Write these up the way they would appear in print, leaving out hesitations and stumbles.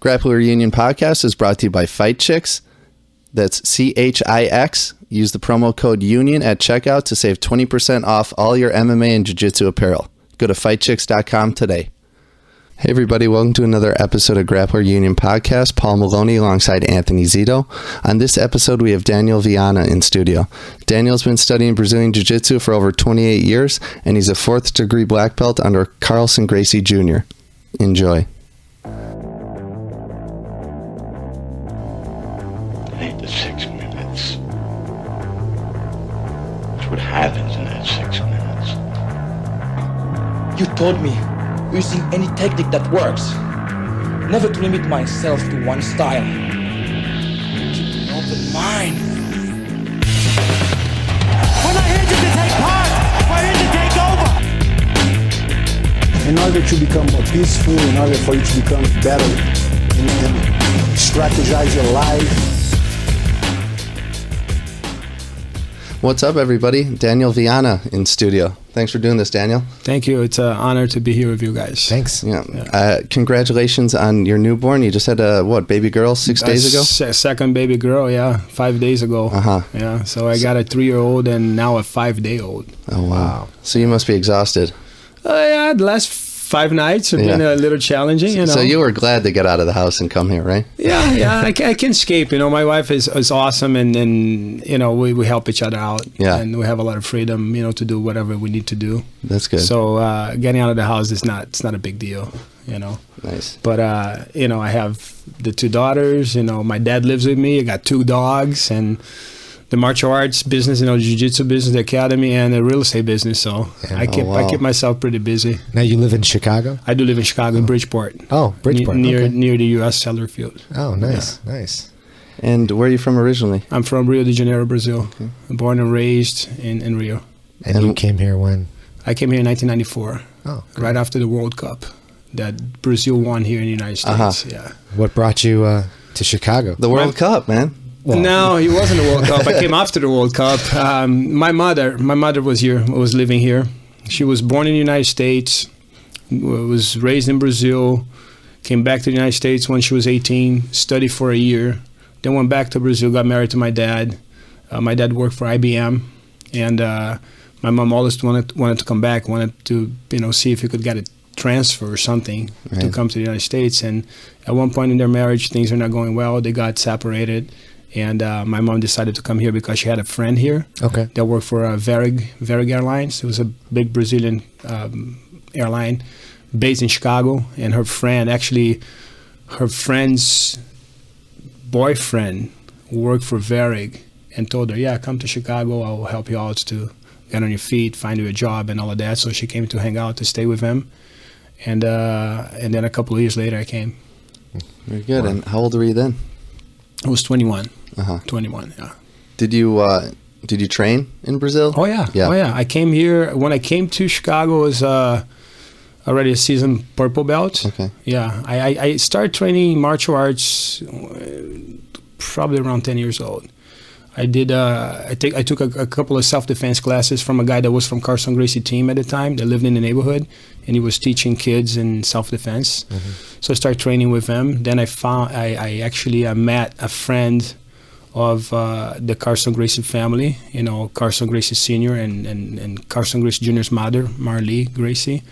Grappler Union Podcast is brought to you by Fight Chicks. That's CHIX. Use the promo code UNION at checkout to save 20% off all your MMA and Jiu-Jitsu apparel. Go to fightchicks.com today. Hey everybody, welcome to another episode of Grappler Union Podcast. Paul Maloney alongside Anthony Zito. On this episode, we have Daniel Vianna in studio. Daniel's been studying Brazilian Jiu Jitsu for over 28 years, and he's a 4th degree black belt under Carlson Gracie Jr. Enjoy. 8 to 6 minutes. That's what happens in that 6 minutes. You told me using any technique that works. Never to limit myself to one style. Keep an open mind. We're not here just to take part. We're here to take over. In order to become more peaceful, in order for you to become better and strategize your life. What's up, everybody? Daniel Vianna in studio. Thanks for doing this, Daniel. Thank you. It's an honor to be here with you guys. Thanks. Yeah. Congratulations on your newborn. You just had a, baby girl 6 days ago? Second baby girl, yeah, 5 days ago. Uh-huh. Yeah, so I got a 3-year-old and now a 5-day-old. Oh, wow. So you must be exhausted. Yeah, the last 5 nights have been a little challenging, you know. So you were glad to get out of the house and come here, right? Yeah, I can escape. You know, my wife is awesome, and you know, we help each other out. Yeah. And we have a lot of freedom, you know, to do whatever we need to do. That's good. So getting out of the house it's not a big deal, you know. Nice. But you know, I have the 2 daughters. You know, my dad lives with me. I got 2 dogs and the martial arts business, you know, jiu-jitsu business, the academy, and the real estate business. So I keep myself pretty busy. Now you live in Chicago? I do live in Chicago, in Bridgeport. Oh, Bridgeport. Near okay. the U.S. Seller Field. Oh, nice, nice. And where are you from originally? I'm from Rio de Janeiro, Brazil. Okay. Born and raised in Rio. And you came here when? I came here in 1994. Oh, great. Right after the World Cup that Brazil won here in the United States. Uh-huh. Yeah. What brought you to Chicago? The World Cup, man. Well, no, it wasn't the World Cup. I came after the World Cup. My mother was living here. She was born in the United States, was raised in Brazil, came back to the United States when she was 18, studied for a year, then went back to Brazil, got married to my dad. My dad worked for IBM, and my mom always wanted to come back, wanted to see if he could get a transfer or something to come to the United States. And at one point in their marriage, things are not going well. They got separated. And my mom decided to come here because she had a friend here that worked for Varig Airlines. It was a big Brazilian airline based in Chicago. And her friend's boyfriend worked for Varig and told her, yeah, come to Chicago. I will help you out to get on your feet, find you a job and all of that. So she came to hang out, to stay with him. And then a couple of years later, I came. Very good. Wow. And how old were you then? I was 21. 21, yeah. Did you train in Brazil? Oh yeah. I came here when I came to Chicago. Was already a seasoned purple belt. Okay. Yeah, I started training martial arts probably around 10 years old. I did. I took a couple of self-defense classes from a guy that was from Carlson Gracie team at the time that lived in the neighborhood, and he was teaching kids in self-defense. Mm-hmm. So I started training with him. Then I actually met a friend of the Carlson Gracie family, you know, Carlson Gracie Sr. and Carlson Gracie Jr.'s mother, Marlee Gracie.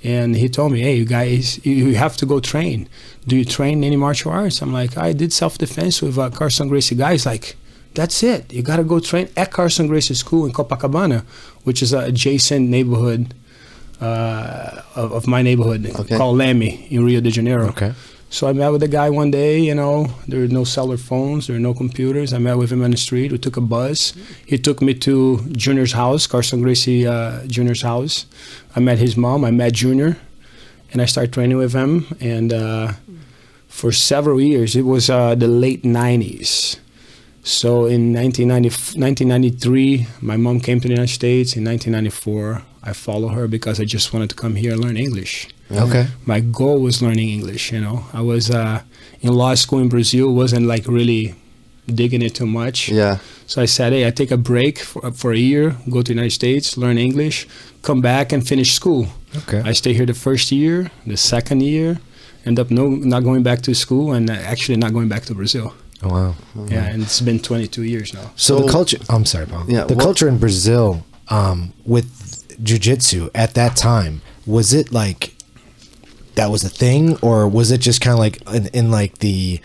And he told me, hey, you guys, you have to go train. Do you train any martial arts? I'm like, I did self-defense with Carlson Gracie guys. Like, that's it. You got to go train at Carlson Gracie School in Copacabana, which is an adjacent neighborhood of my neighborhood called Leme in Rio de Janeiro. Okay. So I met with the guy one day, you know, there were no cellular phones, there were no computers. I met with him on the street. We took a bus. He took me to Junior's house, Carlson Gracie Jr.'s house. I met his mom. I met Junior, and I started training with him. And for several years, it was the late 90s. So in 1993, my mom came to the United States. In 1994, I followed her because I just wanted to come here and learn English. Okay. My goal was learning English, you know. I was in law school in Brazil, wasn't like really digging it too much. Yeah. So I said, hey, I take a break for a year, go to the United States, learn English, come back and finish school. Okay. I stay here the first year, the second year, end up not going back to school and actually not going back to Brazil. Oh, wow. Yeah, and it's been 22 years now. So the culture, I'm sorry, Paul. Yeah, the culture in Brazil with jiu-jitsu at that time, was it like that was a thing, or was it just kind of like in like the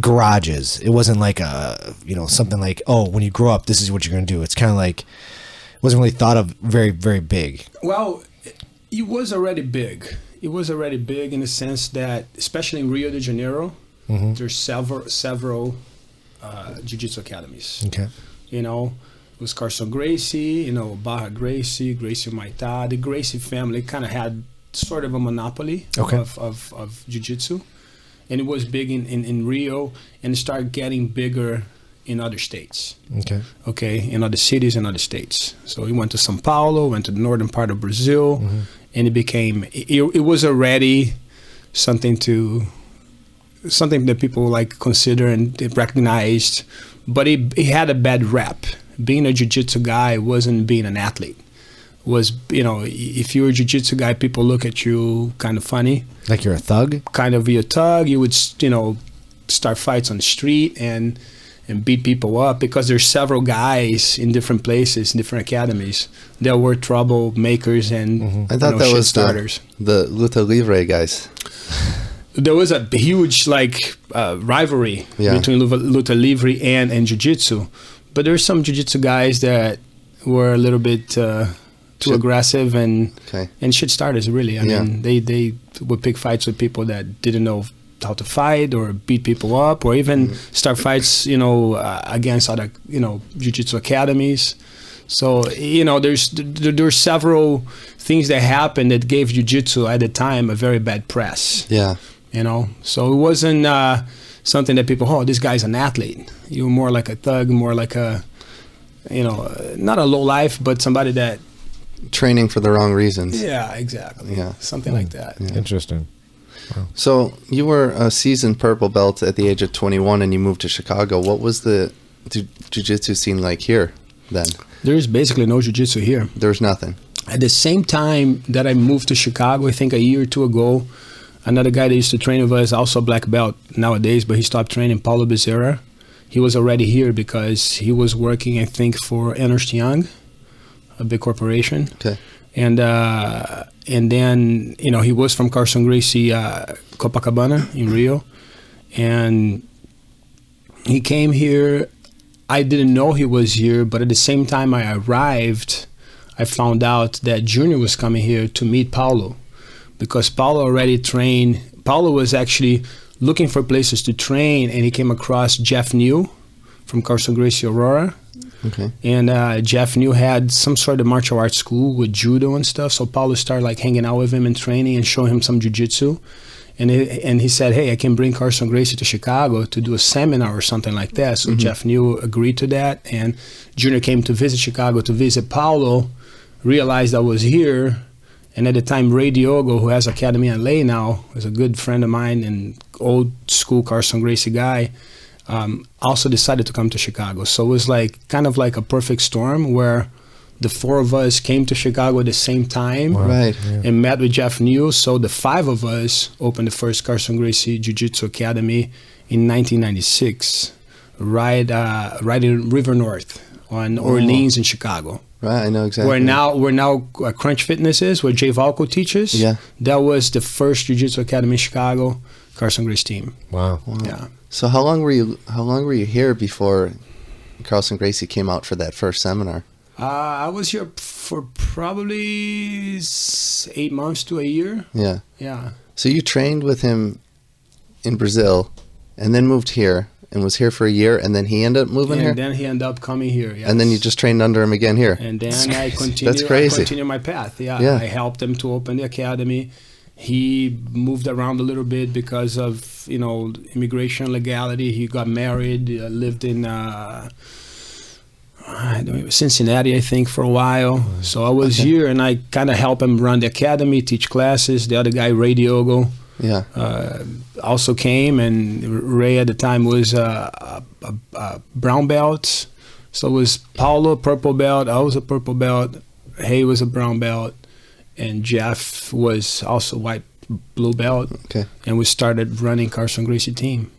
garages? It wasn't like something like, oh, when you grow up, this is what you're going to do. It's kind of like, it wasn't really thought of very, very big. Well, it was already big. It was already big in the sense that, especially in Rio de Janeiro, there's several jiu-jitsu academies. Okay. You know, it was Carlson Gracie, Barra Gracie, Gracie Maitá. The Gracie family kind of had sort of a monopoly of jiu-jitsu. And it was big in Rio, and it started getting bigger in other states. Okay, in other cities and other states. So he went to São Paulo, went to the northern part of Brazil, and it was already something that people like consider and they recognized, but it had a bad rep. Being a jiu-jitsu guy wasn't being an athlete. If you're a jiu-jitsu guy, people look at you kind of funny. Like you're a thug? Kind of be a thug. You would, start fights on the street and beat people up because there's several guys in different places, in different academies. There were troublemakers and I thought that was starters. The Luta Livre guys. There was a huge rivalry between Luta Livre and Jiu-Jitsu. But there's some Jiu-Jitsu guys that were a little bit too aggressive and shit starters, really. I mean, they would pick fights with people that didn't know how to fight or beat people up or even start fights, against other, jiu-jitsu academies. So, there's several things that happened that gave jiu-jitsu at the time a very bad press. Yeah. So it wasn't something that people, oh, this guy's an athlete. You were more like a thug, more like a, not a low life, but somebody that training for the wrong reasons. Yeah, exactly. Yeah. Something like that. Yeah. Interesting. Wow. So you were a seasoned purple belt at the age of 21 and you moved to Chicago. What was the jiu-jitsu scene like here then? There's basically no jiu-jitsu here. There's nothing. At the same time that I moved to Chicago, I think a year or two ago, another guy that used to train with us, also a black belt nowadays, but he stopped training, Paulo Bezerra. He was already here because he was working, I think, for Ernst Young, a big corporation. Okay. And then, he was from Carlson Gracie Copacabana in Rio. And he came here. I didn't know he was here, but at the same time I arrived, I found out that Junior was coming here to meet Paulo because Paulo already trained. Paulo was actually looking for places to train, and he came across Jeff New from Carlson Gracie Aurora. Okay. And Jeff New had some sort of martial arts school with judo and stuff. So Paulo started hanging out with him and training and showing him some jiu-jitsu. And he said, hey, I can bring Carlson Gracie to Chicago to do a seminar or something like that. So Jeff New agreed to that. And Junior came to visit Chicago to visit Paulo, realized I was here. And at the time, Ray Diogo, who has Academy in LA now, is a good friend of mine and old school Carlson Gracie guy, also decided to come to Chicago. So it was kind of like a perfect storm where the four of us came to Chicago at the same time. Wow. Right. Yeah. And met with Jeff New. So the five of us opened the first Carlson Gracie Jiu-Jitsu Academy in 1996, right in River North on Orleans in Chicago. Right, I know exactly. Where now Crunch Fitness is, where Jay Valco teaches. Yeah. That was the first Jiu-Jitsu Academy in Chicago, Carlson Gracie team. Wow. Yeah. So how long were you here before Carlson Gracie came out for that first seminar? I was here for probably 8 months to a year. Yeah. Yeah. So you trained with him in Brazil and then moved here and was here for a year and then he ended up moving here? And then he ended up coming here, yes. And then you just trained under him again here? And then I continued, That's crazy. I continued my path, yeah. I helped him to open the academy. He moved around a little bit because of, immigration legality. He got married, lived in Cincinnati, I think, for a while. So I was here, and I kind of helped him run the academy, teach classes. The other guy, Ray Diogo, also came, and Ray at the time was a brown belt. So it was Paulo, purple belt. I was a purple belt. Hay was a brown belt. And Jeff was also white blue belt. Okay. And we started running Carlson Gracie team.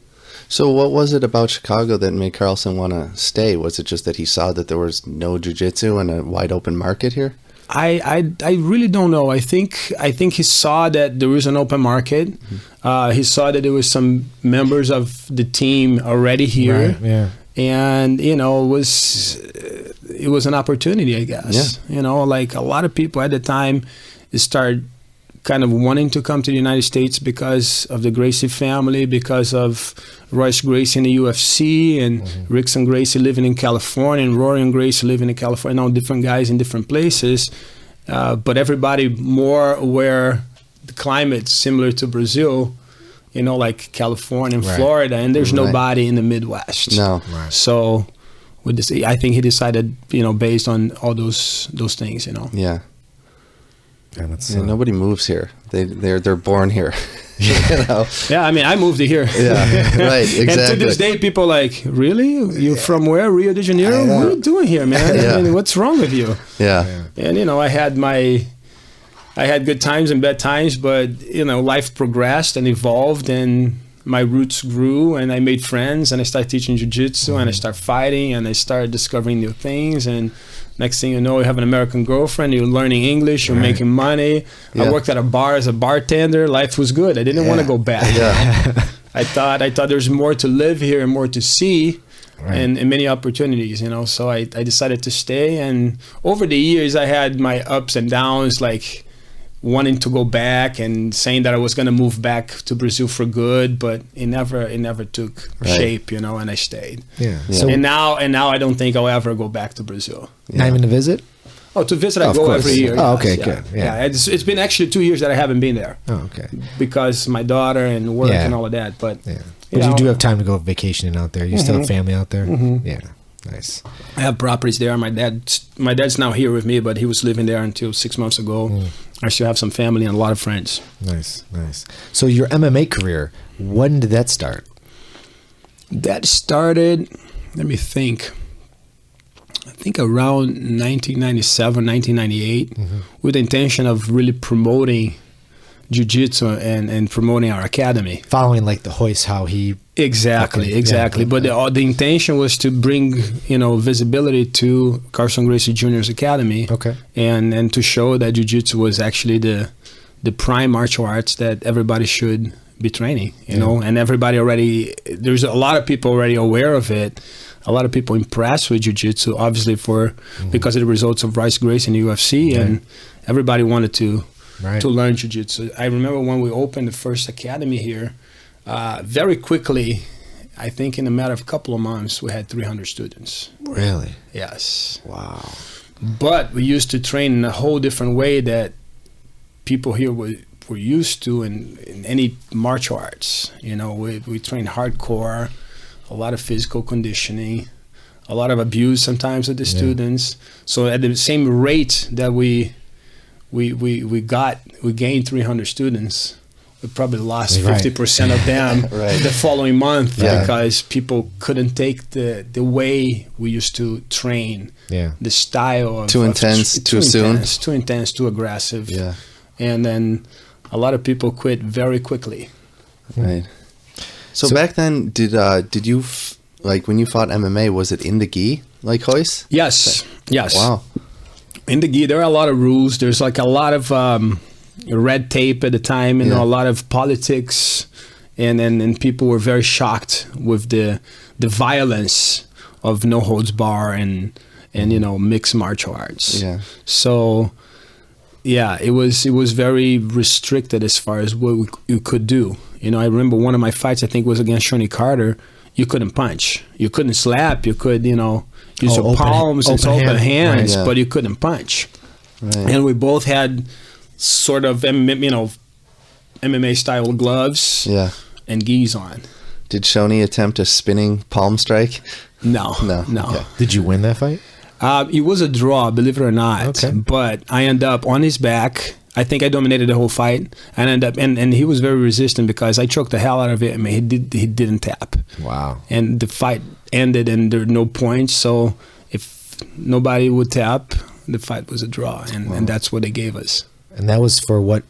So what was it about Chicago that made Carlson want to stay? Was it just that he saw that there was no jiu-jitsu and a wide open market here? I really don't know. I think he saw that there was an open market. He saw that there was some members of the team already here. Right, yeah. And, you know, it was an opportunity, I guess. Yeah. You know, like a lot of people at the time started kind of wanting to come to the United States because of the Gracie family, because of Royce Gracie in the UFC, and Rickson Gracie living in California, and Rory and Gracie living in California. Now different guys in different places, but everybody more aware the climate's similar to Brazil, you know, like California and Florida, and there's nobody in the Midwest. No. Right. So with this, I think he decided, you know, based on all those things, you know. Yeah. And it's, Yeah, nobody moves here. They're born here. You know? Yeah, I mean, I moved here. Yeah, right, exactly. And to this day, people are like, really? You're from where? Rio de Janeiro? What are you doing here, man? Yeah. I mean, what's wrong with you? Yeah. And, you know, I had good times and bad times, but, you know, life progressed and evolved, and my roots grew, and I made friends, and I started teaching jiu-jitsu, and I started fighting, and I started discovering new things, and next thing you know, you have an American girlfriend, you're learning English, you're making money. Yeah. I worked at a bar as a bartender. Life was good. I didn't want to go back. Yeah. I thought there's more to live here and more to see, and many opportunities, you know. So I decided to stay, and over the years I had my ups and downs, like wanting to go back and saying that I was going to move back to Brazil for good, but it never took shape, you know, and I stayed. yeah. Yeah. So And now I don't think I'll ever go back to Brazil. not even to visit? Oh, to visit, I Of go course. every year. Oh, yes, okay, yeah. good. Yeah. It's been actually 2 years that I haven't been there Oh, okay. because my daughter and work Yeah. and all of that. But Yeah. But you do have time to go vacationing out there. You still have family out there? Yeah. Nice. I have properties there. My dad's now here with me, but he was living there until 6 months ago. I still have some family and a lot of friends. Nice. So your MMA career, when did that start? That started, let me think. I think around 1997, 1998, with the intention of really promoting jiu-jitsu and promoting our academy. Following like the Hoist, how he... Exactly. Yeah. But the intention was to bring, you know, visibility to Carlson Gracie Jr.'s academy. Okay. And to show that jiu-jitsu was actually the prime martial arts that everybody should be training, you know, and everybody already, there's a lot of people already aware of it. A lot of people impressed with jiu-jitsu, obviously because of the results of Royce Gracie in the UFC, and everybody wanted to learn jiu-jitsu. I remember when we opened the first academy here, very quickly, I think in a matter of a couple of months, we had 300 students. Really? Yes. Wow. But we used to train in a whole different way that people here were used to in any martial arts. You know, we train hardcore, a lot of physical conditioning, a lot of abuse sometimes with the students. So at the same rate that we gained 300 students, we probably lost 50% of them the following month because people couldn't take the way we used to train. Yeah. The style of Too intense, too soon. Too intense, too aggressive. Yeah. And then a lot of people quit very quickly. Right. So back then, did you like when you fought MMA? Was it in the gi like Hoist? Yes. Wow. In the gi, there are a lot of rules. There's like a lot of red tape at the time, you know, a lot of politics, and people were very shocked with the violence of no holds bar and you know, mixed martial arts. Yeah. So yeah, it was very restricted as far as what you could do. You know, I remember one of my fights, I think, was against Shoney Carter. You couldn't punch, you couldn't slap, you could, you know, use your palms and open hands, but you couldn't punch. Right. And we both had sort of, you know, MMA style gloves and gis on. Did Shoney attempt a spinning palm strike? No. Okay. Did you win that fight? It was a draw, believe it or not. Okay. But I ended up on his back. I think I dominated the whole fight. And ended up, and he was very resistant because I choked the hell out of it. I mean, he didn't tap. Wow. And the fight ended, and there were no points. So if nobody would tap, the fight was a draw, and that's what they gave us. And that was for what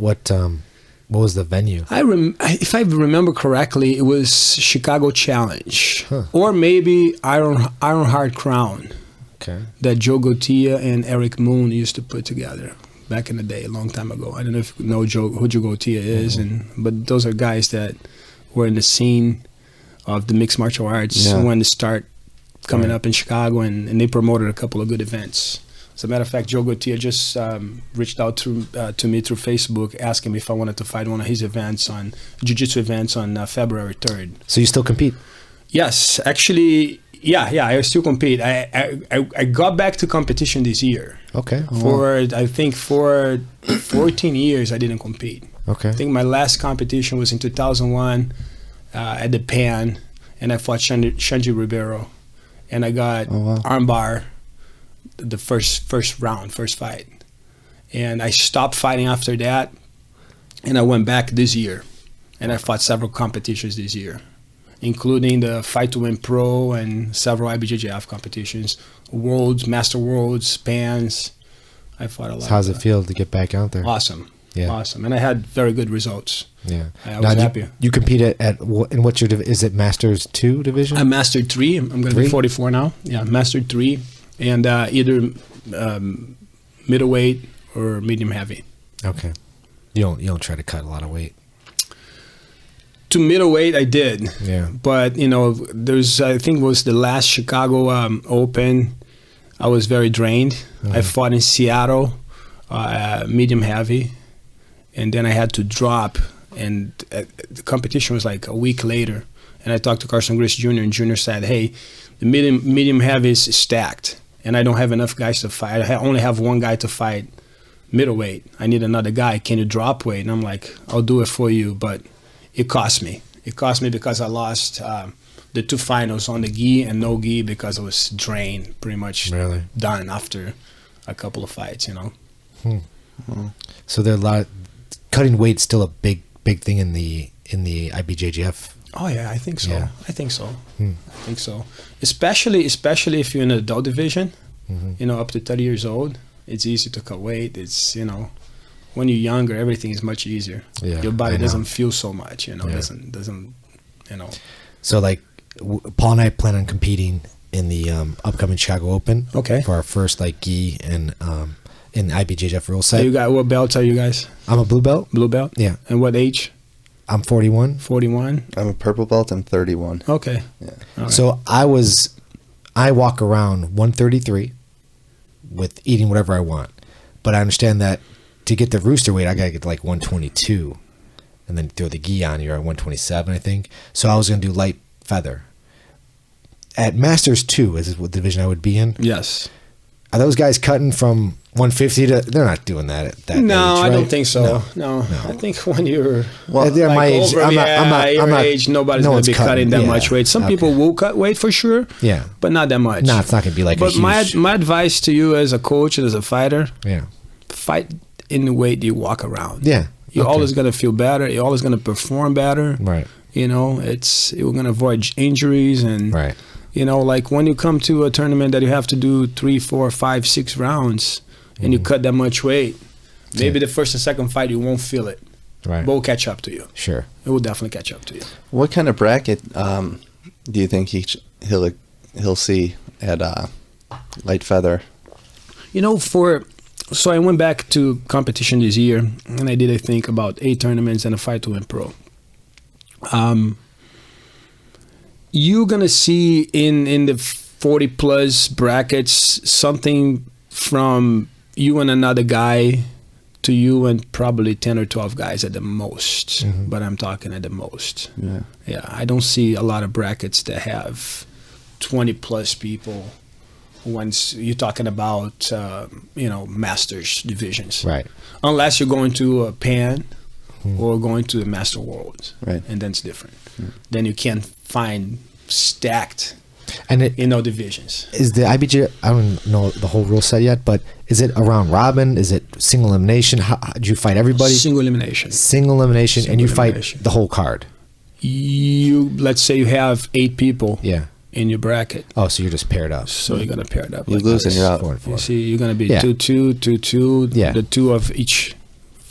What was the venue? If I remember correctly, it was Chicago Challenge, or maybe Ironheart Crown. Okay. That Joe Gauthier and Eric Moon used to put together back in the day, a long time ago. I don't know if you know who Joe Gauthier is, but those are guys that were in the scene of the mixed martial arts when they start coming up in Chicago, and they promoted a couple of good events. As a matter of fact, Joe Gauthier just reached out to me through Facebook, asking me if I wanted to fight one of his events jiu-jitsu events on February 3rd. So you still compete? Yes, actually. Yeah, I still compete. I got back to competition this year. Okay. I think for 14 years I didn't compete. Okay. I think my last competition was in 2001 at the Pan, and I fought Shanji Ribeiro, and I got armbar the first fight, and I stopped fighting after that, and I went back this year, and I fought several competitions this year, including the Fight to Win Pro and several IBJJF competitions, Worlds, Master Worlds, Pans. I fought a lot. So how's it feel to get back out there? Awesome. Yeah. Awesome. And I had very good results. Yeah. I was happy. You compete in what's your is it Masters 2 division? I'm Master 3. I'm going to be 44 now. Yeah, Master 3. And either middleweight or medium heavy. Okay. You don't try to cut a lot of weight. To middleweight, I did. Yeah. But, I think it was the last Chicago Open. I was very drained. Mm-hmm. I fought in Seattle, medium heavy. And then I had to drop. And the competition was like a week later. And I talked to Carlson Gracie Jr. and Jr. said, hey, the medium heavy is stacked. And I don't have enough guys to fight. I only have one guy to fight middleweight. I need another guy. Can you drop weight? And I'm like, I'll do it for you, but it cost me. It cost me because I lost the two finals on the gi and no gi because I was drained, pretty much done after a couple of fights, So there are a lot. Cutting weight still a big thing in the IBJJF. Oh yeah, I think so. Yeah. I think so. I think so. Especially if you're in the adult division, up to 30 years old, it's easy to cut weight. It's when you're younger, everything is much easier. Yeah, your body doesn't feel so much. Doesn't. So like, Paul and I plan on competing in the upcoming Chicago Open. Okay. For our first gi and in the IBJJF rule set. So you got what belts are you guys? I'm a blue belt. Blue belt. Yeah. And what age? I'm 41. 41. I'm a purple belt. I'm 31. Okay. Yeah. Right. So I walk around 133 with eating whatever I want, but I understand that to get the rooster weight, I gotta get to like 122, and then throw the gi on. You're at 127, I think. So I was gonna do light feather. At Masters 2, is what division I would be in? Yes. Are those guys cutting from 150 to? They're not doing that at that age, I right? don't think so. No. I think when you're they're my age. over, I'm not. Age, nobody's no going one's to be cutting that much weight. Some people will cut weight for sure. Yeah. But not that much. No, it's not going to be like. But a huge, my advice to you as a coach and as a fighter, fight in the weight you walk around. Yeah. You're always going to feel better. You're always going to perform better. Right. You're going to avoid injuries and. Right. Like when you come to a tournament that you have to do 3, 4, 5, 6 rounds and you cut that much weight, maybe the first and second fight you won't feel it. Right. But it will catch up to you. Sure. It will definitely catch up to you. What kind of bracket do you think he'll see at light feather? So I went back to competition this year and I did, I think, about 8 tournaments and a Fight to Win Pro. You're going to see in the 40 plus brackets something from you and another guy to you and probably 10 or 12 guys at the most. But I'm talking at the most. Yeah, I don't see a lot of brackets that have 20 plus people once you're talking about masters divisions. Right. Unless you're going to a Pan or going to the Master Worlds. Right. And then it's different. Then you can't find stacked divisions. Is the IBJ, I don't know the whole rule set yet, but is it a round robin? Is it single elimination? How do you fight everybody? Single elimination. Single elimination, and you fight the whole card. Let's say you have 8 people in your bracket. Oh, so you're just paired up. So you're going to pair it up. You lose and you're out. 4-4. You see, you're going to be 2-2, 2-2, the 2 of each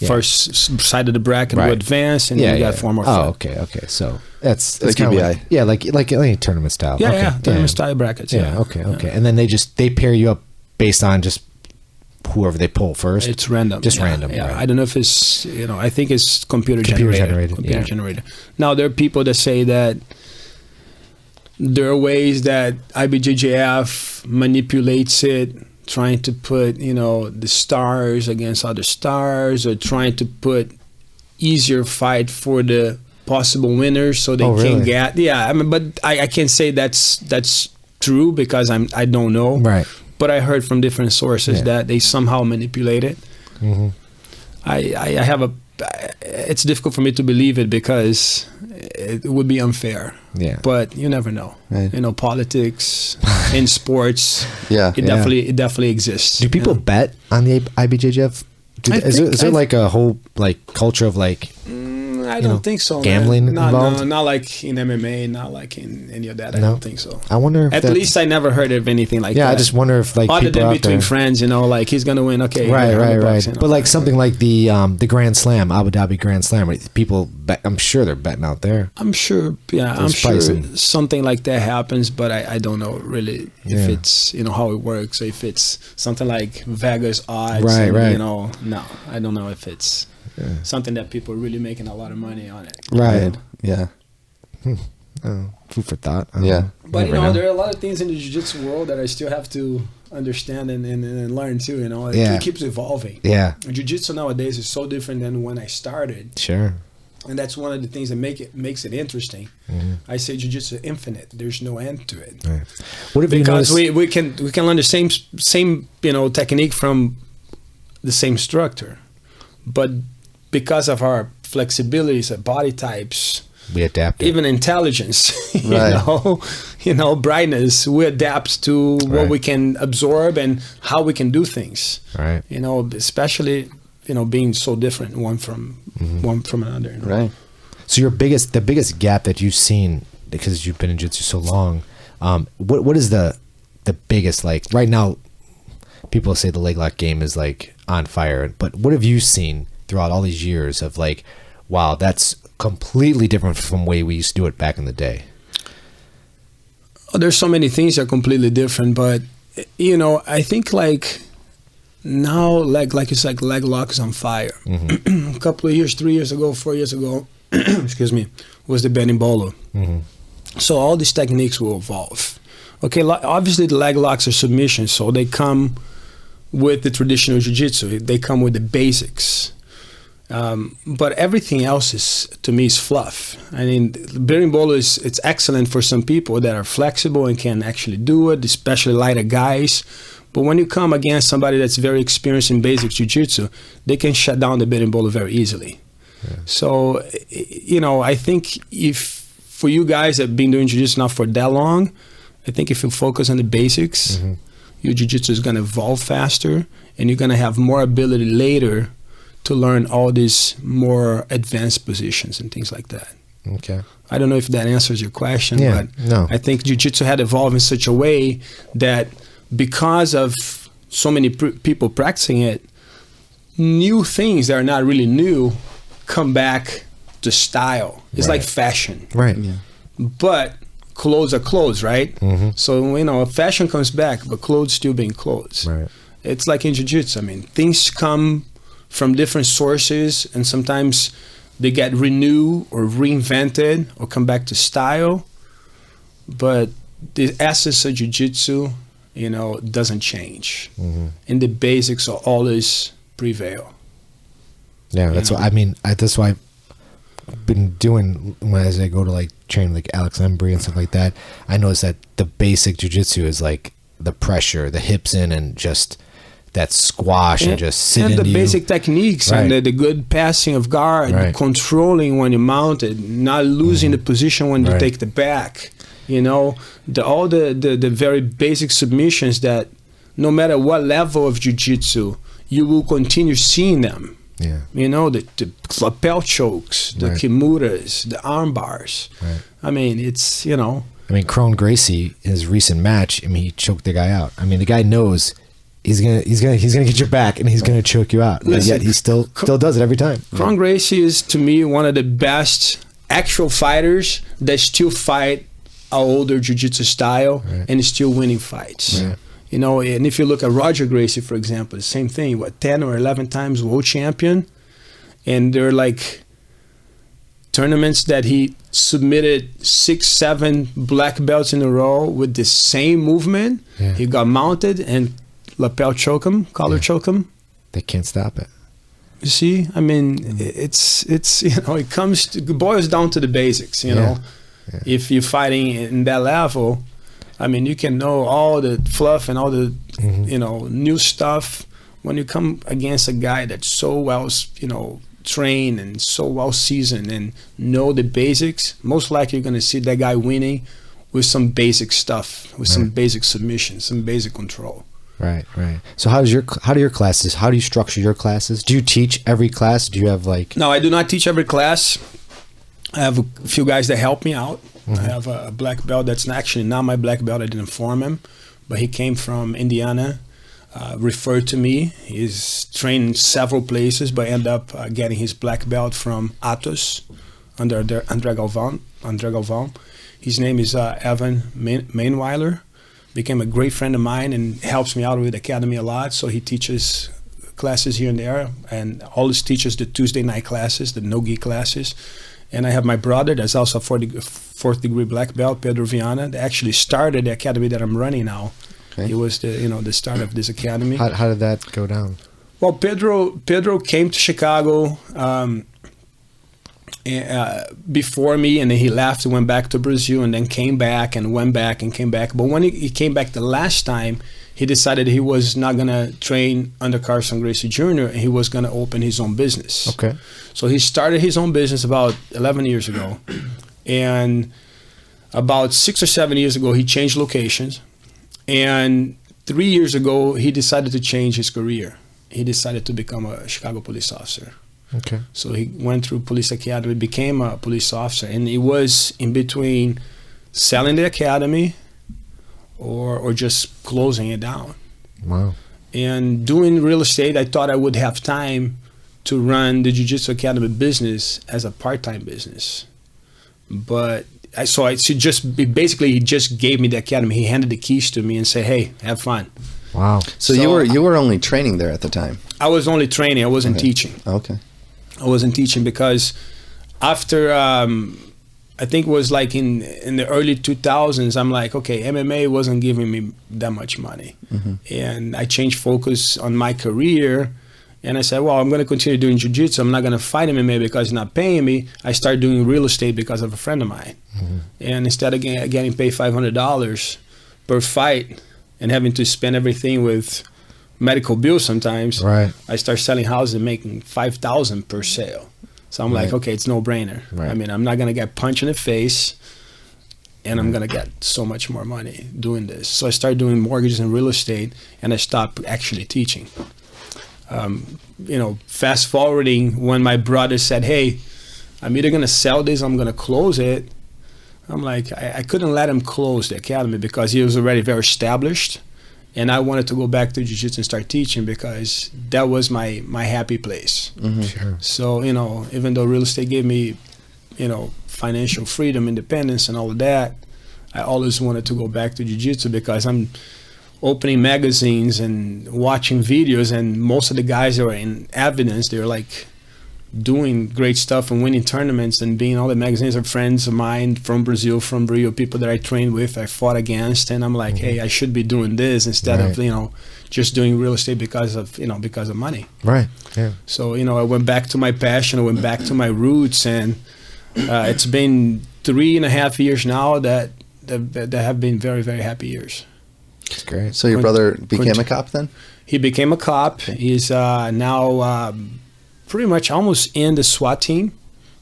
first side of the bracket Right. will advance, and then you got 4 more. Oh, okay. So that's Like kind of UBI. like any tournament style. Yeah, okay. yeah, tournament style brackets. Yeah. Okay. And then they pair you up based on just whoever they pull first. It's random. Just yeah, random. Yeah, right. I don't know if it's I think it's computer generated, Computer yeah. generated. Now there are people that say that there are ways that IBJJF manipulates it, trying to put the stars against other stars, or trying to put easier fight for the possible winners so they can really? get. Yeah, I mean, but I can't say that's true because I don't know. Right. But I heard from different sources Yeah. that they somehow manipulate it. Mm-hmm. I have it's difficult for me to believe it because it would be unfair. Yeah. But you never know. Right. Politics in sports. Yeah. It definitely exists. Do people bet on the IBJJF? Is there like a whole like culture of like I don't think so. Gambling man. involved? No, not like in MMA, not like in any of that. I No? don't think so. I wonder if At that's- least I never heard of anything like Yeah, that. I just wonder if like other people than out between there, friends, like he's gonna win. Okay, yeah, right. $100, But like something like the Grand Slam, Abu Dhabi Grand Slam, people bet. I'm sure they're betting out there. I'm sure. Yeah, I'm Those sure pricing. something like that happens, but I don't know really if Yeah. it's how it works. Or if it's something like Vegas odds, Right, and, right. no, I don't know if it's something that people are really making a lot of money on it. Right. Yeah. Food for thought. I don't Yeah. know. But Never know. there are a lot of things in the jiu-jitsu world that I still have to understand and learn too. Yeah. It keeps evolving. Yeah. Jiu-jitsu nowadays is so different than when I started. Sure. And that's one of the things that makes it interesting. I say jiu-jitsu infinite. There's no end to it. Right. What have you Because noticed? we can learn the same technique from the same structure, but because of our flexibilities, our body types, we adapt. it. even intelligence, Right. brightness, we adapt to what Right. we can absorb and how we can do things. Right. Especially being so different one from another. Right. So the biggest gap that you've seen, because you've been in jiu-jitsu so long, what is the biggest, like right now? People say the leg lock game is like on fire, but what have you seen throughout all these years of like, wow, that's completely different from the way we used to do it back in the day? Oh, there's so many things that are completely different, but I think like now, like it's like leg lock is on fire. A couple of years, 3 years ago, 4 years ago, excuse me, was the berimbolo. So all these techniques will evolve. Okay, obviously the leg locks are submissions, so they come with the traditional jiu-jitsu. They come with the basics. But everything else to me is fluff. I mean, berimbolo it's excellent for some people that are flexible and can actually do it, especially lighter guys. But when you come against somebody that's very experienced in basic jiu-jitsu, they can shut down the berimbolo very easily. Yeah. So, I think if for you guys that have been doing jiu-jitsu now for that long, I think if you focus on the basics, your jiu-jitsu is going to evolve faster, and you're going to have more ability later to learn all these more advanced positions and things like that. Okay. I don't know if that answers your question, Yeah, but no. I think jiu-jitsu had evolved in such a way that because of so many people practicing it, new things that are not really new come back to style. It's like fashion. Right. Yeah. But clothes are clothes, right? So, fashion comes back, but clothes still being clothes. Right. It's like in jiu-jitsu. I mean, things come from different sources, and sometimes they get renewed or reinvented or come back to style. But the essence of jiu-jitsu, doesn't change. And the basics will always prevail. Yeah, that's what I mean. That's why I've been doing as I go to like train like Alex Embry and stuff like that. I notice that the basic jiu-jitsu is like the pressure, the hips in, and just that squash and just sit and into the you. basic techniques Right. and the good passing of guard, Right. controlling when you mount it, not losing the position when you Right. take the back. All the very basic submissions that no matter what level of jiu-jitsu, you will continue seeing them. Yeah. The lapel chokes, the Right. kimuras, the arm bars. Right. I mean, it's, I mean, Carlson Gracie, his recent match, he choked the guy out. I mean, the guy knows he's gonna get your back and he's gonna choke you out. But yet he still does it every time. Carlson Gracie is, to me, one of the best actual fighters that still fight our older jiu-jitsu style and is still winning fights. Right. You know, and if you look at Roger Gracie, for example, the same thing. 10 or 11 times world champion, and they're like tournaments that he submitted 6-7 black belts in a row with the same movement. Yeah. He got mounted and lapel choke him, collar choke him. They can't stop it. You see, I mean, it's you know, it boils down to the basics. You know, if you're fighting in that level, I mean, you can know all the fluff and all the you know, new stuff. When you come against a guy that's so well, you know, trained and so well seasoned and know the basics, most likely you're going to see that guy winning with some basic stuff, with some basic submission, some basic control. Right. So how do your classes? How do you structure your classes? Do you teach every class? Do you have like? No, I do not teach every class. I have a few guys that help me out. I have a black belt that's actually not my black belt. I didn't form him, but he came from Indiana. Referred to me. He's trained in several places, but ended up getting his black belt from Atos under Andre Galvão. His name is Evan Mainweiler. Became a great friend of mine and helps me out with the academy a lot. So he teaches classes here and there, and always teaches the Tuesday night classes, the no-gi classes. And I have my brother that's also a fourth degree black belt, Daniel Vianna, that actually started the academy that I'm running now. Okay. He was the start of this academy. How did that go down? Well, Pedro came to Chicago before me, and then he left and went back to Brazil, and then came back and went back and came back. But when he came back the last time, he decided he was not going to train under Carlson Gracie Jr., and he was going to open his own business. Okay. So he started his own business about 11 years ago. And about 6 or 7 years ago, he changed locations. And 3 years ago, he decided to change his career. He decided to become a Chicago police officer. Okay. So he went through police academy, became a police officer, and he was in between selling the academy or just closing it down. Wow. And doing real estate, I thought I would have time to run the Jiu-Jitsu Academy business as a part-time business. But he just gave me the academy. He handed the keys to me and said, "Hey, have fun." Wow. So you were only training there at the time? I was only training. I wasn't teaching. Okay. I wasn't teaching because after I think it was like in the early 2000s, I'm like, okay, MMA wasn't giving me that much money, and I changed focus on my career. And I said, well, I'm going to continue doing jiu-jitsu. I'm not going to fight MMA because he's not paying me. I started doing real estate because of a friend of mine. And instead of getting paid $500 per fight and having to spend everything with medical bills sometimes, I started selling houses and making $5,000 per sale. So I'm like, okay, it's no-brainer. I mean, I'm not going to get punched in the face, and I'm going to get so much more money doing this. So I started doing mortgages and real estate, and I stopped actually teaching. Fast forwarding when my brother said, "Hey, I'm either gonna sell this or I'm gonna close it." I'm like, I couldn't let him close the academy because he was already very established, and I wanted to go back to jiu-jitsu and start teaching because that was my happy place. Sure. So even though real estate gave me, financial freedom, independence, and all of that, I always wanted to go back to jiu-jitsu because I'm opening magazines and watching videos, and most of the guys that are in evidence, they're like doing great stuff and winning tournaments and being all the magazines are friends of mine from Brazil, from Rio, people that I trained with, I fought against, and I'm like, hey, I should be doing this instead of just doing real estate because of money. Right. Yeah. So I went back to my passion, I went back to my roots, and it's been 3.5 years now that have been very, very happy years. That's great. So your brother became a cop then? He became a cop. He's now pretty much almost in the SWAT team.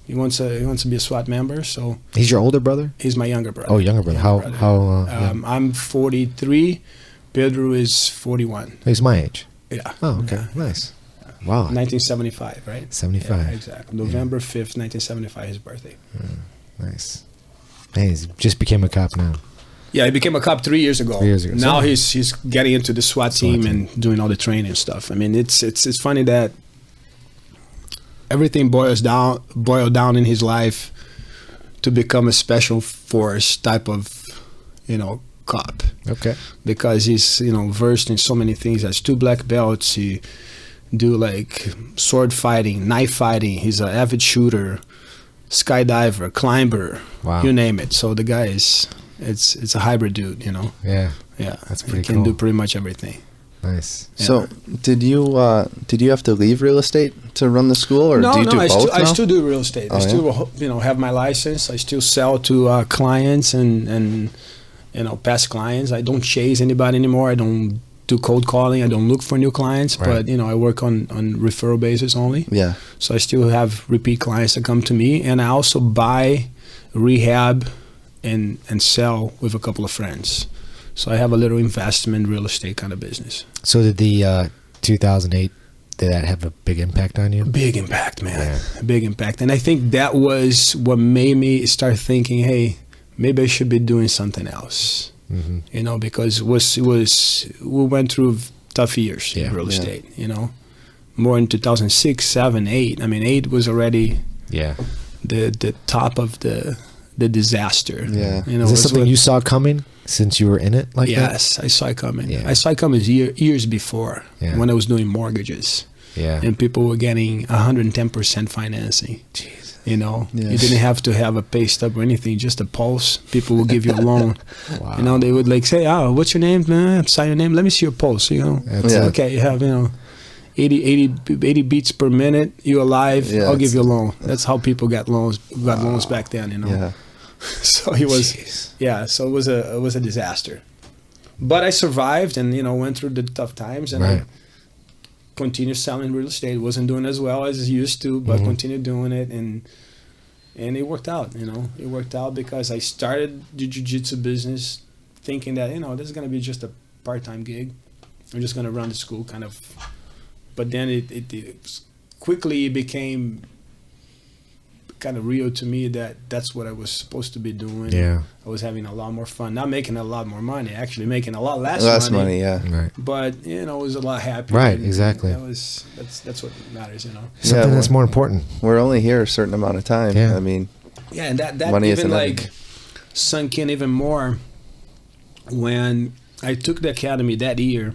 He wants to be a SWAT member. So he's your older brother? He's my younger brother. Oh, younger brother. How? I'm 43. Pedro is 41. He's my age. Yeah. Oh, okay. Yeah. Nice. Wow. 1975, right? 75. Yeah, exactly. November 5th, 1975, his birthday. Nice. Hey, he just became a cop now. Yeah, he became a cop 3 years ago. 3 years ago. Now So- he's getting into the SWAT team and doing all the training and stuff. I mean, it's funny that everything boiled down in his life to become a special force type of, cop. Okay. Because he's, versed in so many things. He has 2 black belts. He do like sword fighting, knife fighting. He's an avid shooter, skydiver, climber, Wow. you name it. So the guy is, it's a hybrid dude, Yeah. Yeah, That's he pretty can cool. do pretty much everything. Nice. So, did you have to leave real estate to run the school, or do you do both I now? still do real estate. Oh, I still, have my license. I still sell to clients and past clients. I don't chase anybody anymore. I don't do cold calling. I don't look for new clients. Right. But I work on referral basis only. Yeah. So I still have repeat clients that come to me, and I also buy, rehab, and sell with a couple of friends. So I have a little investment real estate kind of business. So did the 2008, did that have a big impact on you? Big impact, man. Yeah. A big impact. And I think that was what made me start thinking, hey, maybe I should be doing something else. Mm-hmm. Because we went through tough years in real estate, More in 2006, 7, 8. I mean, 8 was already Yeah. the top of the disaster. Yeah. Is this something you saw coming since you were in it like that? Yes, I saw it coming. Yeah. I saw it coming years before Yeah. when I was doing mortgages. Yeah. And people were getting 110% financing. Jeez. Yeah. You didn't have to have a pay stub or anything, just a pulse. People will give you a loan. Wow. They would like say, "Oh, what's your name? Sign your name. Let me see your pulse." That's Yeah. Okay, you have 80 beats per minute. You're alive. Yeah, I'll give you a loan. That's how people got loans. Loans back then. Yeah. So he was, Jeez. yeah. So it was a disaster, but I survived and went through the tough times and Right. I continued selling real estate. Wasn't doing as well as I used to, but continued doing it and it worked out. It worked out because I started the jiu-jitsu business thinking that this is gonna be just a part-time gig. I'm just gonna run the school kind of, but then it quickly became kind of real to me that that's what I was supposed to be doing. Yeah. I was having a lot more fun, not making a lot more money, actually making a lot less Money, yeah. Right. but I was a lot happier. Right, And exactly. That's what matters. Something Yeah, that's more important. We're only here a certain amount of time. Yeah. I mean, Yeah, and that Money even isn't like everything. sunk in even more when I took the academy that year.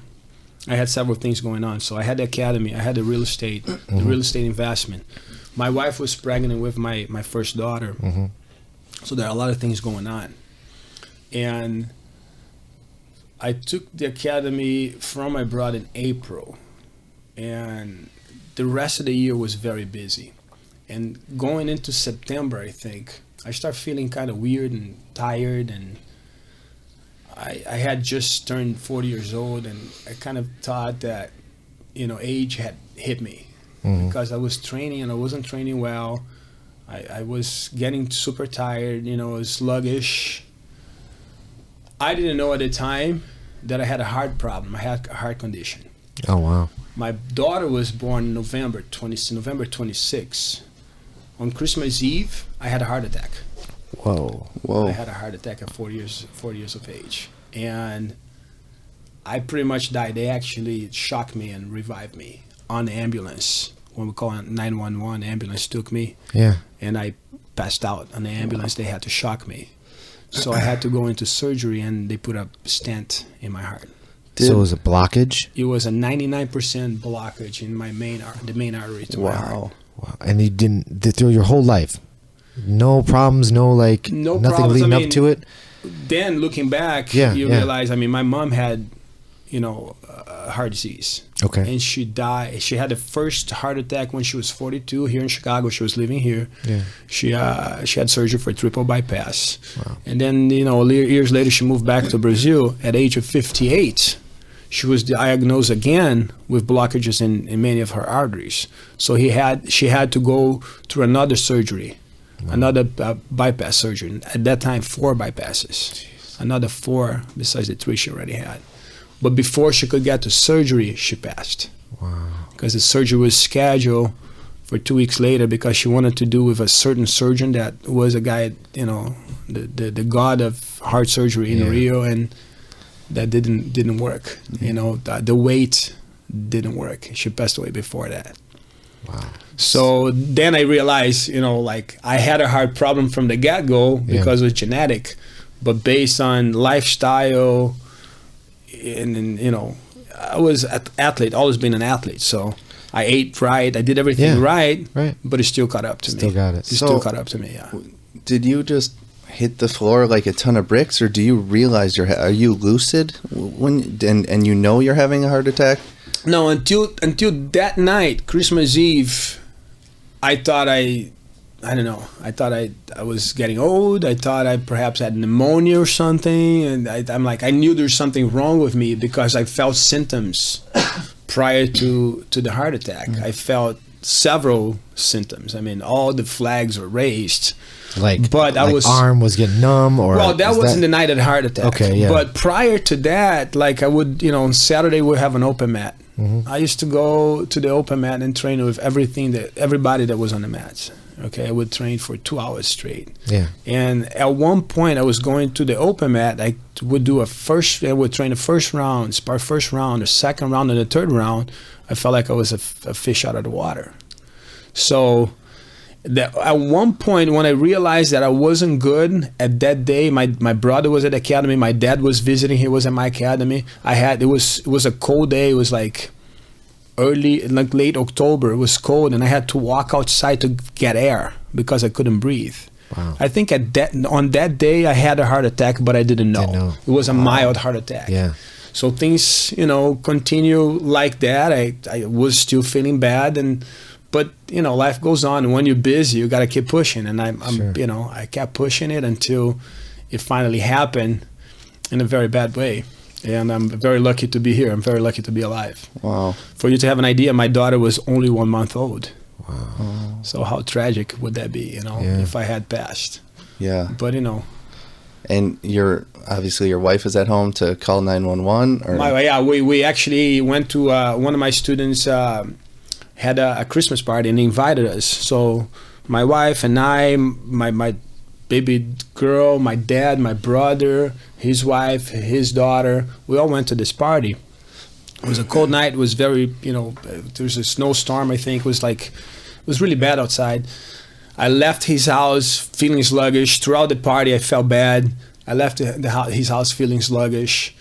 I had several things going on. So I had the academy, I had the real estate, the real estate investment. My wife was pregnant with my first daughter. So there are a lot of things going on. And I took the academy from my brother in April. And the rest of the year was very busy. And going into September, I think, I start feeling kind of weird and tired. And I had just turned 40 years old. And I kind of thought that, age had hit me. Because I was training and I wasn't training well. I was getting super tired, sluggish. I didn't know at the time that I had a heart problem. I had a heart condition. Oh, wow. My daughter was born November 26. On Christmas Eve, I had a heart attack. Whoa. whoa. I had a heart attack at 40 years of age. And I pretty much died. They actually shocked me and revived me on the ambulance. When we call it 911, ambulance took me. Yeah. And I passed out on the ambulance. They had to shock me. So I had to go into surgery and they put a stent in my heart. So it was a blockage? It was a 99% blockage in my the main artery to my heart. Wow. Wow. And you didn't, through your whole life? No problems, No nothing problems. leading I mean, up to it? Then looking back, Yeah, you yeah. realize, my mom had, heart disease. Okay. And she died. She had the first heart attack when she was 42 here in Chicago. She was living here. Yeah. She had surgery for triple bypass. Wow. And then, years later, she moved back to Brazil at age of 58. She was diagnosed again with blockages in many of her arteries. So she had to go through another surgery, another bypass surgery. At that time, 4 bypasses. Another 4 besides the 3 she already had. But before she could get to surgery, she passed. Wow. Because the surgery was scheduled for 2 weeks later because she wanted to do with a certain surgeon that was a guy, you know, the god of heart surgery in Rio, and that didn't work. You know, the weight didn't work. She passed away before that. Wow. So then I realized, you know, like I had a heart problem from the get-go because it was genetic, but based on lifestyle and you know, I was an athlete, always been an athlete. So I ate right, I did everything right, but it still caught up to me. Still got it. It still caught up to me, yeah. Did you just hit the floor like a ton of bricks, or do you realize are you lucid when and you know you're having a heart attack? No, until that night, Christmas Eve, I thought I don't know. I thought I was getting old. I thought I perhaps had pneumonia or something. And I'm like, I knew there's something wrong with me because I felt symptoms prior to the heart attack. I felt several symptoms. I mean, all the flags were raised. But I was arm was getting numb, or well, that wasn't the night of the heart attack. Okay, yeah. But prior to that, like I would, you know, on Saturday we'd have an open mat. I used to go to the open mat and train with everybody that was on the mats. Okay, I would train for 2 hours straight. Yeah. And at one point, I was going to the open mat. I would train the first round, spar first round, the second round, and the third round. I felt like I was a fish out of the water. So at one point, when I realized that I wasn't good at that day, my brother was at the academy. My dad was visiting. He was at my academy. It was a cold day. It was like late October. It was cold, and I had to walk outside to get air because I couldn't breathe. Wow. I think on that day I had a heart attack, but I didn't know. It was a mild heart attack. Yeah. So things, you know, continue like that. I was still feeling bad, but you know, life goes on. And when you're busy, you got to keep pushing. And I'm you know, I kept pushing it until it finally happened in a very bad way. And I'm very lucky to be here. I'm very lucky to be alive. Wow. For you to have an idea, my daughter was only 1 month old. Wow. So how tragic would that be, you know, if I had passed? Yeah. But, you know. And obviously your wife is at home to call 911? We actually went to, one of my students had a Christmas party and he invited us. So my wife and I, my baby girl, my dad, my brother, his wife, his daughter, we all went to this party. It was a cold night. It was very, you know, there was a snowstorm, I think. It was really bad outside. I left his house feeling sluggish. Throughout the party, I felt bad. I left his house feeling sluggish.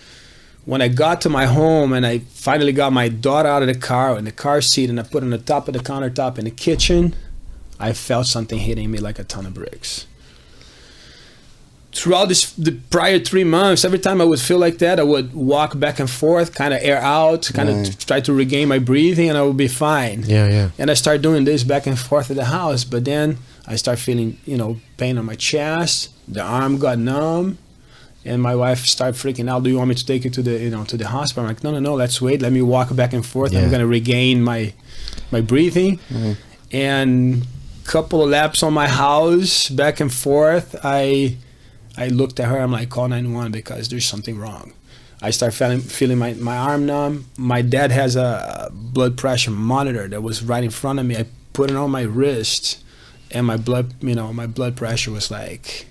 When I got to my home and I finally got my daughter out of the car in the car seat and I put her on the top of the countertop in the kitchen, I felt something hitting me like a ton of bricks. Throughout the prior 3 months, every time I would feel like that, I would walk back and forth, kind of air out, kind of try to regain my breathing, and I would be fine. Yeah. And I started doing this back and forth at the house, but then I started feeling, you know, pain on my chest. The arm got numb, and my wife started freaking out. Do you want me to take you to the hospital? I'm like, no, let's wait. Let me walk back and forth. I'm gonna regain my breathing. And a couple of laps on my house, back and forth. I looked at her, I'm like, call 911 because there's something wrong. I start feeling my arm numb. My dad has a blood pressure monitor that was right in front of me. I put it on my wrist, and my blood pressure was like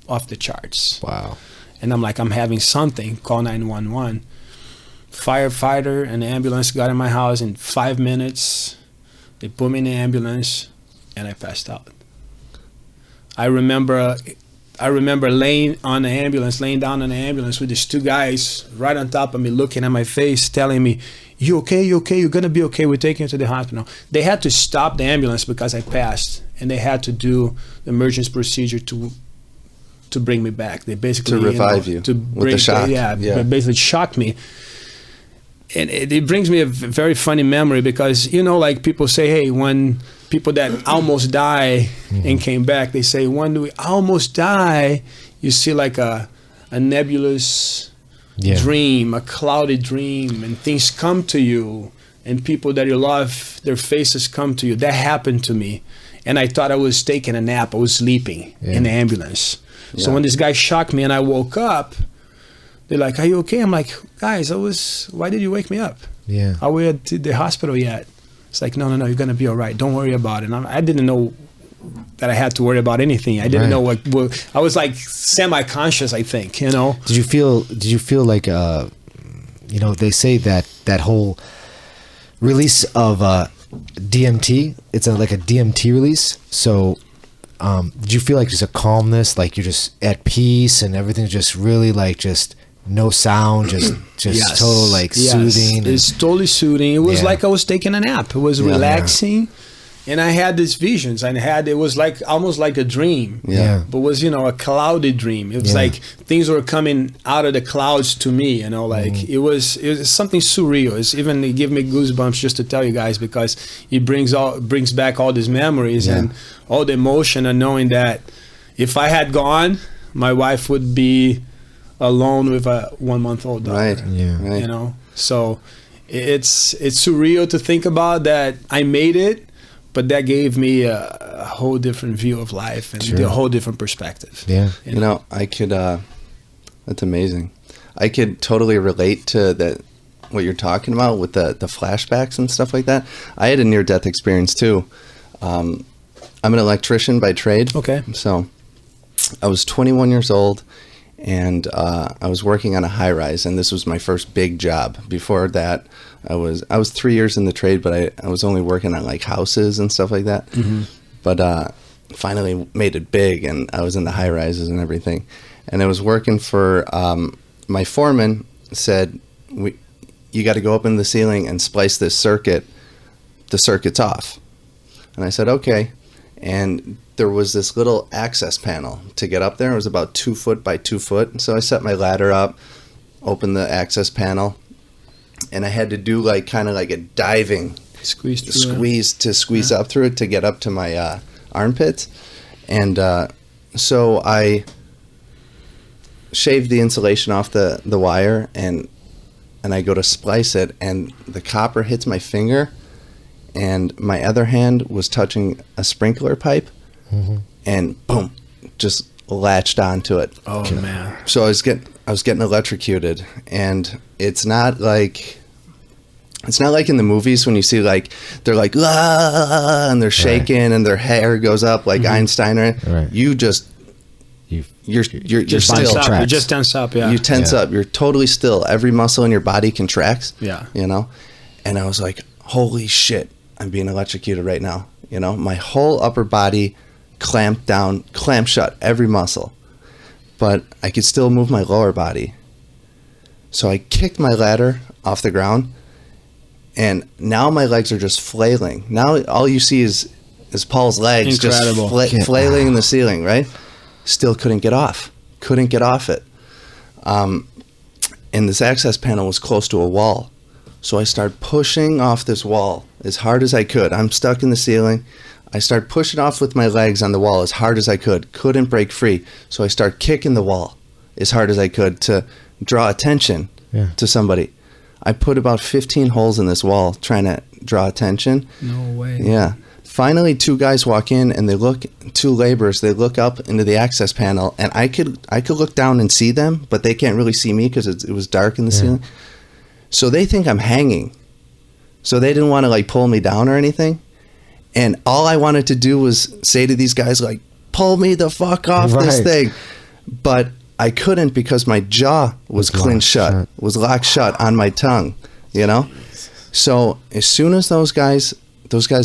off the charts. Wow. And I'm like, I'm having something, call 911. Firefighter and the ambulance got in my house in 5 minutes. They put me in the ambulance, and I passed out. I remember laying down on the ambulance with these two guys right on top of me, looking at my face, telling me, you okay? You're going to be okay. We're taking you to the hospital. They had to stop the ambulance because I passed, and they had to do the emergency procedure to bring me back. They basically... To revive you with the shock. Basically shocked me. And it brings me a very funny memory because, you know, like people say, hey, when people that almost die and came back, they say, when we almost die, you see like a nebulous dream, a cloudy dream, and things come to you, and people that you love, their faces come to you. That happened to me. And I thought I was taking a nap. I was sleeping in the ambulance. Yeah. So when this guy shocked me and I woke up, they're like, are you okay? I'm like, guys, why did you wake me up? Yeah. Are we at the hospital yet? It's like, no, you're gonna be all right. Don't worry about it. And I didn't know that I had to worry about anything. I didn't know what I was like semi-conscious, I think, you know. Did you feel like you know, they say that whole release of DMT, it's like a DMT release. So did you feel like just a calmness, like you're just at peace and everything's just really like just no sound, just Yes. total like soothing? It's totally soothing. It was like I was taking a nap. It was relaxing. And I had these visions. It was like almost like a dream. Yeah. But was, you know, a clouded dream. It was like things were coming out of the clouds to me, you know, like it was something surreal. It gave me goosebumps just to tell you guys, because it brings back all these memories and all the emotion and knowing that if I had gone, my wife would be alone with a 1-month-old daughter. Right. Yeah. Right. You know. So it's surreal to think about that I made it. But that gave me a whole different view of life and a whole different perspective. Yeah. You know, I could, that's amazing. I could totally relate to that, what you're talking about with the flashbacks and stuff like that. I had a near-death experience too. I'm an electrician by trade. Okay. So I was 21 years old and I was working on a high-rise, and this was my first big job. Before that, I was 3 years in the trade, but I was only working on like houses and stuff like that. Mm-hmm. But finally made it big, and I was in the high rises and everything. And I was working for my foreman said, you got to go up in the ceiling and splice this circuit. The circuit's off. And I said, okay. And there was this little access panel to get up there. It was about 2 foot by 2 foot. So I set my ladder up, opened the access panel, and I had to do like kind of like a diving squeeze up through it to get up to my armpits. And so I shaved the insulation off the wire, and I go to splice it, and the copper hits my finger, and my other hand was touching a sprinkler pipe, and boom, just latched onto it. Oh man! So I was getting electrocuted, and it's not like in the movies when you see like they're like ah, and they're shaking and their hair goes up like Einstein. Right. You're Just still. tense up. You're just tense up. Yeah. You tense up. You're totally still. Every muscle in your body contracts. Yeah. You know, and I was like, holy shit, I'm being electrocuted right now. You know, my whole upper body clamped shut, every muscle, but I could still move my lower body. So I kicked my ladder off the ground, and now my legs are just flailing. Now all you see is Paul's legs Incredible. just flailing in the ceiling, right? Still couldn't get off it. And this access panel was close to a wall. So I started pushing off this wall as hard as I could. I'm stuck in the ceiling. I started pushing off with my legs on the wall as hard as I could. Couldn't break free. So I started kicking the wall as hard as I could to draw attention to somebody. I put about 15 holes in this wall trying to draw attention. No way. Yeah. Finally, 2 guys walk in, and 2 laborers, they look up into the access panel, and I could look down and see them, but they can't really see me because it was dark in the ceiling. So they think I'm hanging. So they didn't want to like pull me down or anything. And all I wanted to do was say to these guys, like, pull me the fuck off this thing. But I couldn't because my jaw was clinched shut, was locked shut on my tongue, you know? So as soon as those guys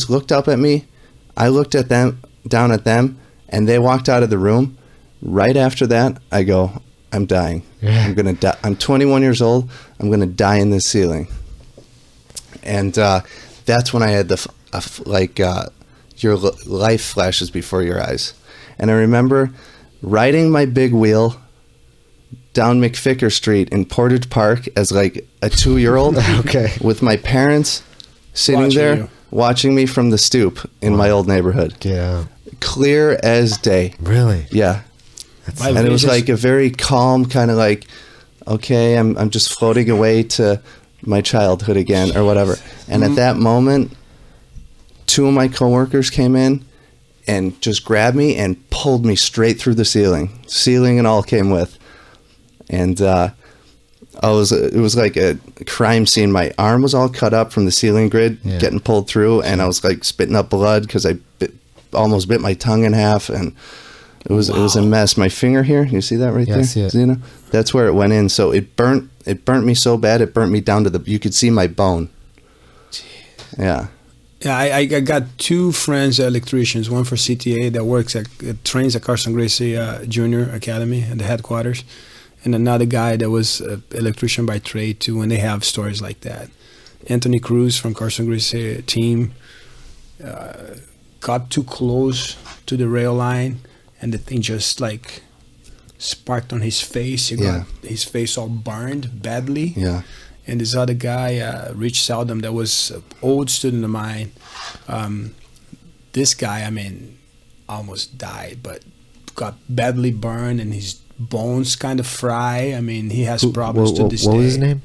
looked up at me, I looked at them, down at them, and they walked out of the room. Right after that, I go, I'm dying. Yeah. I'm going to die. I'm 21 years old. I'm going to die in this ceiling. And that's when I had your life flashes before your eyes. And I remember riding my big wheel down McFicker Street in Portage Park as like a 2-year-old with my parents sitting watching me from the stoop in my old neighborhood. Yeah. Clear as day. Really? Yeah. And it was like a very calm kind of like, okay, I'm just floating away to my childhood again or whatever. And at that moment, 2 of my coworkers came in and just grabbed me and pulled me straight through the ceiling and all came with. And it was like a crime scene. My arm was all cut up from the ceiling grid getting pulled through, and I was like spitting up blood because I almost bit my tongue in half, and it was a mess. My finger here, you see that right there? I see it. Zena? That's where it went in. So it burnt me so bad, it burnt me down to you could see my bone. Jeez. Yeah. Yeah, I got two friends, electricians, one for CTA that trains at Carlson Gracie Jr. Academy at the headquarters, and another guy that was an electrician by trade too, and they have stories like that. Anthony Cruz from Carlson Gracie team got too close to the rail line, and the thing just like sparked on his face. He got his face all burned badly. Yeah. And this other guy, Rich Seldom, that was an old student of mine. This guy, I mean, almost died, but got badly burned and his bones kind of fry. I mean, he has problems to this day. What was his name?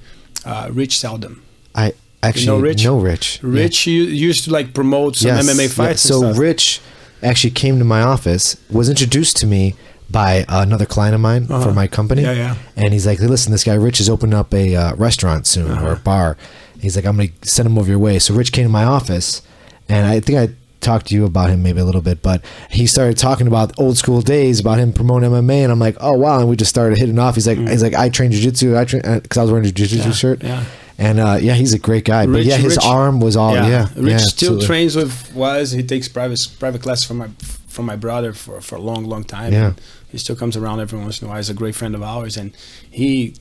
Rich Seldom. I actually know Rich. Rich used to like promote some MMA fights. So and stuff. Rich actually came to my office, was introduced to me by another client of mine from my company. And he's like, hey, listen, this guy Rich is opening up a restaurant soon or a bar. He's like, I'm going to send him over your way. So Rich came to my office, and I think I talked to you about him maybe a little bit, but he started talking about old school days, about him promoting MMA, and I'm like, oh, wow. And we just started hitting off. He's like, I train jiu-jitsu. Because I was wearing a jiu-jitsu shirt. Yeah. And he's a great guy. But his arm was all, Rich still trains he takes private class from my brother for a long time. Yeah. He still comes around every once in a while. He's a great friend of ours, and I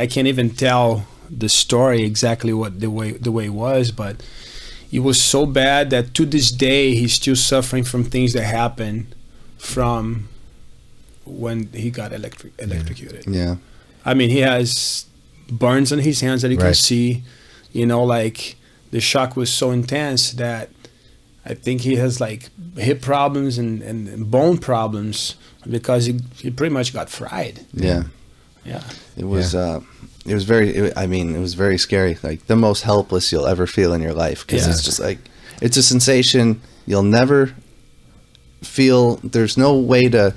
can't even tell the story exactly what the way it was, but it was so bad that to this day he's still suffering from things that happened from when he got electrocuted. Yeah. I mean, he has burns on his hands that you can see. You know, like the shock was so intense that I think he has like hip problems and bone problems because he pretty much got fried. Yeah. Yeah. It was it was very scary. Like the most helpless you'll ever feel in your life, because it's just like, it's a sensation you'll never feel. There's no way to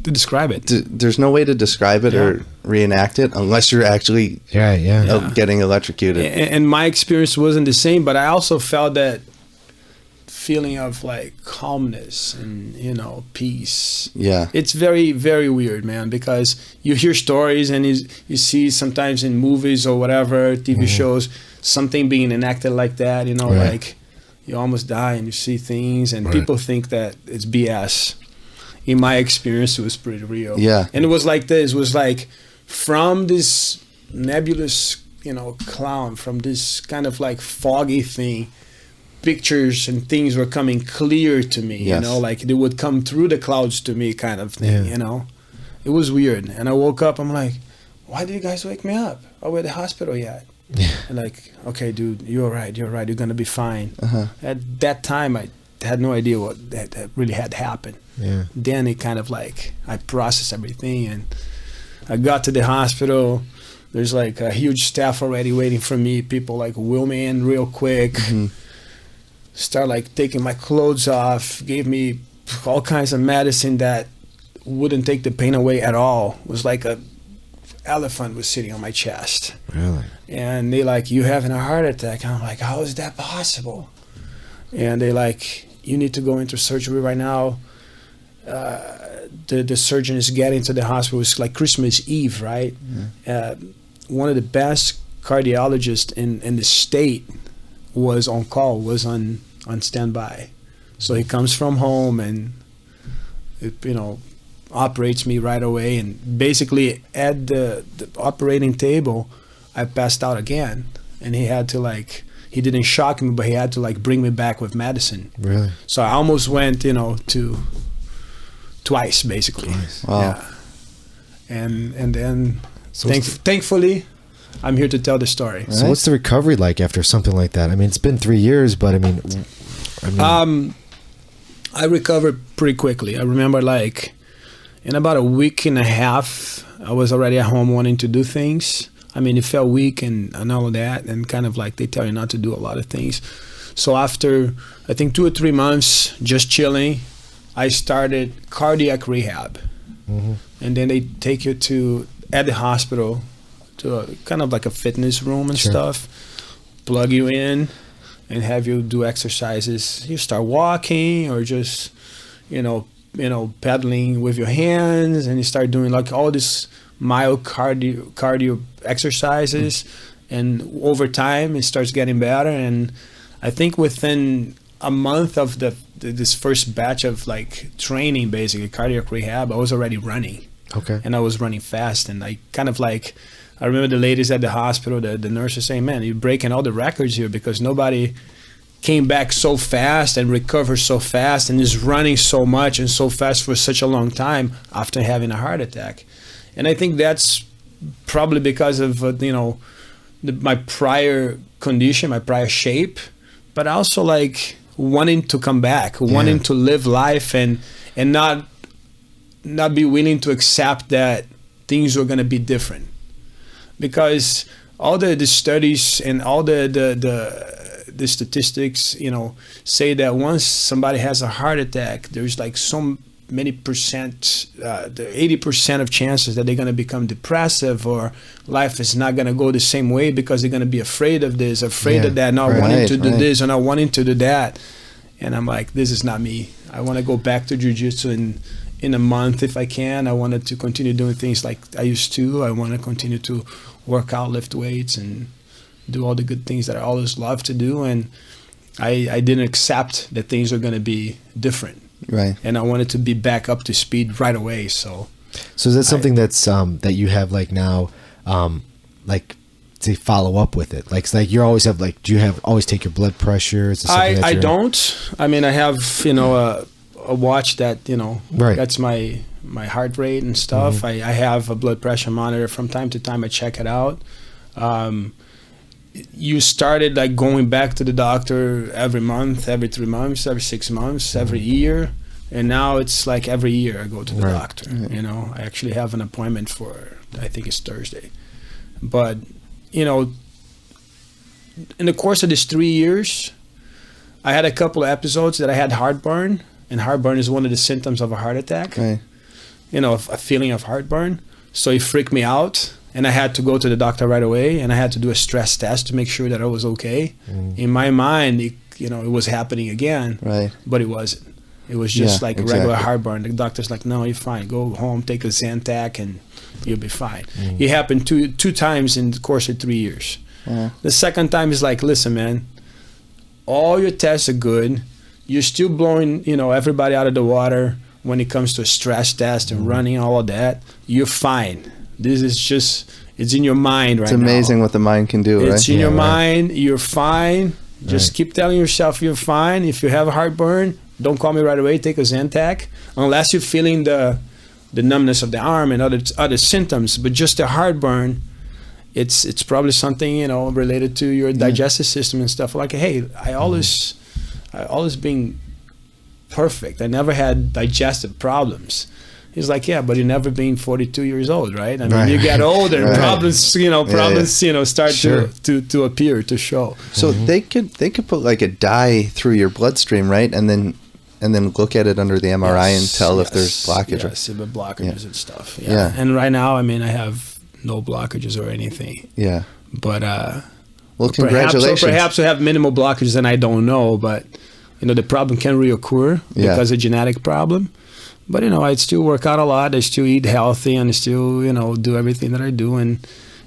describe it. There's no way to describe it or reenact it unless you're actually getting electrocuted. And my experience wasn't the same, but I also felt that feeling of like calmness and, you know, peace. Yeah. It's very, very weird, man, because you hear stories and you see sometimes in movies or whatever, TV shows, something being enacted like that, you know, like you almost die and you see things and people think that it's BS. In my experience, it was pretty real. Yeah. And it was like this. It was like from this nebulous, you know, cloud, from this kind of like foggy thing, pictures and things were coming clear to me, you know, like they would come through the clouds to me kind of thing, you know. It was weird. And I woke up, I'm like, why did you guys wake me up? Are we at the hospital yet? And like, okay, dude, you're right. You're going to be fine. At that time, I had no idea what that really had happened. Yeah. Then it kind of like, I processed everything and I got to the hospital. There's like a huge staff already waiting for me. People like wheel me in real quick. Start like taking my clothes off, gave me all kinds of medicine that wouldn't take the pain away at all. It was like a elephant was sitting on my chest. Really? And they like, you having a heart attack. And I'm like, how is that possible? And they like, you need to go into surgery right now. The surgeon is getting to the hospital. It's like Christmas Eve, right? One of the best cardiologists in the state was on call, was on standby. So he comes from home and, you know, operates me right away. And basically at the operating table, I passed out again. And he had to like, he didn't shock me, but he had to like bring me back with medicine. Really? So I almost went, you know, to twice basically. Twice. Wow. Yeah. And then thankfully, I'm here to tell the story. So what's the recovery like after something like that? I mean, it's been 3 years, but I mean I recovered pretty quickly. I remember like in about a week and a half, I was already at home wanting to do things. I mean, it felt weak and all of that, and kind of like they tell you not to do a lot of things. So after, I think 2 or 3 months just chilling, I started cardiac rehab. And then they take you to at the hospital to kind of like a fitness room and Sure. stuff, plug you in and have you do exercises. You start walking or just, pedaling with your hands, and you start doing like all this mild cardio exercises. And over time, it starts getting better. And I think within a month of this first batch of like training, basically cardiac rehab, I was already running. Okay. And I was running fast. And I kind of like, I remember the ladies at the hospital, the nurses saying, man, you're breaking all the records here because nobody came back so fast and recovered so fast and is running so much and so fast for such a long time after having a heart attack. And I think that's probably because of, my prior condition, my prior shape, but also like wanting to come back, wanting to live life and not be willing to accept that things were going to be different. Because all the studies and all the statistics, say that once somebody has a heart attack, there's like so many percent, the 80% of chances that they're going to become depressive or life is not going to go the same way because they're going to be afraid of this, afraid of that, not wanting to do this or not wanting to do that. And I'm like, this is not me. I want to go back to jiu-jitsu in a month if I can. I wanted to continue doing things like I used to. I want to continue to work out, lift weights, and do all the good things that I always love to do. And I didn't accept that things are going to be different. Right. And I wanted to be back up to speed right away. So is that something that's that you have like now, like to follow up with it? Like, it's like you always have like, do you have always take your blood pressure? Is it something that I you're- don't. I mean, I have a watch that Right. that's my heart rate and stuff. Mm-hmm. I have a blood pressure monitor from time to time. I check it out. You started like going back to the doctor every month, every 3 months, every 6 months, every year, and now it's like every year I go to the Right. doctor. I actually have an appointment for, I think it's Thursday. But in the course of these 3 years, I had a couple of episodes that I had heartburn, and heartburn is one of the symptoms of a heart attack. Right. A feeling of heartburn. So it freaked me out, and I had to go to the doctor right away, and I had to do a stress test to make sure that I was okay. In my mind, it was happening again, Right. but it wasn't. It was just Yeah, like regular exactly. heartburn. The doctor's like, no, you're fine. Go home, take a Zantac, and you'll be fine. It happened two times in the course of 3 years. The second time is like, listen, man, all your tests are good. You're still blowing, everybody out of the water when it comes to a stress test and running all of that. You're fine. This is just, it's in your mind right now. It's amazing what the mind can do, right? It's in your right. mind. You're fine. Just Right. keep telling yourself you're fine. If you have a heartburn, don't call me right away. Take a Zantac. Unless you're feeling the numbness of the arm and other symptoms. But just the heartburn, it's probably something, related to your digestive system and stuff. Like, hey, I always been perfect. I never had digestive problems. He's like, yeah, but you've never been 42 years old, right? I mean, Right. you get older, Right. problems, start Sure. to appear, to show. So they could put like a dye through your bloodstream, right? And then look at it under the MRI and tell if there's blockage. Yes, the blockages Yeah. and stuff. Yeah. And right now, I mean, I have no blockages or anything. Yeah. But Well, congratulations. perhaps I have minimal blockages and I don't know. But the problem can reoccur Yeah. because of genetic problem. But I still work out a lot. I still eat healthy, and I still do everything that I do. And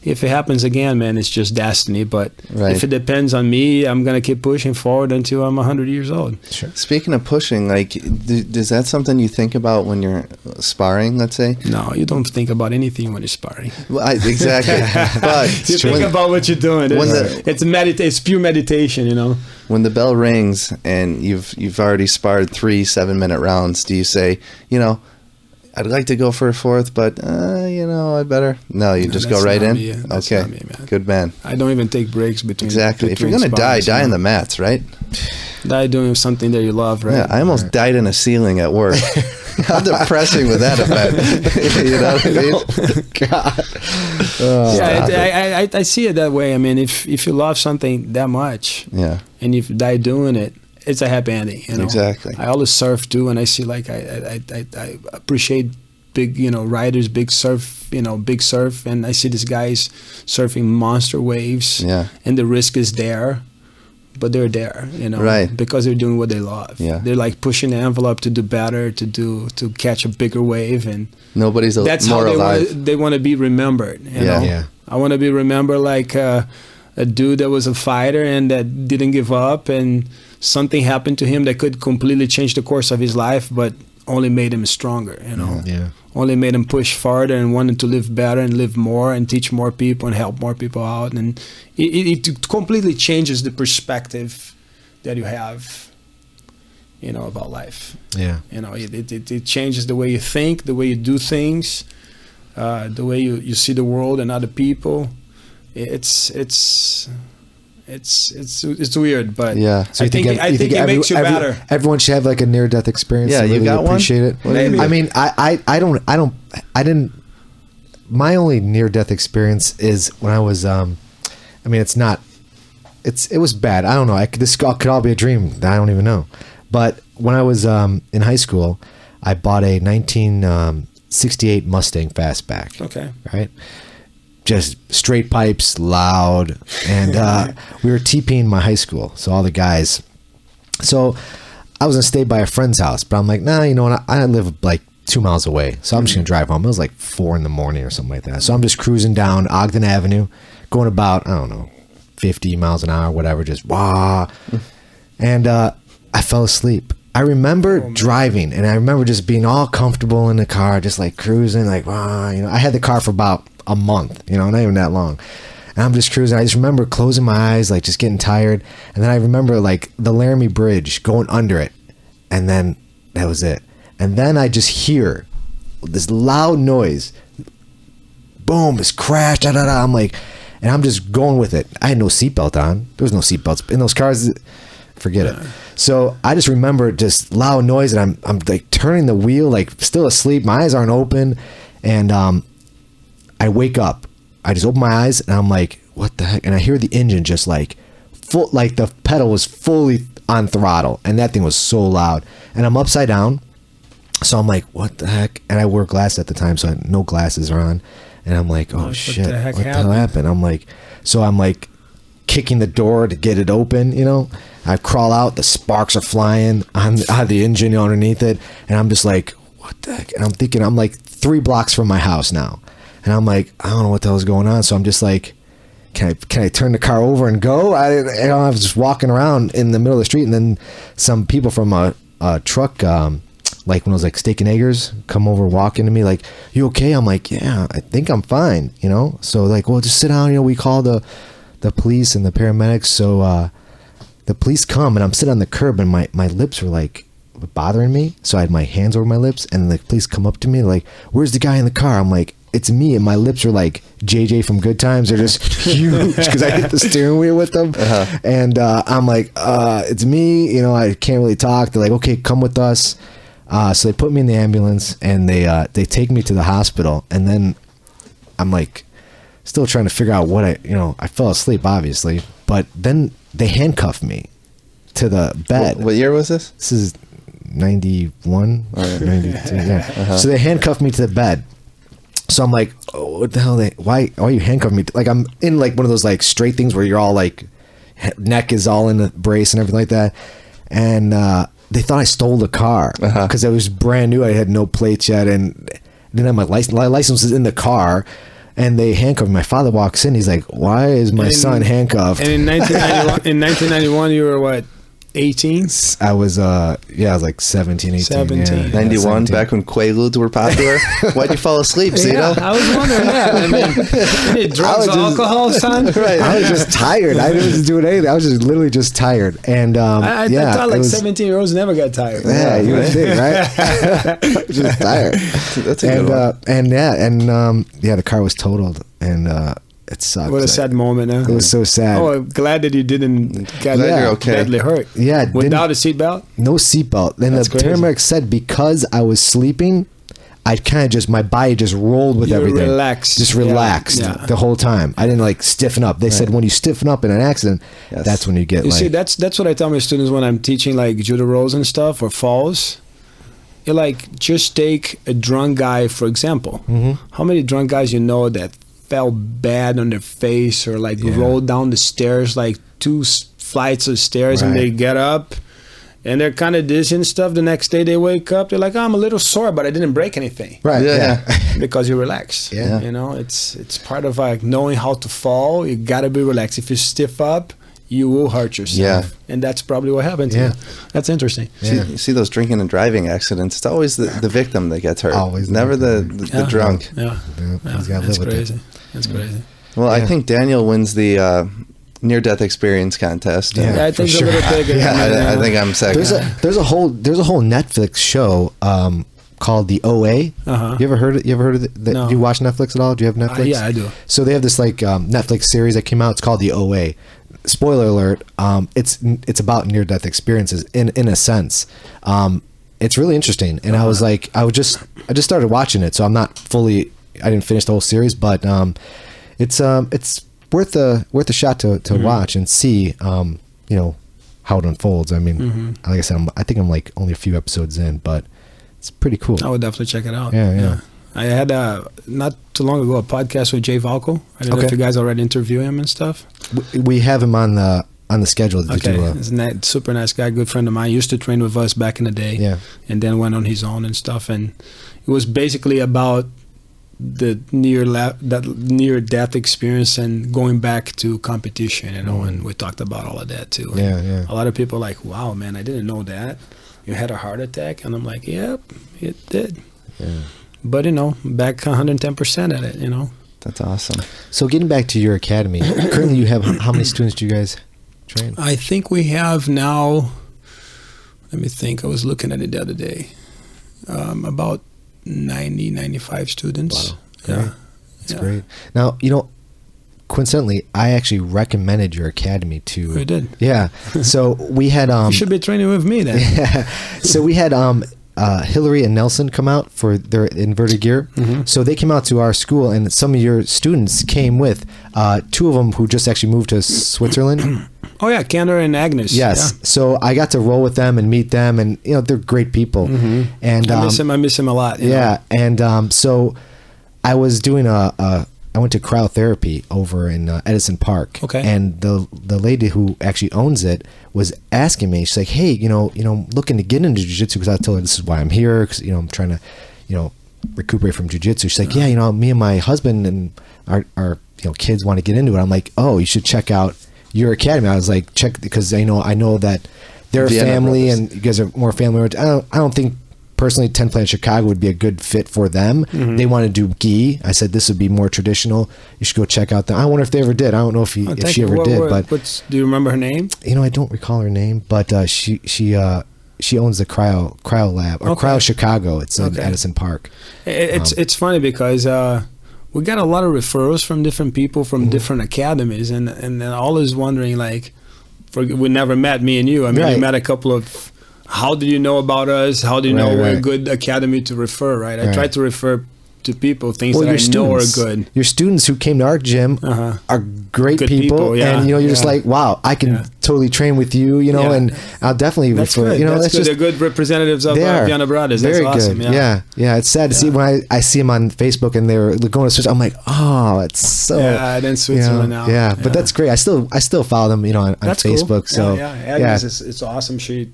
if it happens again, man, it's just destiny. But Right. if it depends on me, I'm gonna keep pushing forward until I'm 100 years old. Speaking of pushing, like, is that something you think about when you're sparring, let's say? No, you don't think about anything when you're sparring. Well, exactly. But You think about what you're doing. when It's pure meditation, when the bell rings and you've already sparred 3 7-minute rounds, do you say, I'd like to go for a fourth, but I better? No, you just go that's right not in. me. That's Okay, not me, man. good man. I don't even take breaks between. Exactly. If you're between gonna sparring, die in the mats, right? Die doing something that you love, right? Yeah, I almost died in a ceiling at work. How depressing would that have been? You know what I mean? God. I see it that way. I mean, if you love something that much, Yeah. and if you die doing it, it's a happy ending. Exactly. I always surf too, and I see like I appreciate big, riders, big surf, and I see these guys surfing monster waves, and the risk is there, but they're there, right, because they're doing what they love. Yeah, they're like pushing the envelope to do better, to catch a bigger wave, and nobody's that's more how alive. they want to be remembered. You know? I want to be remembered like a dude that was a fighter and that didn't give up, and something happened to him that could completely change the course of his life, but only made him stronger, only made him push farther and wanted to live better and live more and teach more people and help more people out. And it completely changes the perspective that you have, about life. It changes the way you think, the way you do things, the way you see the world and other people. It's weird, but So I think it makes you better. Everyone should have like a near-death experience. Yeah, you really got appreciate one? it. Maybe. I mean, I didn't. My only near-death experience is when I was. It was bad. I don't know. This could all be a dream. I don't even know. But when I was in high school, I bought a 1968 Mustang Fastback. Okay. Right. Just straight pipes, loud, and we were TPing my high school, so all the guys. So I was gonna stay by a friend's house, but I'm like, nah, you know what? I live like 2 miles away, so I'm just gonna drive home. It was like 4 a.m. or something like that. So I'm just cruising down Ogden Avenue, going about 50 miles an hour, whatever, just wah, and I fell asleep. I remember driving, and I remember just being all comfortable in the car, just like cruising, like wah, I had the car for about a month, not even that long, and I'm just cruising. I just remember closing my eyes, like just getting tired, and then I remember like the Laramie Bridge, going under it, and then that was it. And then I just hear this loud noise, boom, this crash, da da da. I'm like, and I'm just going with it. I had no seatbelt on. There was no seatbelts in those cars. Forget it. So I just remember just loud noise, and I'm like turning the wheel, like still asleep. My eyes aren't open, and I wake up. I just open my eyes, and I'm like, what the heck? And I hear the engine just like full, like the pedal was fully on throttle, and that thing was so loud. And I'm upside down, so I'm like, what the heck? And I wore glasses at the time, so no glasses are on. And I'm like, oh shit, what the hell happened? I'm like kicking the door to get it open, I crawl out, the sparks are flying on the engine underneath it, and I'm just like, what the heck? And I'm thinking, I'm like 3 blocks from my house now, and I'm like, I don't know what the hell's going on. So I'm just like, can I turn the car over and go? I was just walking around in the middle of the street, and then some people from a truck, like when it was like Steak and Eggers, come over walking to me like, you okay? I'm like, yeah, I think I'm fine, So like, well, just sit down. We call the police and the paramedics. So the police come, and I'm sitting on the curb, and my lips were like bothering me. So I had my hands over my lips, and the police come up to me like, where's the guy in the car? I'm like, it's me. And my lips are like JJ from Good Times. They're just huge because I hit the steering wheel with them. And I'm like, it's me. I can't really talk. They're like, okay, come with us. So they put me in the ambulance, and they take me to the hospital. And then I'm like still trying to figure out what I fell asleep, obviously. But then they handcuffed me to the bed. What year was this? This is 91 or 92. Yeah. So they handcuffed me to the bed. So I'm like, oh, what the hell? Why are you handcuffing me? Like I'm in like one of those like straight things where you're all like neck is all in the brace and everything like that. And they thought I stole the car because it was brand new. I had no plates yet, and didn't have my license. My license was in the car. And they handcuffed me. My father walks in. He's like, why is my son handcuffed? And in 1991, you were what, 18? I was like 17, 18. 17. Yeah, 91, 17. back when Quaaludes were popular. Why'd you fall asleep, Zito? I was wondering that. I mean, you need drugs or alcohol, son? Right. I was just tired. I didn't do anything. I was just literally just tired. And I thought like 17-years never got tired. Yeah, you would think, right? Just tired. That's a good one. The car was totaled, and it sucked. What a sad moment, huh? It was so sad. Oh, I'm glad that you didn't get you're okay. badly hurt. Yeah. Without a seatbelt? No seatbelt. And That's the crazy. paramedic said because I was sleeping, I kind of just, my body just rolled with everything. Relaxed. Just relaxed the whole time. I didn't like stiffen up. They said when you stiffen up in an accident, that's when you get See, that's what I tell my students when I'm teaching like judo rolls and stuff or falls. like just take a drunk guy for example. How many drunk guys you know that fell bad on their face or like rolled down the stairs like 2 flights of stairs and they get up and they're kind of dizzy and stuff. The next day they wake up, they're like, oh, I'm a little sore, but I didn't break anything. Right. Yeah. Because you relax. Yeah. You know, it's part of like knowing how to fall. You gotta be relaxed. If you stiff up, you will hurt yourself. Yeah. And that's probably what happened to you. That's interesting. You see those drinking and driving accidents, it's always the victim that gets hurt. Always. Never the drunk. Yeah. He's gotta That's live with crazy. it. That's crazy. Well, I think Daniel wins the near-death experience contest. Yeah, I think it's sure. a little bigger. I think I'm second. There's a whole Netflix show called the OA. You ever heard of it? No. Do you watch Netflix at all? Do you have Netflix? Yeah, I do. So they have this like Netflix series that came out. It's called the OA. Spoiler alert. It's about near-death experiences in a sense. It's really interesting, and I was like, I just started watching it, so I'm not fully. I didn't finish the whole series, but it's worth a shot to watch and see how it unfolds. I mean, like I said, I think I'm like only a few episodes in, but it's pretty cool. I would definitely check it out. Yeah. I had not too long ago a podcast with Jay Valco. I don't know if you guys already interview him and stuff. We have him on the schedule to do. He's a super nice guy, good friend of mine. He used to train with us back in the day. Yeah. And then went on his own and stuff. And it was basically about the near death experience and going back to competition, and we talked about all of that too. And a lot of people are like, wow, man, I didn't know that you had a heart attack. And I'm like, yep, it did. But back 110% at it. That's awesome. So getting back to your academy, currently you have how many students do you guys train? I think we have now, let me think, I was looking at it the other day, about 95 students. Wow. Yeah. That's great. Now, coincidentally, I actually recommended your academy to. We did. Yeah. So we had. You should be training with me then. Yeah. So we had Hillary and Nelson come out for their inverted gear. So they came out to our school, and some of your students came with. 2 of them who just actually moved to Switzerland. Oh yeah, Kenner and Agnes. Yes. Yeah. So I got to roll with them and meet them, and they're great people. And I miss him a lot. And so I was doing I went to cryotherapy over in Edison Park. Okay. And the lady who actually owns it was asking me. She's like, "Hey, looking to get into jiu-jitsu," because I told her this is why I'm here, because I'm trying to recuperate from jiu-jitsu. She's like, "Yeah, me and my husband and our kids want to get into it." I'm like, "Oh, you should check out your academy." I was like, check, because I know that they're a Vianna family brothers. and you guys are more family oriented. I don't think personally 10 Planet Chicago would be a good fit for them. They want to do gi. I said this would be more traditional. You should go check out them. I wonder if they ever did. I don't know if she ever did. But do you remember her name? I don't recall her name, but she owns the cryo lab or Cryo Chicago. It's in Edison Park. It's funny because we got a lot of referrals from different people from different academies, and then always wondering we never met, me and you. I mean, we met a couple of. How do you know about us? How do you know we're a good academy to refer? Right. I try to refer to people things that I know are good. Your students who came to our gym are great Good people, and you're just like, wow, I can totally train with you, and I'll definitely refer. Good. That's just, they're good representatives of Vianna Brothers. That's very awesome. good. Yeah. It's sad to see when I see them on Facebook and they're going to switch. I'm like, oh, it's so. Yeah, then Switzerland now. Yeah, but that's great. I still follow them, on that's Facebook. Cool. So Agnes it's awesome. She.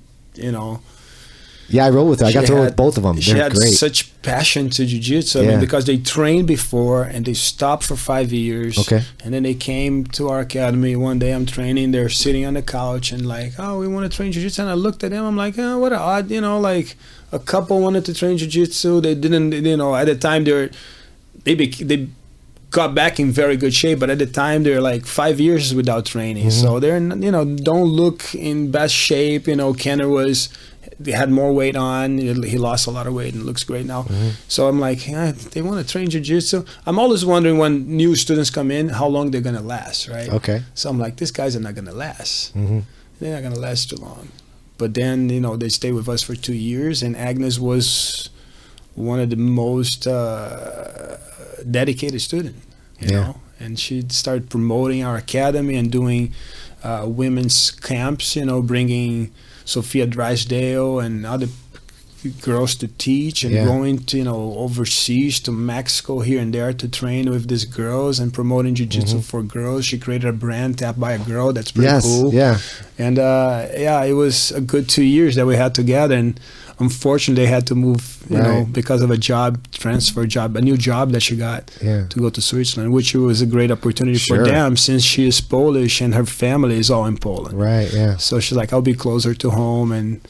Yeah, I roll with her. I got to roll with both of them. She They're had great. such passion to jiu-jitsu. I mean, because they trained before and they stopped for 5 years. Okay. And then they came to our academy. One day I'm training. They're sitting on the couch and like, oh, we want to train jiu-jitsu. And I looked at them. I'm like, oh, what an odd, like a couple wanted to train jiu-jitsu. They didn't, at the time they got back in very good shape, but at the time they're like 5 years without training. So they're, don't look in best shape. Kenner they had more weight on. He lost a lot of weight and looks great now. So I'm like, they want to train jiu-jitsu. I'm always wondering when new students come in, how long they're going to last, right? Okay. So I'm like, these guys are not going to last. They're not going to last too long. But then, they stay with us for 2 years, and Agnes was one of the most dedicated students, you know? And she started promoting our academy and doing women's camps, bringing Sophia Drysdale and other girls to teach and going to, overseas to Mexico here and there to train with these girls and promoting jiu-jitsu for girls. She created a brand tapped by a girl. That's pretty cool. Yeah. And it was a good 2 years that we had together. And unfortunately, they had to move, because of a new job that she got to go to Switzerland, which was a great opportunity for them since she is Polish and her family is all in Poland. Right, yeah. So she's like, I'll be closer to home and,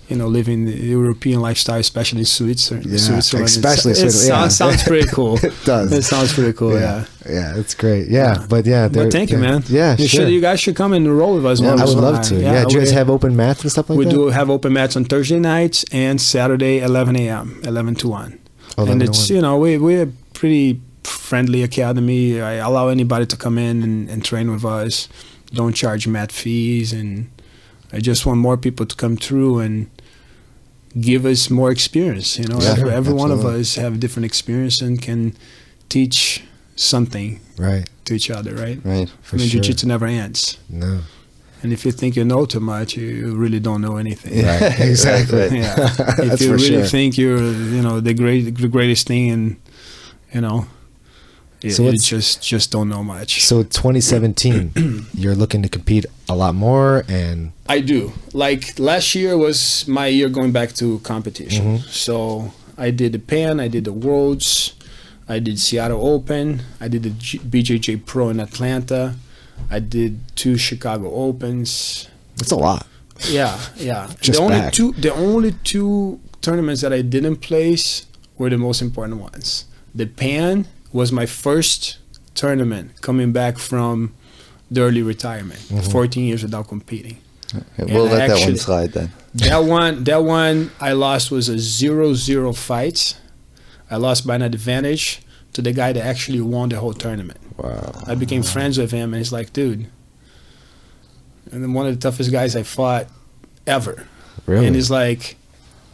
living the European lifestyle, especially in Switzerland. Yeah, especially Switzerland. It sounds pretty cool. It does. It sounds pretty cool, yeah. Yeah, it's great. Yeah, but thank you, man. Yeah, you guys should come and roll with us. Yeah, I would love to. Yeah, do you guys have open mats and stuff like that? We do have open mats on Thursday nights and Saturday, 11 a.m., 11 to 1. And it's, we're a pretty friendly academy. I allow anybody to come in and train with us. Don't charge mat fees, and I just want more people to come through and give us more experience. Every one of us have different experience and can teach something to each other, right? Right. Jiu-jitsu never ends. No. And if you think you know too much, you really don't know anything. Right. Exactly. Yeah. If you really think you're, the greatest thing, and you just don't know much. So 2017, you're looking to compete a lot more, and I do. Like last year was my year going back to competition. So I did the Pan, I did the Worlds, I did Seattle Open, I did the BJJ Pro in Atlanta, I did 2 Chicago Opens. That's a lot. Yeah. Just the only two tournaments that I didn't place were the most important ones. The Pan was my first tournament coming back from the early retirement, 14 years without competing. Okay, we'll let that one slide then. That one I lost was a 0-0 fight. I lost by an advantage to the guy that actually won the whole tournament. Wow. I became friends with him, and he's like, dude. And then one of the toughest guys I fought ever. Really? And he's like,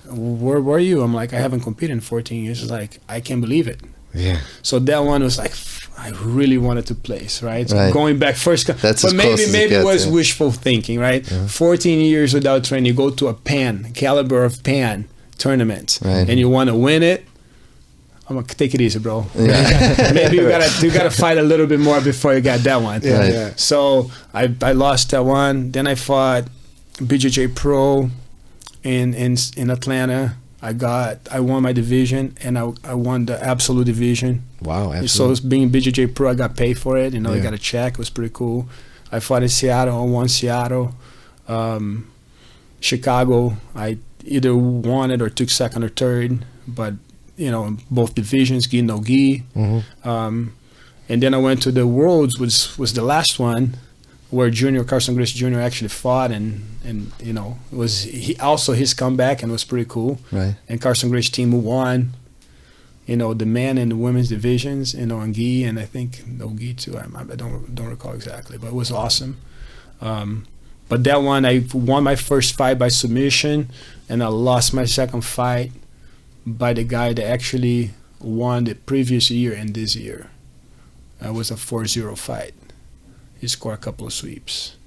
where were you? I'm like, I haven't competed in 14 years. He's like, I can't believe it. Yeah. So that one was like, I really wanted to place, right? So Right. going back first, That's but as close as maybe it it gets, was yeah. wishful thinking, right? 14 years without training, you go to a caliber of Pan tournament, Right. and you want to win it. I'm gonna take it easy, bro. Yeah. Maybe you gotta fight a little bit more before you got that one. Yeah, Right. yeah. So I lost that one. Then I fought BJJ Pro in Atlanta. I won my division, and I won the absolute division. Wow, absolutely. So it's being BJJ Pro, I got paid for it. I Yeah. got a check. It was pretty cool. I fought in Seattle. I won Seattle. Chicago, I either won it or took second or third. But, in both divisions, gi, no gi. And then I went to the Worlds, which was the last one, where Carlson Gracie Jr. actually fought, and it was his comeback, and it was pretty cool. Right. And Carlson Gracie team won, the men and the women's divisions, on gi, and I think no gi too. I don't recall exactly, but it was awesome. But that one, I won my first fight by submission, and I lost my second fight by the guy that actually won the previous year and this year. It was a 4-0 fight. He scored a couple of sweeps,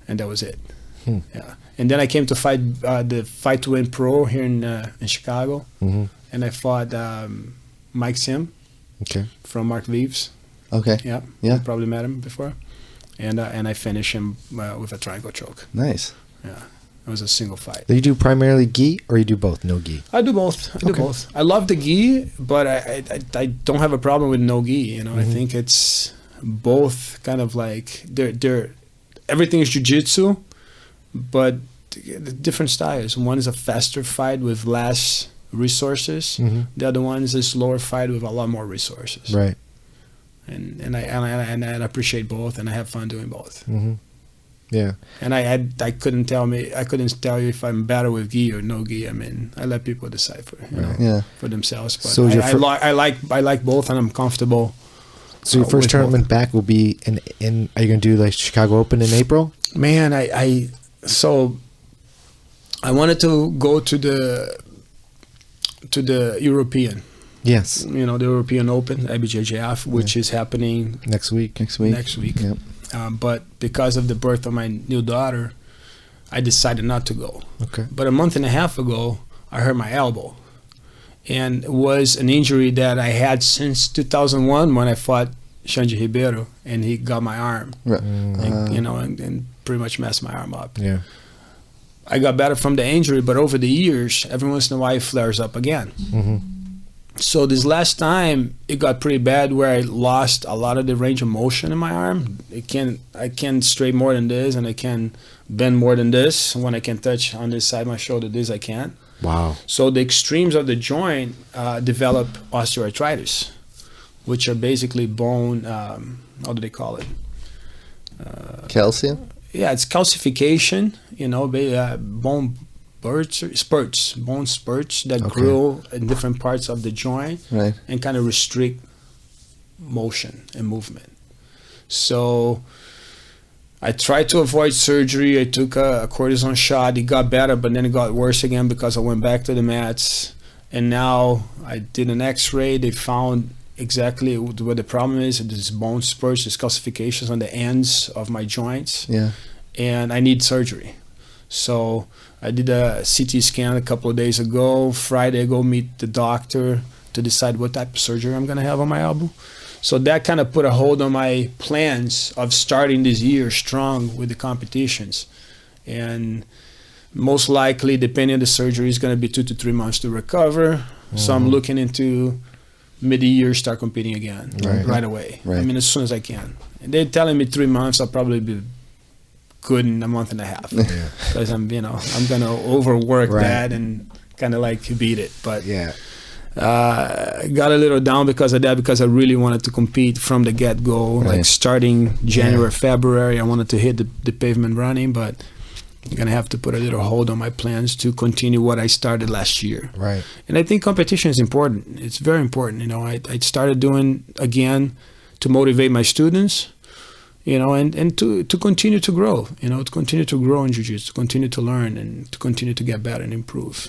and that was it. Yeah. And then I came to fight the Fight to Win Pro here in Chicago, and I fought Mike Sim from Mark Vives. Okay. Yeah. Yeah. You probably met him before. And I finished him with a triangle choke. Nice. Yeah. It was a single fight. Do you do primarily gi, or you do both? No gi. I do both. I love the gi, but I don't have a problem with no gi. I think it's both kind of like they're everything is jiu-jitsu, but different styles. One is a faster fight with less resources. The other one is a slower fight with a lot more resources. Right. And I appreciate both, and I have fun doing both. Yeah. And I couldn't tell you if I'm better with gi or no gi. I mean, I let people decide for themselves. But So I like both, and I'm comfortable. So your first with tournament back will be in. Are you going to do like Chicago Open in April? Man, so I wanted to go to the European. Yes. The European Open, IBJJF, which is happening Next week. next week. Yep. But because of the birth of my new daughter, I decided not to go. Okay. But a month and a half ago, I hurt my elbow. And it was an injury that I had since 2001 when I fought Xande Ribeiro, and he got my arm, and pretty much messed my arm up. Yeah. I got better from the injury, but over the years, every once in a while it flares up again. Mm-hmm. So this last time, it got pretty bad where I lost a lot of the range of motion in my arm. I can't straight more than this, and I can bend more than this. When I can touch on this side of my shoulder, this I can't. Wow. So the extremes of the joint develop osteoarthritis, which are basically bone, how do they call it? Calcium? Yeah, it's calcification, bone spurts that grow in different parts of the joint, right, and kind of restrict motion and movement. So I tried to avoid surgery. I took a cortisone shot. It got better, but then it got worse again because I went back to the mats. And now I did an x-ray. They found exactly what the problem is. There's bone spurs, there's calcifications on the ends of my joints. Yeah. And I need surgery. So I did a CT scan a couple of days ago. Friday I go meet the doctor to decide what type of surgery I'm going to have on my elbow. So that kind of put a hold on my plans of starting this year strong with the competitions. And most likely, depending on the surgery, it's going to be 2 to 3 months to recover. Mm-hmm. So I'm looking into mid-year start competing again right away. Right. I mean, as soon as I can. And they're telling me 3 months, I'll probably be good in a month and a half. Because I'm going to overwork that and kind of like beat it. But I got a little down because of that, because I really wanted to compete from the get-go. Right. Like starting January, February, I wanted to hit the pavement running, but I'm going to have to put a little hold on my plans to continue what I started last year. Right. And I think competition is important. It's very important. I started doing again to motivate my students, and to continue to grow, to continue to grow in jiu-jitsu, to continue to learn and to continue to get better and improve.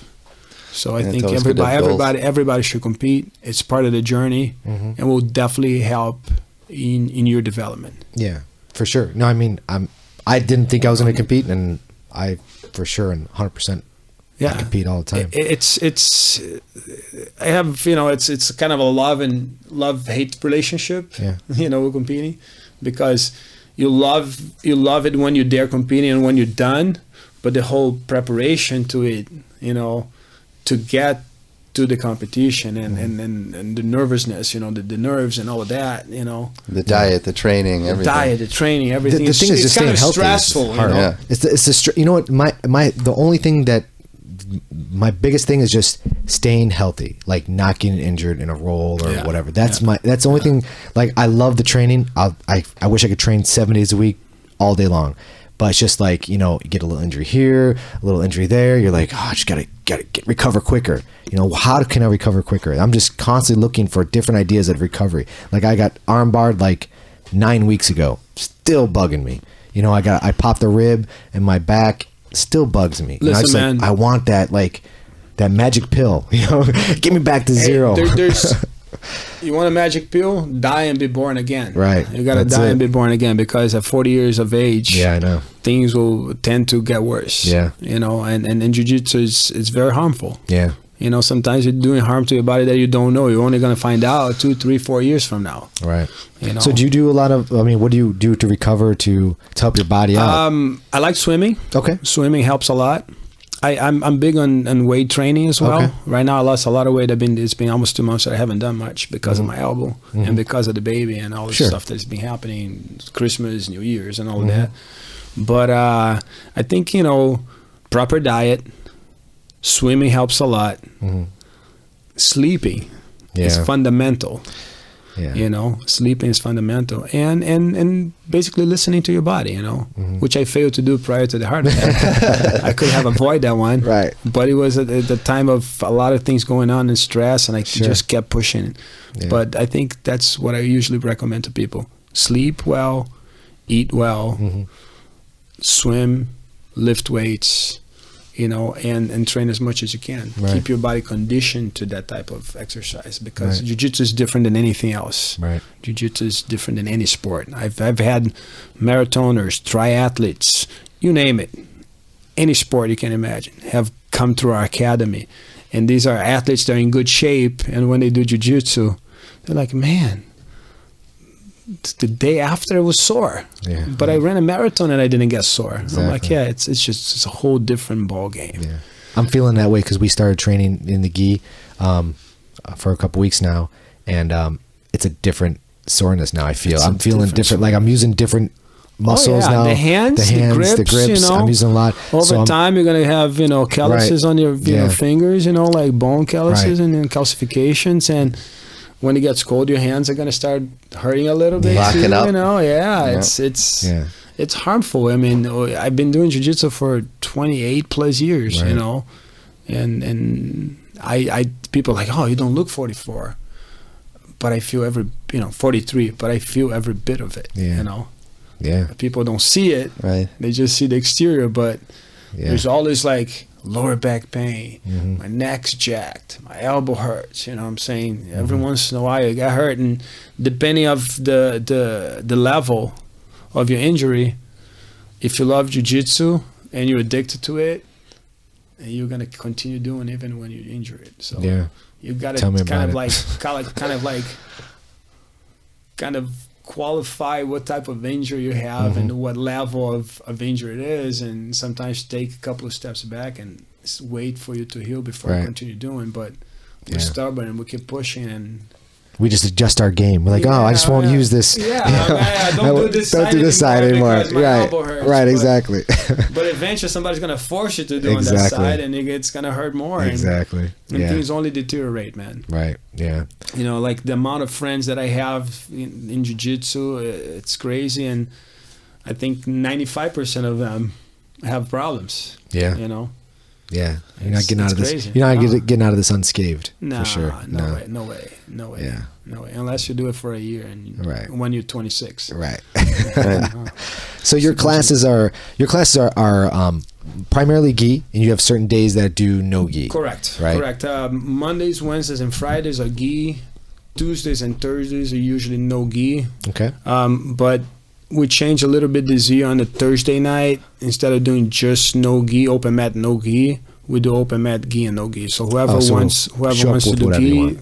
So I think everybody should compete. It's part of the journey, and will definitely help in your development. Yeah, for sure. No, I mean, I didn't think I was going to compete, and I for sure and 100% I compete all the time. I have it's kind of a love-hate relationship. Yeah. With competing, because you love it when you're there competing and when you're done, but the whole preparation to it, to get to the competition and the nervousness, the nerves and all of that, The diet, the training, everything. The thing is just staying healthy. Stressful, It's the you know what, the only thing that my biggest thing is just staying healthy, like not getting injured in a roll or whatever. That's the only thing. Like, I love the training. I wish I could train 7 days a week all day long. But it's just like, you get a little injury here, a little injury there. You're like, I just gotta recover quicker. How can I recover quicker? I'm just constantly looking for different ideas of recovery. Like, I got arm barred like 9 weeks ago, still bugging me. I popped the rib and my back still bugs me. Listen, man, I want that magic pill. Get me back to zero. You want a magic pill? Die and be born again. Right. You got to die and be born again, because at 40 years of age, I know, things will tend to get worse. Yeah. And jiu-jitsu is very harmful. Yeah. Sometimes you're doing harm to your body that you don't know. You're only going to find out 2, 3, 4 years from now. Right. So do you do a lot of, what do you do to recover, to help your body out? I like swimming. Okay. Swimming helps a lot. I'm big on weight training as well. Okay. Right now I lost a lot of weight. It's been almost 2 months that I haven't done much because of my elbow and because of the baby and all the stuff that's been happening, Christmas, New Year's and all of that. But I think, proper diet, swimming helps a lot. Sleeping is fundamental. Yeah. Sleeping is fundamental, and basically listening to your body, which I failed to do prior to the heart attack. I could have avoided that one, right? But it was at the time of a lot of things going on and stress, and I just kept pushing. Yeah. But I think that's what I usually recommend to people: sleep well, eat well, swim, lift weights, and train as much as you can. Right. Keep your body conditioned to that type of exercise, because jiu-jitsu is different than anything else. Right. Jiu-jitsu is different than any sport. I've had marathoners, triathletes, you name it, any sport you can imagine, have come through our academy, And these are athletes that are in good shape, and when they do jiu-jitsu, they're like, man, the day after it was sore. Yeah. But I ran a marathon and I didn't get sore. Exactly. I'm like, yeah, it's a whole different ball game. Yeah. I'm feeling that way because we started training in the gi for a couple weeks now, and it's a different soreness now. I feel I'm feeling different. Like I'm using different muscles now. The hands, the grips. You know, I'm using a lot. Over time, you're gonna have calluses on your fingers. Like bone calluses and then calcifications. And when it gets cold, your hands are gonna start hurting a little bit. Locking up. It's harmful. I mean, I've been doing jiu-jitsu for 28 plus years. Right. You know, and I people are like, oh, you don't look 44. But I feel 43, but I feel every bit of it, Yeah. People don't see it. Right. They just see the exterior, but there's always like lower back pain, my neck's jacked, my elbow hurts, you know what I'm saying? Every once in a while you get hurt, and depending of the level of your injury, if you love jiu-jitsu and you're addicted to it, you're going to continue doing it even when you're injured. So you got to kind of qualify what type of injury you have and what level of injury it is, and sometimes take a couple of steps back and wait for you to heal before you continue doing. But we're stubborn and we keep pushing, and we just adjust our game. We're like, I just won't use this. Don't do this don't side do this side anymore. My elbow hurts. Right, exactly. But eventually somebody's going to force you to do on that side, and it's going to hurt more. Exactly. And things only deteriorate, man. Right, yeah. Like the amount of friends that I have in jiu-jitsu, it's crazy. And I think 95% of them have problems. Yeah. Yeah, you're not getting out of this. Crazy. You're not getting out of this unscathed. No, for sure. No way. Yeah. No way. Unless you do it for a year and when you're 26. Right. So your classes are primarily gi, and you have certain days that do no gi. Correct. Right. Correct. Mondays, Wednesdays, and Fridays are gi. Tuesdays and Thursdays are usually no gi. Okay. But we changed a little bit this year on the Thursday night. Instead of doing just no gi, open mat, no gi, we do open mat, gi, and no gi. So whoever wants to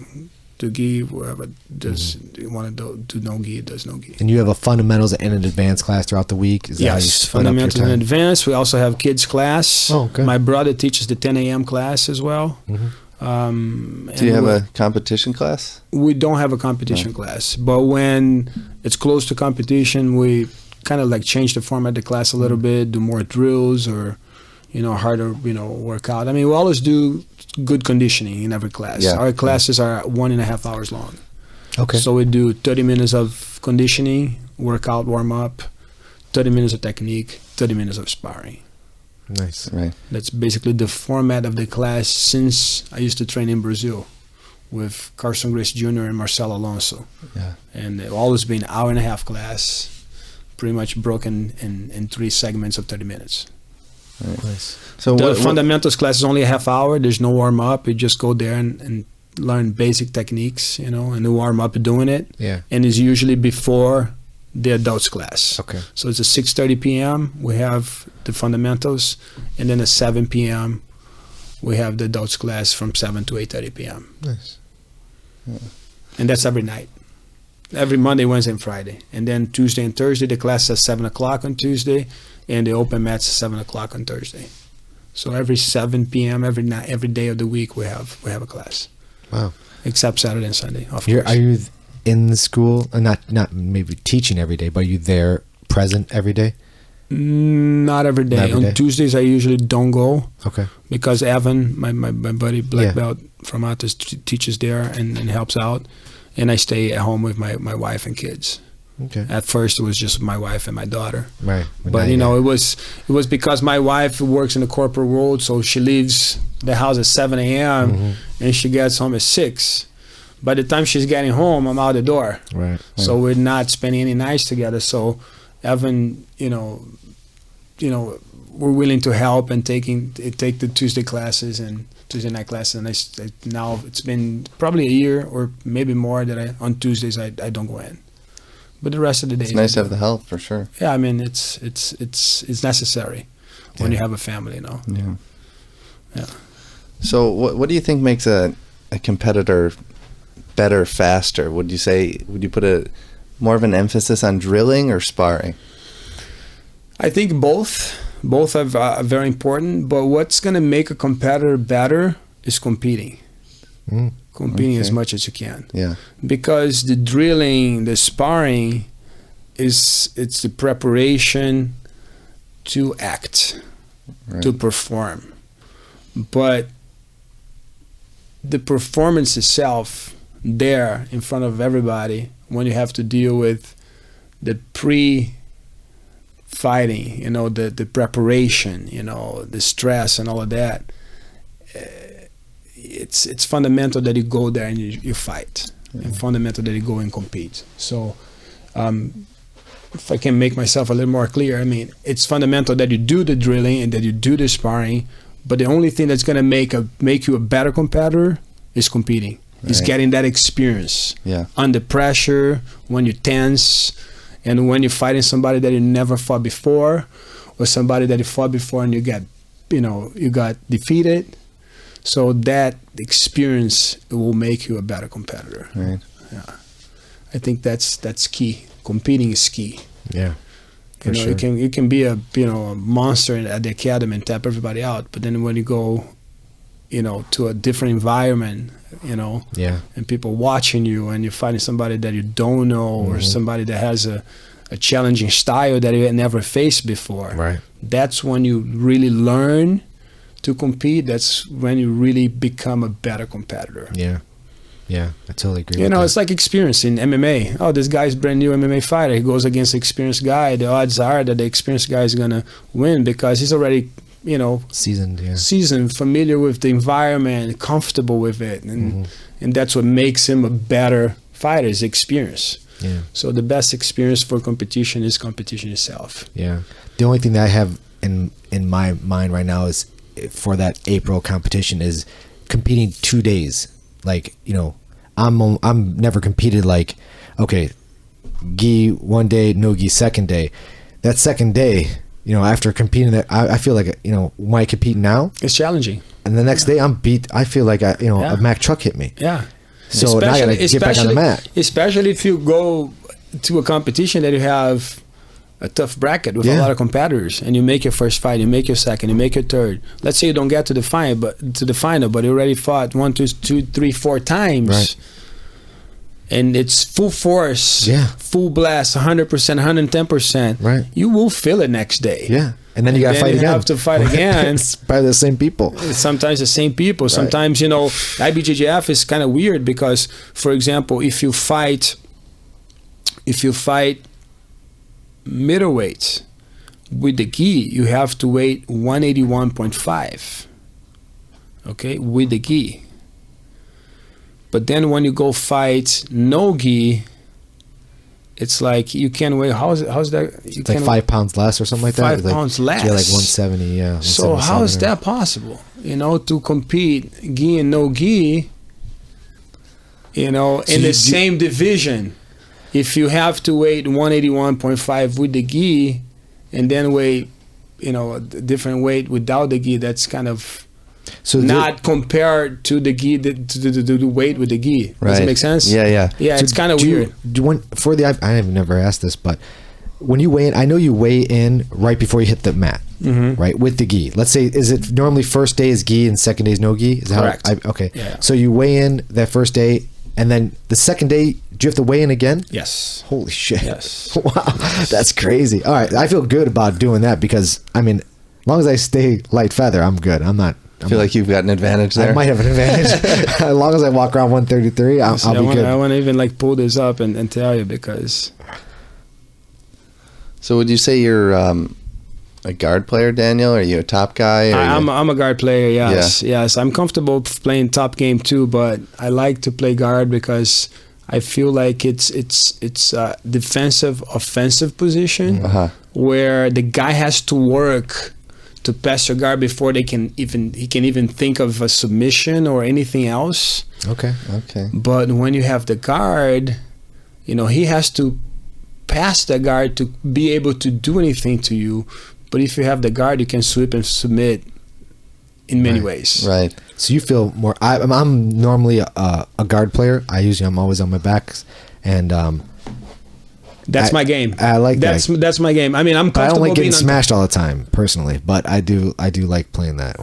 do gi, whoever does want to do no gi, does no gi. And you have a fundamentals and an advanced class throughout the week? Is that how you split up your fundamentals time? and advanced. We also have kids class. Oh, okay. My brother teaches the 10 a.m. class as well. Do you have a competition class? We don't have a competition class, but when it's close to competition, we kind of like change the format of the class a little bit, do more drills or, harder, workout. I mean, we always do good conditioning in every class. Yeah. Our classes are 1.5 hours long. Okay. So we do 30 minutes of conditioning, workout, warm up, 30 minutes of technique, 30 minutes of sparring. Nice. Right. That's basically the format of the class since I used to train in Brazil with Carlson Gracie Jr. and Marcelo Alonso. Yeah. And it's always been 1.5 hour class, pretty much broken in 3 segments of 30 minutes. Right. Nice. So The fundamentals class is only a half hour. There's no warm up. You just go there and learn basic techniques, and the warm up doing it. Yeah. And it's usually before the adults class. Okay. So it's at 6:30 p.m. we have the fundamentals, and then at 7 p.m. we have the adults class from 7 to 8:30 p.m. Nice. And that's every night. Every Monday, Wednesday, and Friday. And then Tuesday and Thursday, the class is 7 o'clock on Tuesday, and the open mat's 7 o'clock on Thursday. So every 7 p.m. every night, every day of the week, we have a class. Wow. Except Saturday and Sunday, of Are course. you in the school, not maybe teaching every day, but are you there present every day? Not every day. Not every day. On Tuesdays, I usually don't go. Okay. Because Evan, my buddy, black Yeah. belt from Atos, teaches there and helps out. And I stay at home with my wife and kids. Okay. At first, it was just my wife and my daughter. Right. But now it was because my wife works in the corporate world, so she leaves the house at 7 a.m. and she gets home at 6. By the time she's getting home, I'm out the door. Right. So we're not spending any nights together. So Evan, we're willing to help and take the Tuesday classes and Tuesday night classes. And now it's been probably a year or maybe more that on Tuesdays I don't go in. But the rest of the days, It's nice to have the help for sure. yeah, I mean it's necessary when you have a family, Yeah. Yeah. So what do you think makes a competitor better, faster? Would you put more of an emphasis on drilling or sparring? I think both are very important, but what's going to make a competitor better is competing. Competing as much as you can. Yeah. Because the drilling, the sparring, it's the preparation to act, to perform. But the performance itself, there in front of everybody, when you have to deal with the pre-fighting, the preparation, the stress and all of that, it's fundamental that you go there and you fight, and fundamental that you go and compete. So if I can make myself a little more clear, I mean, it's fundamental that you do the drilling and that you do the sparring, but the only thing that's going to make you a better competitor is competing. Is getting that experience under pressure, when you tense, and when you're fighting somebody that you never fought before, or somebody that you fought before and you got defeated. So that experience will make you a better competitor. Right. Yeah, I think that's key. Competing is key. Yeah. Sure. You can be a monster at the academy and tap everybody out, but then when you go, to a different environment, and people watching you, and you're fighting somebody that you don't know, or somebody that has a challenging style that you had never faced before. Right. That's when you really learn to compete. That's when you really become a better competitor. Yeah. Yeah, I totally agree. It's like experience in MMA. Oh, this guy's brand new MMA fighter. He goes against an experienced guy. The odds are that the experienced guy is gonna win because he's already, seasoned, familiar with the environment, comfortable with it, and that's what makes him a better fighter. Is experience. Yeah. So the best experience for competition is competition itself. Yeah. The only thing that I have in my mind right now is for that April competition is competing 2 days. Like, I'm never competed like, okay, gi one day, no gi second day. That second day, after competing that, I feel like, when I compete now, it's challenging. And the next day I'm beat. I feel like a Mack truck hit me. Yeah. So now I gotta get back on the mat. Especially if you go to a competition that you have a tough bracket with a lot of competitors, and you make your first fight, you make your second, you make your third. Let's say you don't get to the final, but you already fought 1, 2, 3, 4 times, right? And it's full force, full blast, 100%, 110%. Right. You will feel it next day. Yeah. And then you got to fight again. You have to fight again. It's probably the same people. Sometimes the same people. Right. Sometimes, IBJJF is kind of weird because, for example, if you fight middleweight with the gi, you have to weight 181.5. Okay, with the gi. But then when you go fight no gi, it's like you can weigh. How's that? It's like 5 pounds less or something like that. 5 pounds less. Yeah, like 170. Yeah. So how is that possible? To compete gi and no gi. In the same division. If you have to weight 181.5 with the gi, and then weigh, a different weight without the gi, that's kind of not compared to the gi, to the weight with the gi. Does it make sense? Yeah, yeah. Yeah, so it's kind of weird. I have never asked this, but when you weigh in, I know you weigh in right before you hit the mat, right, with the gi. Let's say, is it normally first day is gi and second day is no gi? Is that correct? Okay. Yeah. So you weigh in that first day, and then the second day, do you have to weigh in again? Yes. Holy shit. Yes. Wow. That's crazy. All right. I feel good about doing that because, as long as I stay light feather, I'm good. I feel like you've got an advantage there. I might have an advantage. As long as I walk around 133, I'll be good. I want to even pull this up and tell you because. So would you say you're a guard player, Daniel? Are you a top guy? I'm a guard player, yes. Yeah. Yes, I'm comfortable playing top game too, but I like to play guard because I feel like it's a defensive, offensive position where the guy has to work to pass your guard before he can even think of a submission or anything else. Okay. But when you have the guard, he has to pass the guard to be able to do anything to you. But if you have the guard, you can sweep and submit in many ways. Right. So you feel more. I'm normally a guard player. I'm always on my back, and That's my game. I like that's that. That's my game. I mean, I'm I comfortable don't like getting being on smashed all the time personally, but I do like playing that.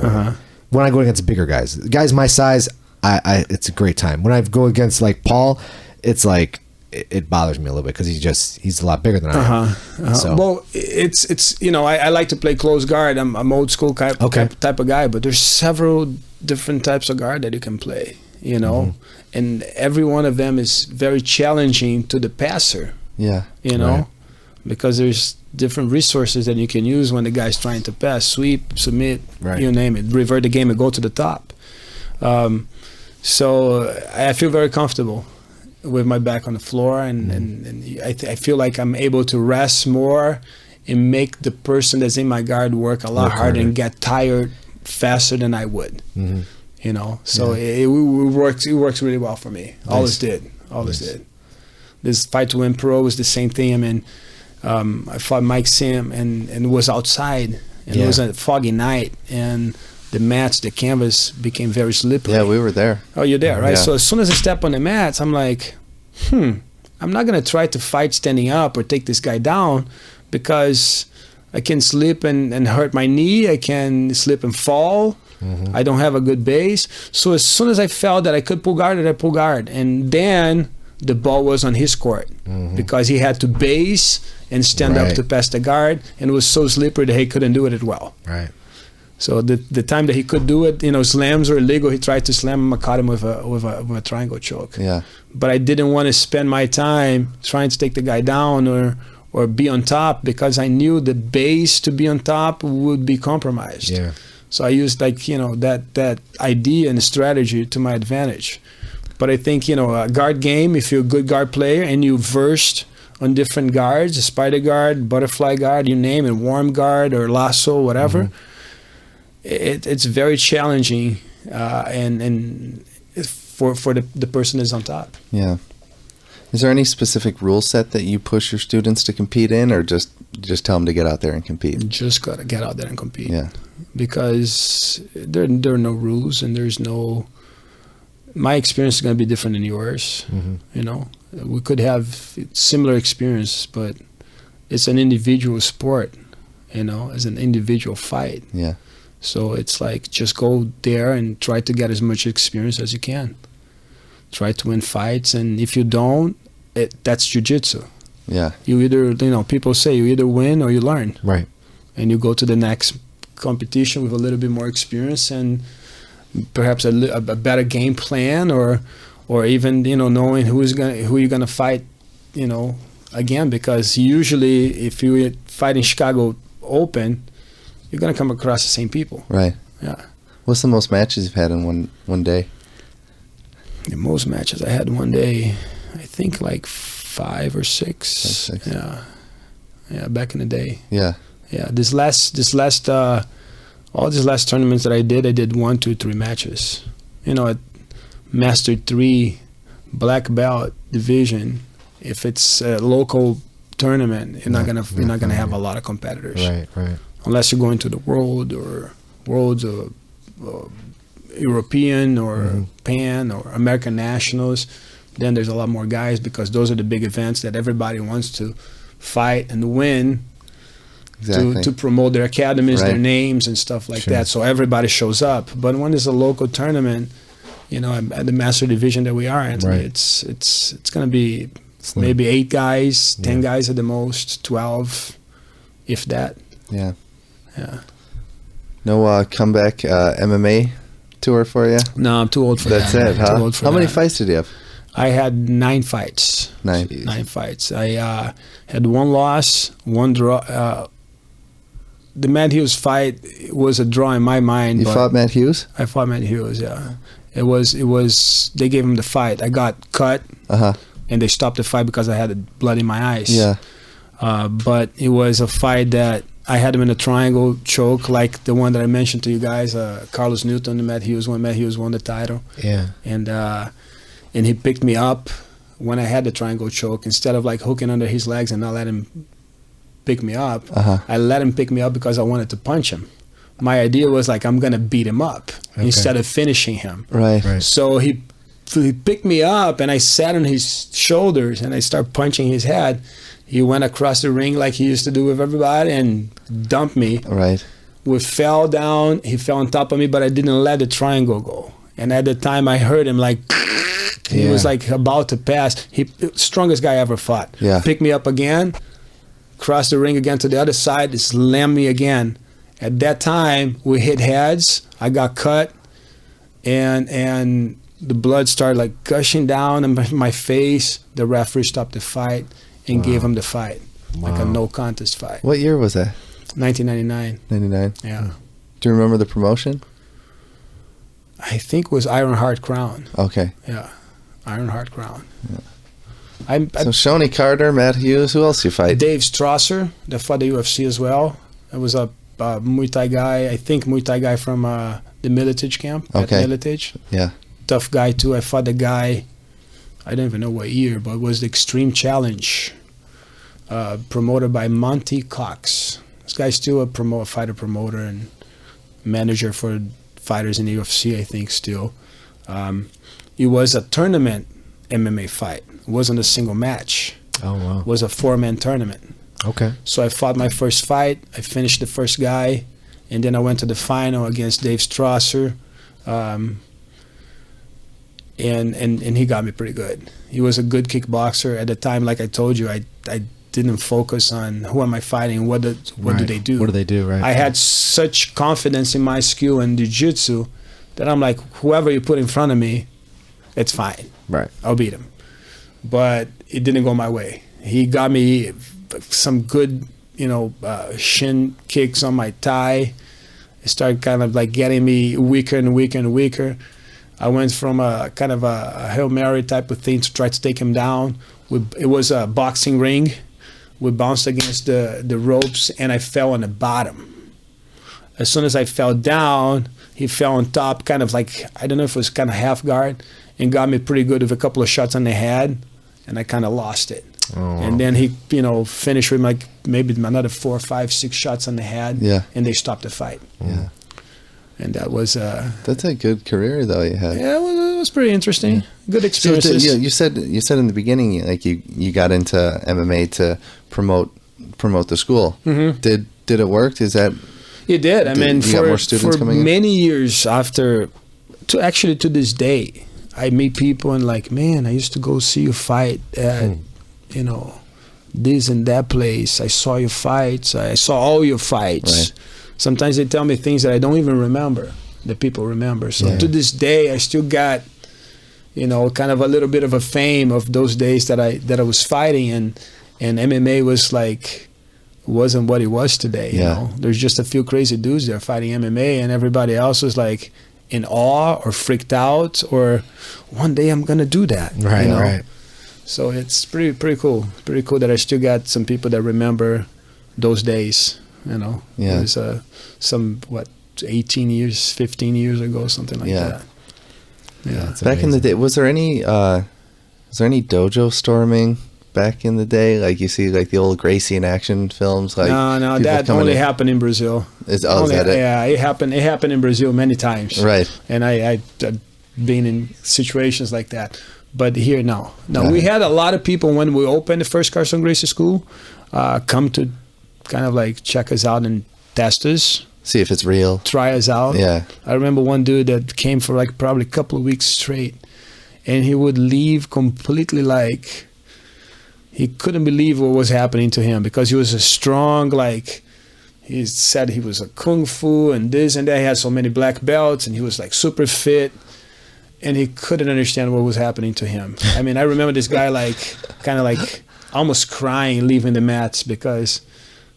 When I go against bigger guys my size, I it's a great time. When I go against like Paul, it's like it bothers me a little bit because he's a lot bigger than I am. So. Well, it's I like to play close guard. I'm old school type of guy, but there's several different types of guard that you can play. And every one of them is very challenging to the passer. Yeah. Right. Because there's different resources that you can use when the guy's trying to pass, sweep, submit, you name it, revert the game and go to the top. So I feel very comfortable with my back on the floor, and I feel like I'm able to rest more and make the person that's in my guard work a lot harder and get tired faster than I would. So it works really well for me. Always did. This Fight to Win Pro was the same thing. I mean, I fought Mike Sim and it was outside, and it was a foggy night, and the canvas became very slippery. Yeah, we were there. Oh, you're there, right? Yeah. So as soon as I step on the mats, I'm like, I'm not going to try to fight standing up or take this guy down, because I can slip and hurt my knee. I can slip and fall. I don't have a good base. So as soon as I felt that I could pull guard, I pull guard. And then the ball was on his court, because he had to base and stand up to pass the guard, and it was so slippery that he couldn't do it well. Right. So the time that he could do it, slams were illegal. He tried to slam him. I caught him with a triangle choke. Yeah. But I didn't want to spend my time trying to take the guy down or be on top, because I knew the base to be on top would be compromised. Yeah. So I used that idea and strategy to my advantage. But I think a guard game, if you're a good guard player and you versed on different guards, spider guard, butterfly guard, you name it, warm guard or lasso, whatever. It's very challenging, and for the person that's on top. Yeah. Is there any specific rule set that you push your students to compete in, or just tell them to get out there and compete? Just gotta get out there and compete. Yeah. Because there are no rules, and there's no. My experience is going to be different than yours. We could have similar experience, but it's an individual sport. It's an individual fight. Yeah. So it's like, just go there and try to get as much experience as you can. Try to win fights, and if you don't, that's jiu-jitsu. Yeah. You either, people say you either win or you learn. Right. And you go to the next competition with a little bit more experience and perhaps a better game plan, or even knowing who you're gonna fight, again, because usually if you fight in Chicago Open, you're gonna come across the same people. Right. Yeah. What's the most matches you've had in one day? The most matches I had in one day, I think like 5 or 6. 5, 6. Yeah. Back in the day. Yeah. Yeah. All these last tournaments that I did 1, 2, 3 matches. At Master 3, black belt division, if it's a local tournament, you're not gonna have a lot of competitors. Right. Unless you're going to the worlds or European or Pan or American Nationals, then there's a lot more guys, because those are the big events that everybody wants to fight and win. Exactly. To promote their academies, their names and stuff like that. So everybody shows up. But when it's a local tournament, at the master division that we are in, it's going to be maybe 8 guys, 10 guys at the most, 12, if that. Yeah. Yeah. No comeback MMA tour for you? No, I'm too old for that. That's it, huh? Too old for How many that. fights did you have? I had 9 fights. 9. 9 fights. I had 1 loss, 1 draw. The Matt Hughes fight was a draw in my mind. You fought Matt Hughes? I fought Matt Hughes, yeah. It was. They gave him the fight. I got cut, and they stopped the fight because I had blood in my eyes. Yeah. But it was a fight that I had him in a triangle choke, like the one that I mentioned to you guys, Carlos Newton, the Matt Hughes one. Matt Hughes won the title. Yeah. And he picked me up when I had the triangle choke. Instead of like hooking under his legs and not let him pick me up, I let him pick me up because I wanted to punch him. my idea was like, I'm gonna beat him up instead of finishing him. Right. So he picked me up, and I sat on his shoulders, and I started punching his head. He went across the ring like he used to do with everybody and dumped me. Right. We fell down. He fell on top of me, but I didn't let the triangle go. And at the time, I heard him like, he was like about to pass. Strongest guy I ever fought. Yeah. Picked me up again, crossed the ring again to the other side, slammed me again. At that time, we hit heads. I got cut, and the blood started like gushing down in my face. The referee stopped the fight and gave him the fight, like a no contest fight. What year was that? 1999. 99. Yeah. Do you remember the promotion? I think it was Ironheart Crown. Okay. Yeah, Ironheart Crown. Yeah. So Shoney Carter, Matt Hughes, who else you fight? Dave Strasser, that fought the UFC as well. It was a Muay Thai guy, I think Muay Thai guy from the Militage camp. Okay. At Militage. Yeah. Tough guy too. I fought the guy, I don't even know what year, but it was the Extreme Challenge, promoted by Monty Cox. This guy's still a fighter promoter and manager for fighters in the UFC, I think, still. It was a tournament MMA fight. It wasn't a single match. Oh, wow. It was a 4-man tournament. Okay. So I fought my first fight. I finished the first guy, and then I went to the final against Dave Strasser, and he got me pretty good. He was a good kickboxer at the time. Like I told you, I didn't focus on who am I fighting, what do they do. What do they do, right? I had such confidence in my skill in jiu-jitsu that I'm like, whoever you put in front of me, it's fine. Right. I'll beat him. But it didn't go my way. He got me some good, shin kicks on my thigh. It started kind of like getting me weaker and weaker and weaker. I went from a kind of a Hail Mary type of thing to try to take him down. It was a boxing ring. We bounced against the ropes, and I fell on the bottom. As soon as I fell down, he fell on top, kind of like, I don't know if it was kind of half guard, and got me pretty good with a couple of shots on the head, and I kind of lost it. Oh, wow. And then he, finished with like maybe another 4, 5, 6 shots on the head, and they stopped the fight. Yeah. And that was... That's a good career, though, you had. Yeah, it was pretty interesting. Good experiences. So you said in the beginning, like you got into MMA to promote the school. Mm-hmm. Did it work? Is that... It did. I mean, you got more students for coming in? many years after, to this day, I meet people and like, man, I used to go see you fight at, this and that place. I saw your fights. I saw all your fights. Right. Sometimes they tell me things that I don't even remember, that people remember. So to this day, I still got, kind of a little bit of a fame of those days that I was fighting, and MMA was like, wasn't what it was today. You know, there's just a few crazy dudes there fighting MMA, and everybody else was like in awe or freaked out, or one day I'm gonna do that. Right, right. So it's pretty cool. Pretty cool that I still got some people that remember those days. It was some 18 years, 15 years ago, something like that. Yeah. Back in the day, was there any dojo storming back in the day? Like you see, like the old Gracie in action films. Like no, that only happened in Brazil. Is that it? Yeah, it happened in Brazil many times. Right. And I've been in situations like that. But here, no. We had a lot of people when we opened the first Carlson Gracie school come to kind of like check us out and test us. See if it's real. Try us out. Yeah. I remember one dude that came for like probably a couple of weeks straight, and he would leave completely like he couldn't believe what was happening to him, because he was a strong, like he said he was a kung fu and this and that. He had so many black belts and he was like super fit, and he couldn't understand what was happening to him. I mean, I remember this guy like kind of like almost crying leaving the mats, because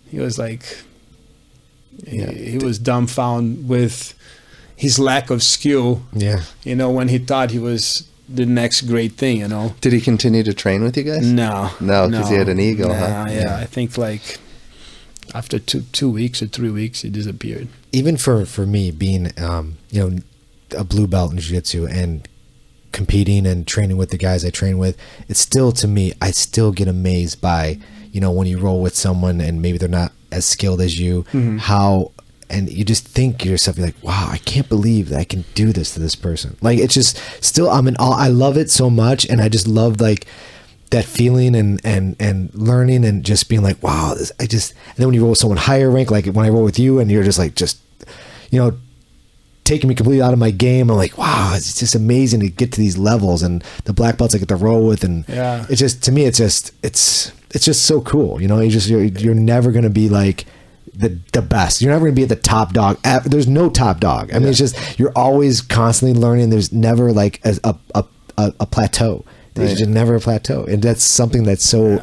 he was like he was dumbfounded with his lack of skill. Yeah. When he thought he was the next great thing, Did he continue to train with you guys? No, because he had an ego, huh? Yeah, I think like after 2 weeks or 3 weeks, he disappeared. Even for me being, a blue belt in jiu-jitsu and competing and training with the guys I train with, it's still, to me, I still get amazed by, when you roll with someone and maybe they're not as skilled as you, how and you just think to yourself, you're like, wow, I can't believe that I can do this to this person. Like, it's just still, I'm in awe. I love it so much, and I just love like that feeling and learning and just being like, wow, and then when you roll with someone higher rank, like when I roll with you, and you're just like, taking me completely out of my game. I'm like, wow, it's just amazing to get to these levels, and the black belts I get to roll with, and it's just, to me, it's just so cool. You're never going to be like the best. You're never going to be at the top dog. There's no top dog. I mean, it's just, you're always constantly learning. There's never like a plateau. There's just never a plateau. And that's something that's so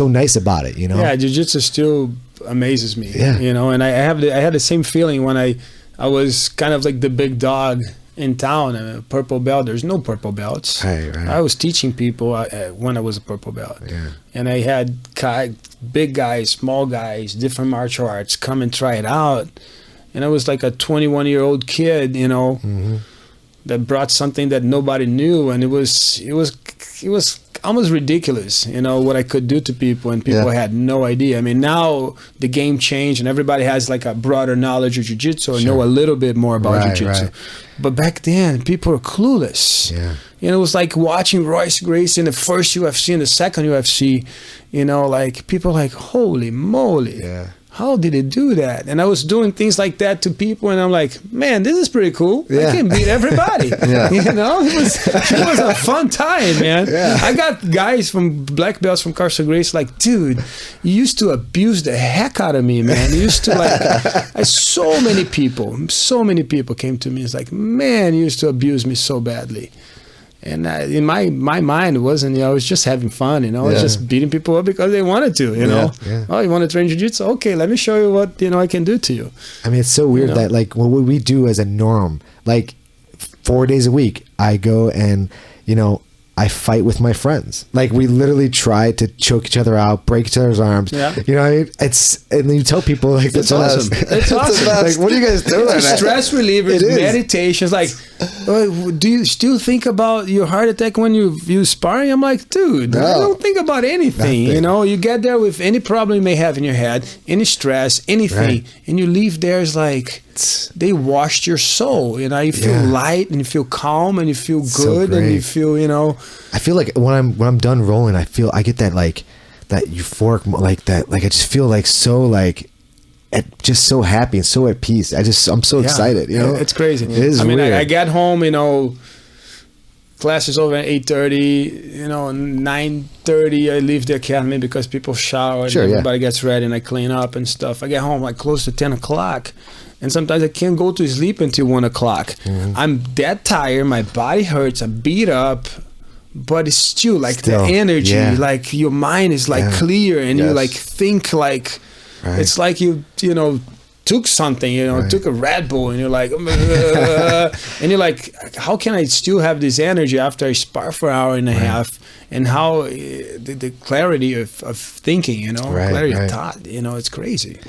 nice about it, Yeah, jiu-jitsu still amazes me, Yeah. And I had the same feeling when I was kind of like the big dog in town. A purple belt. There's no purple belts. Right. I was teaching people when I was a purple belt. Yeah. And I had big guys, small guys, different martial arts come and try it out. And I was like a 21-year-old kid, that brought something that nobody knew, and it was almost ridiculous, what I could do to people, and people had no idea. I mean, now the game changed, and everybody has like a broader knowledge of jiu-jitsu, or know a little bit more about jiu-jitsu. Right. But back then, people were clueless. Yeah. It was like watching Royce Gracie in the first UFC and the second UFC. Like people like, holy moly. Yeah. How did it do that? And I was doing things like that to people, and I'm like, man, this is pretty cool. I can beat everybody. It was a fun time, man. Yeah. I got guys from black belts from Carlson Gracie like, dude, you used to abuse the heck out of me, man. You used to so many people came to me. It's like, man, you used to abuse me so badly. And in my mind, it wasn't, I was just having fun, I was just beating people up because they wanted to, Yeah. Oh, you want to train jiu-jitsu? Okay, let me show you what, I can do to you. I mean, it's so weird that like what we do as a norm, like 4 days a week, I go and, I fight with my friends. Like, we literally try to choke each other out, break each other's arms. Yeah. It's, and then you tell people like, it's awesome. It's awesome. Like, what are you guys doing? It's stress relievers, meditations. Like, do you still think about your heart attack when you sparring? I'm like, dude, I don't think about anything. Nothing. You get there with any problem you may have in your head, any stress, anything, and you leave there, it's like, they washed your soul. You feel light, and you feel calm, and you feel good, and you feel, I feel like when I'm done rolling, I get that like that euphoric, like that, like I just feel like so like just so happy and so at peace. I'm so excited. It's crazy. It is. Weird. I get home, class is over at 8:30. 9:30 I leave the academy because people shower and everybody gets ready, and I clean up and stuff. I get home like close to 10 o'clock. And sometimes I can't go to sleep until 1 o'clock. I'm that tired. My body hurts. I'm beat up. But it's still like the energy, like your mind is like clear, and you like think like it's like you took something, took a Red Bull, and you're like, and you're like, how can I still have this energy after I spar for an hour and a half? And how the clarity of thinking, clarity of thought, it's crazy.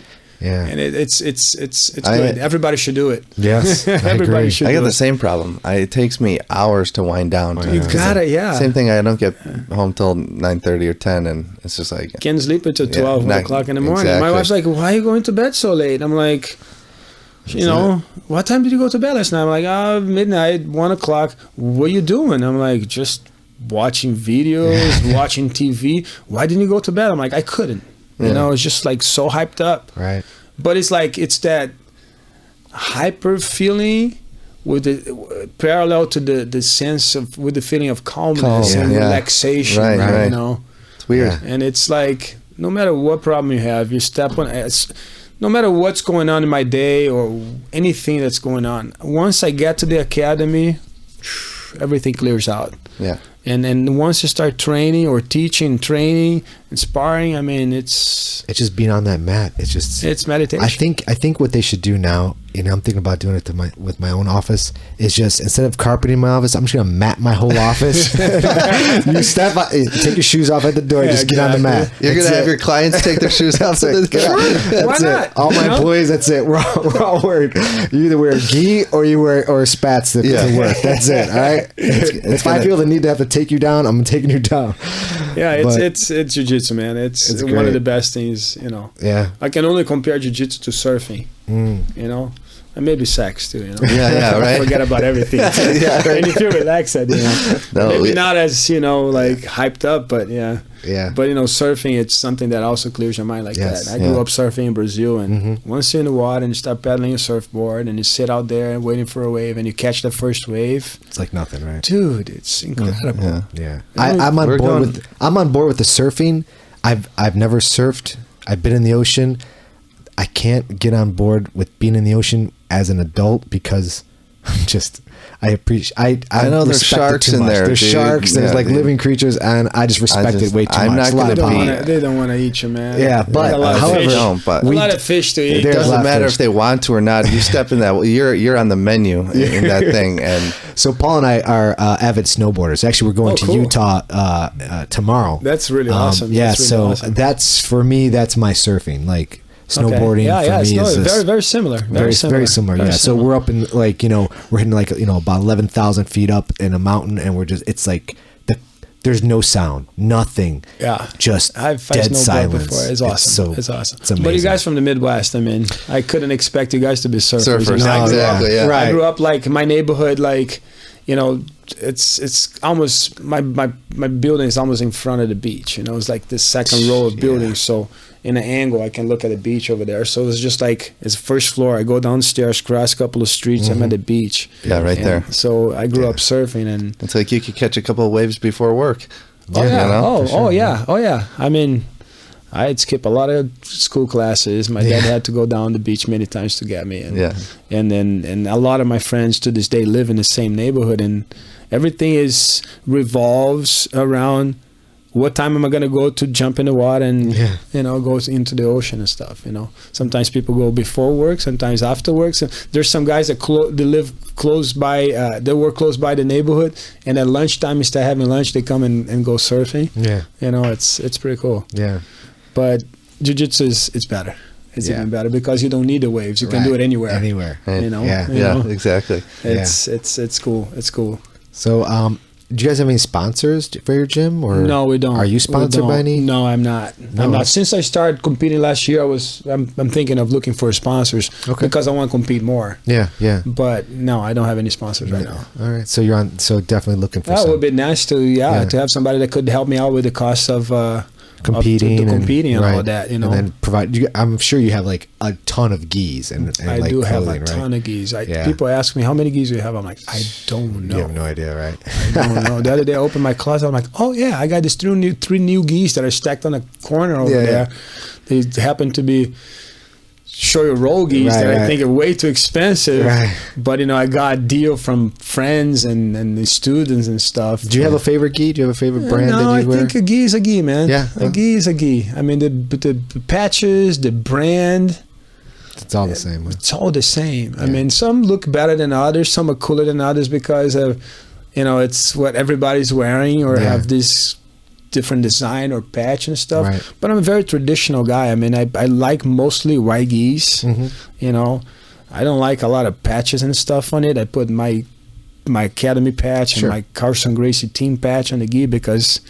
Yeah, and it's good. Everybody should do it. Yes, everybody should. I got the same problem. It takes me hours to wind down. You got it. Same thing. I don't get home till 9:30 or 10, and it's just like can't sleep until 12, 1 o'clock in the morning. Exactly. My wife's like, "Why are you going to bed so late?" I'm like, what time did you go to bed last night? I'm like, midnight, 1 o'clock. What are you doing? I'm like, just watching videos, watching TV. Why didn't you go to bed? I'm like, I couldn't. It's just like so hyped up. Right. But it's like, it's that hyper feeling with the parallel to the sense of, with the feeling of calmness and relaxation. Right. It's weird. And it's like, no matter what problem you have, you step on it. No matter what's going on in my day or anything that's going on, once I get to the academy, everything clears out. Yeah. And once you start training or teaching, training and sparring, I mean, it's just being on that mat. It's meditation. I think what they should do now, I'm thinking about doing it with my own office, is just, instead of carpeting my office, I'm just gonna mat my whole office. You step out, take your shoes off at the door, just get on the mat. You're gonna have your clients take their shoes off. Why not? All my employees, that's it. We're all wearing. You either wear a gi or spats to work. That's it. All right. If I feel the need to have to take you down, I'm taking you down. Yeah, it's jiu-jitsu, man. It's one of the best things, Yeah. I can only compare jiu-jitsu to surfing. you know. And maybe sex too, you know. Yeah, right. Forget about everything. Yeah, right. And if you relax it, you know. No, maybe not as, you know, like hyped up, but yeah. Yeah. But, you know, surfing, it's something that also clears your mind like Yes. that. I grew up surfing in Brazil, and once you're in the water and you start paddling a surfboard and you sit out there waiting for a wave and you catch the first wave. It's like nothing, right? Dude, it's incredible. Yeah. I'm on board with the surfing. I've never surfed. I've been in the ocean. I can't get on board with being in the ocean as an adult because I know there's sharks in there. There's dude. sharks. There's like dude. living creatures, and I just respect it way too I'm much. not gonna They don't want to eat you, man. Yeah, but a lot of however, fish. No, but a lot of fish to eat. it There's a lot doesn't of matter fish. if they want to or not. You step in that, you're on the menu in that thing. And So Paul and I are avid snowboarders. Actually, we're going to cool. Utah tomorrow. That's really awesome. Yeah, That's really so awesome. that's for me. That's my surfing. Like snowboarding Yeah, for me it's is just very similar. very similar. Very Yeah. So similar. we're up in like we're hitting like about 11,000 feet up in a mountain, and we're just it's like there's no sound, nothing. Yeah, just I've dead snowboarded silence. before. It's awesome. It's awesome. It's amazing. But you guys from the Midwest, I mean, I couldn't expect you guys to be surfers. Surfers, You know, I grew up- exactly, yeah. Right. I grew up like my neighborhood, like you know, it's almost my building is almost in front of the beach. You know, it's like this second row of buildings. So in an angle, I can look at the beach over there. So it's just like it's first floor. I go downstairs, cross a couple of streets, I'm at the beach. Yeah, right And there. So I grew up surfing, and it's like you could catch a couple of waves before work. oh yeah, You know? oh yeah. I mean, I'd skip a lot of school classes. My dad had to go down the beach many times to get me. And, Yeah. and a lot of my friends to this day live in the same neighborhood, and everything revolves around what time am I going to go to jump in the water and you know, goes into the ocean and stuff. You know, sometimes people go before work, sometimes after work. So there's some guys that they live close by, they work close by the neighborhood, and at lunchtime instead of having lunch, they come and go surfing. Yeah. You know, it's pretty cool. Yeah. But jiu-jitsu it's better. It's even better because you don't need the waves. You can do it anywhere. Anywhere. You know. Yeah. you Yeah, know? exactly. It's cool. It's cool. So, do you guys have any sponsors for your gym, or No, we don't. Are you sponsored by any? No, I'm not. No. I'm not. Since I started competing last year, I'm thinking of looking for sponsors because I want to compete more. Yeah, yeah. But no, I don't have any sponsors right now. All right, so you're on. So definitely looking for. That some. would be nice to have somebody that could help me out with the cost of competing, to competing and all right. of that. You know, and then provide. I'm sure you have like a ton of gis and I like do have clothing, a ton right? of gis. Yeah. People ask me how many gis do you have. I'm like, I don't know. You have no idea, right? I don't know. The other day I opened my closet. I'm like, oh yeah, I got these three new gis that are stacked on a corner over there. They happen to be show roll gis that I think are way too expensive. Right. But you know, I got a deal from friends and the students and stuff. Do you have a favorite gi? Do you have a favorite brand No, that I you wear? think a gi is a gi, man. Yeah. A gi is a gi. I mean, the patches, the brand. It's all the same. Huh? It's all the same. I mean, some look better than others. Some are cooler than others because of, you know, it's what everybody's wearing or have this different design or patch and stuff. Right. But I'm a very traditional guy. I mean, I like mostly white gis. You know, I don't like a lot of patches and stuff on it. I put my academy patch and my Carlson Gracie team patch on the gi because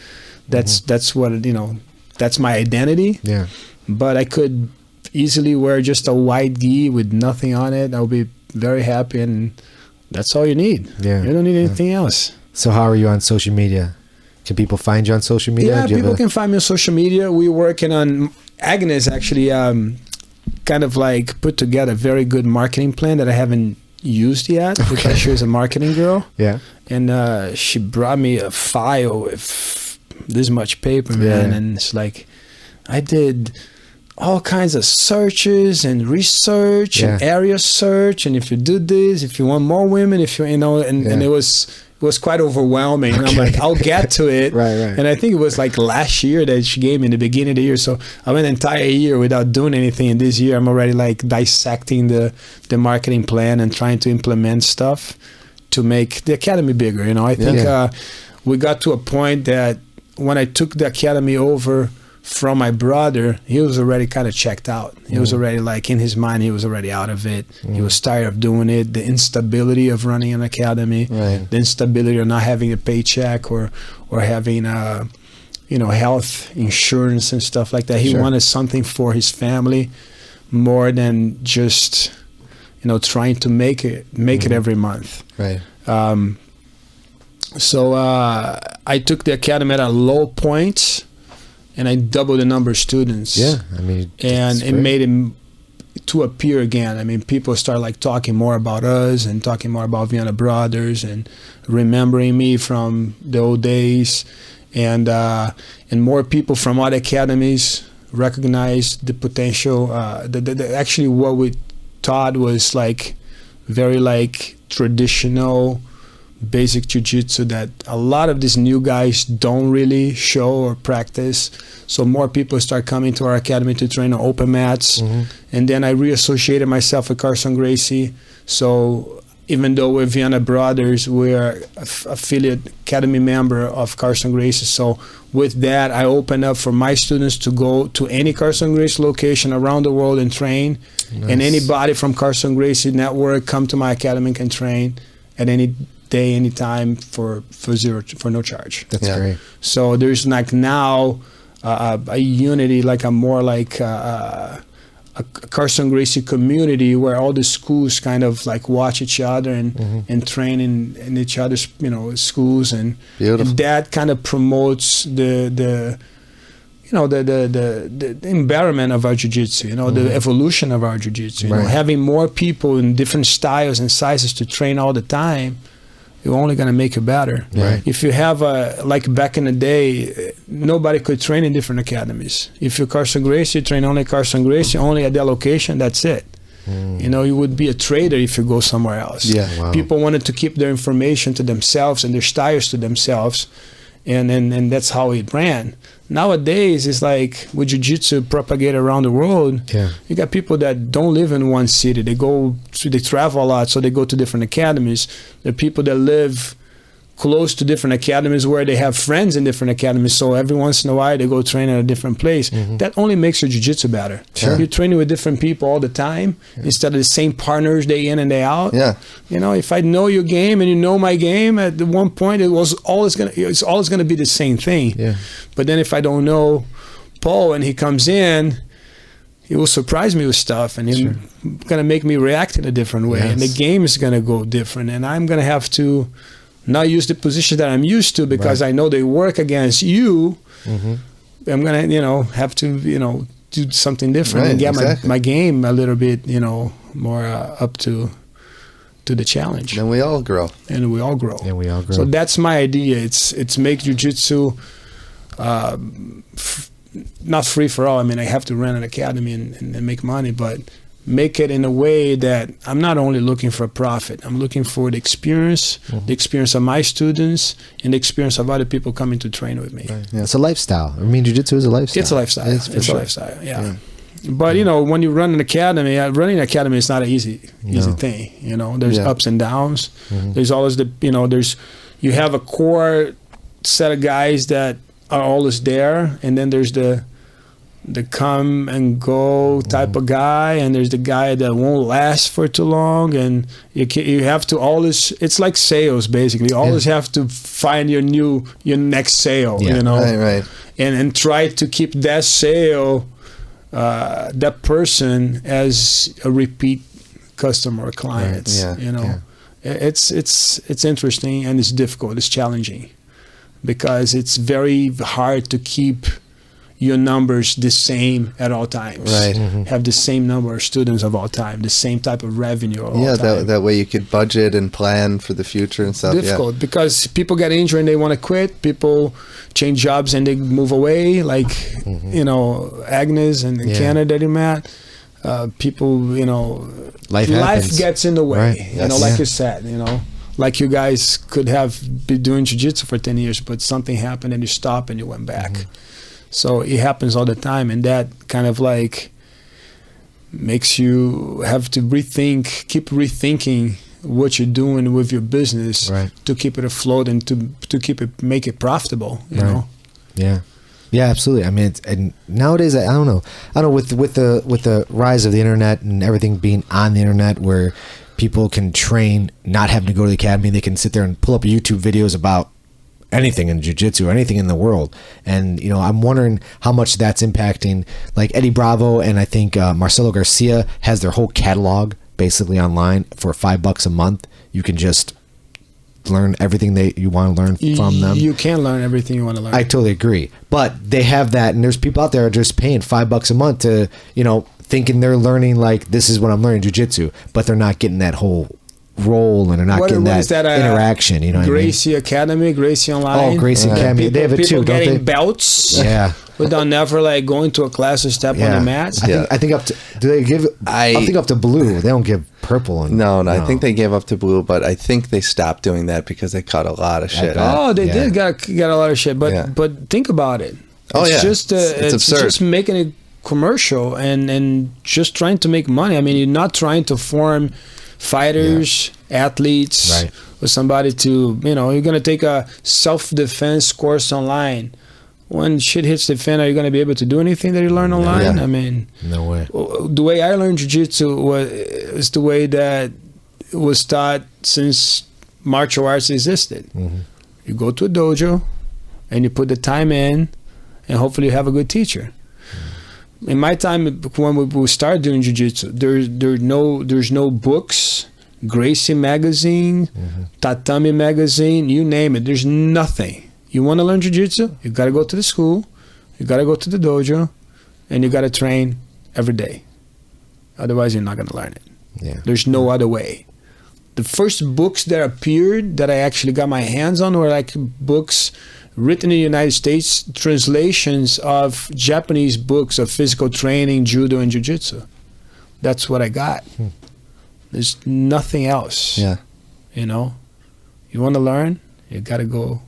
that's what you know. That's my identity. Yeah. But I could easily wear just a white gi with nothing on it. I'll be very happy, and that's all you need. Yeah. You don't need anything else. So how are you on social media? Can people find you on social media? Yeah, Do you have people a- can find me on social media. We're working on Agnes actually kind of like put together a very good marketing plan that I haven't used yet because she was a marketing girl. Yeah. And she brought me a file with this much paper, man. And it's like, I did all kinds of searches and research and area search. And if you do this, if you want more women, if you know, and it was quite overwhelming. And I'm like, I'll get to it. Right. And I think it was like last year that she gave me in the beginning of the year. So I went an entire year without doing anything. And this year I'm already like dissecting the marketing plan and trying to implement stuff to make the academy bigger. You know, I think we got to a point that when I took the academy over from my brother, he was already kind of checked out. He was already like, in his mind, he was already out of it. He was tired of doing it. The instability of running an academy, the instability of not having a paycheck or having health insurance and stuff like that. He wanted something for his family. more than just, trying to make it every month. Right. So I took the academy at a low point, and I doubled the number of students. Yeah, I mean, and it made it to appear again. I mean, people start like talking more about us and talking more about Vianna Brothers and remembering me from the old days, and more people from other academies recognize the potential. Actually, what we taught was like very like traditional, basic jiu-jitsu that a lot of these new guys don't really show or practice. So more people start coming to our academy to train on open mats. And then I reassociated myself with Carlson Gracie. So even though we're Vianna Brothers, we're affiliate academy member of Carlson Gracie. So with that, I opened up for my students to go to any Carlson Gracie location around the world and train. Nice. And anybody from Carlson Gracie network come to my academy and can train at any day, anytime for no charge. That's great. So there's like now a unity, like a more like a Carlson Gracie community where all the schools kind of like watch each other and train in each other's schools, and that kind of promotes the environment of our jiu-jitsu, the evolution of our jiu-jitsu. Right. Having more people in different styles and sizes to train all the time, you're only going to make it better. Right. If you have like back in the day, nobody could train in different academies. If you're Carlson Gracie, you train only Carlson Gracie, only at that location, that's it. You would be a trader if you go somewhere else. Yeah. Wow. People wanted to keep their information to themselves and their styles to themselves, and that's how it ran. Nowadays, it's like with jiu-jitsu propagated around the world, you got people that don't live in one city. They travel a lot, so they go to different academies. There are people that live close to different academies where they have friends in different academies, so every once in a while they go train at a different place. That only makes your jiu-jitsu better. Sure. You're training with different people all the time instead of the same partners day in and day out. Yeah. If I know your game and you know my game, at one point it's always gonna be the same thing. Yeah. But then if I don't know Paul and he comes in, he will surprise me with stuff, and he's gonna make me react in a different way, and the game is gonna go different, and I'm gonna have to not use the position that I'm used to because I know they work against you. I'm gonna, have to, do something different and get my game a little bit, more up to the challenge. And we all grow. And we all grow. So that's my idea. It's make jiu-jitsu not free for all. I mean, I have to run an academy and make money, but make it in a way that I'm not only looking for a profit. I'm looking for the experience of my students, and the experience of other people coming to train with me. Right. Yeah, it's a lifestyle. I mean, jiu-jitsu is a lifestyle. It's a lifestyle. It's a lifestyle. Yeah. But when you run an academy, running an academy is not an easy thing. There's ups and downs. There's always you have a core set of guys that are always there, and then there's the come and go type of guy, and there's the guy that won't last for too long, and you have to always, it's like sales basically, you always have to find your next sale, Right. and try to keep that sale, that person as a repeat customer or client. It's interesting, and it's difficult, it's challenging, because it's very hard to keep your numbers the same at all times. Right. Have the same number of students of all time, the same type of revenue all time. That way you could budget and plan for the future and stuff. Difficult because people get injured and they want to quit. People change jobs and they move away, like Agnes and Canada that he met. People, life gets in the way. Right. Like you said, like you guys could have been doing jiu-jitsu for 10 years, but something happened and you stopped and you went back. So it happens all the time, and that kind of like makes you have to keep rethinking what you're doing with your business to keep it afloat and to make it profitable. You know. Yeah, absolutely. I mean, and nowadays I don't know with the rise of the internet and everything being on the internet, where people can train not having to go to the academy. They can sit there and pull up YouTube videos about anything in jiu-jitsu or anything in the world. And, you know, I'm wondering how much that's impacting, like Eddie Bravo and I think Marcelo Garcia has their whole catalog basically online for $5 a month. You can just learn everything you want to learn from them. You can learn everything you want to learn. I totally agree. But they have that, and there's people out there just paying $5 a month to, you know, thinking they're learning, like, this is what I'm learning jiu-jitsu, but they're not getting that whole role, and they're not getting that interaction. You know, Gracie Academy, Gracie Online. Oh, Gracie Academy, they have it too, don't they? Getting belts. Yeah. Without never like going to a class or step on the mats. I think up to, do they give? I think up to blue. They don't give purple. No, I think they gave up to blue, but I think they stopped doing that because they caught a lot of shit. They did got a lot of shit, but think about it. It's just it's absurd. Just making a commercial and just trying to make money. I mean, you're not trying to form fighters, athletes, or somebody to, you know, you're gonna take a self-defense course online. When shit hits the fan, are you going to be able to do anything that you learn online? I mean, no way. The way I learned jiu-jitsu was the way that it was taught since martial arts existed. Mm-hmm. You go to a dojo, and you put the time in, and hopefully you have a good teacher. Mm-hmm. In my time, when we started doing jiu-jitsu, there's no books, Gracie magazine, Tatami magazine, you name it. There's nothing. You want to learn jiu-jitsu? You got to go to the school, you got to go to the dojo, and you got to train every day. Otherwise, you're not going to learn it. Yeah. There's no other way. The first books that appeared that I actually got my hands on were like books written in the United States, translations of Japanese books of physical training, judo, and jiu-jitsu. That's what I got. There's nothing else. Yeah. You know, you want to learn, you got to go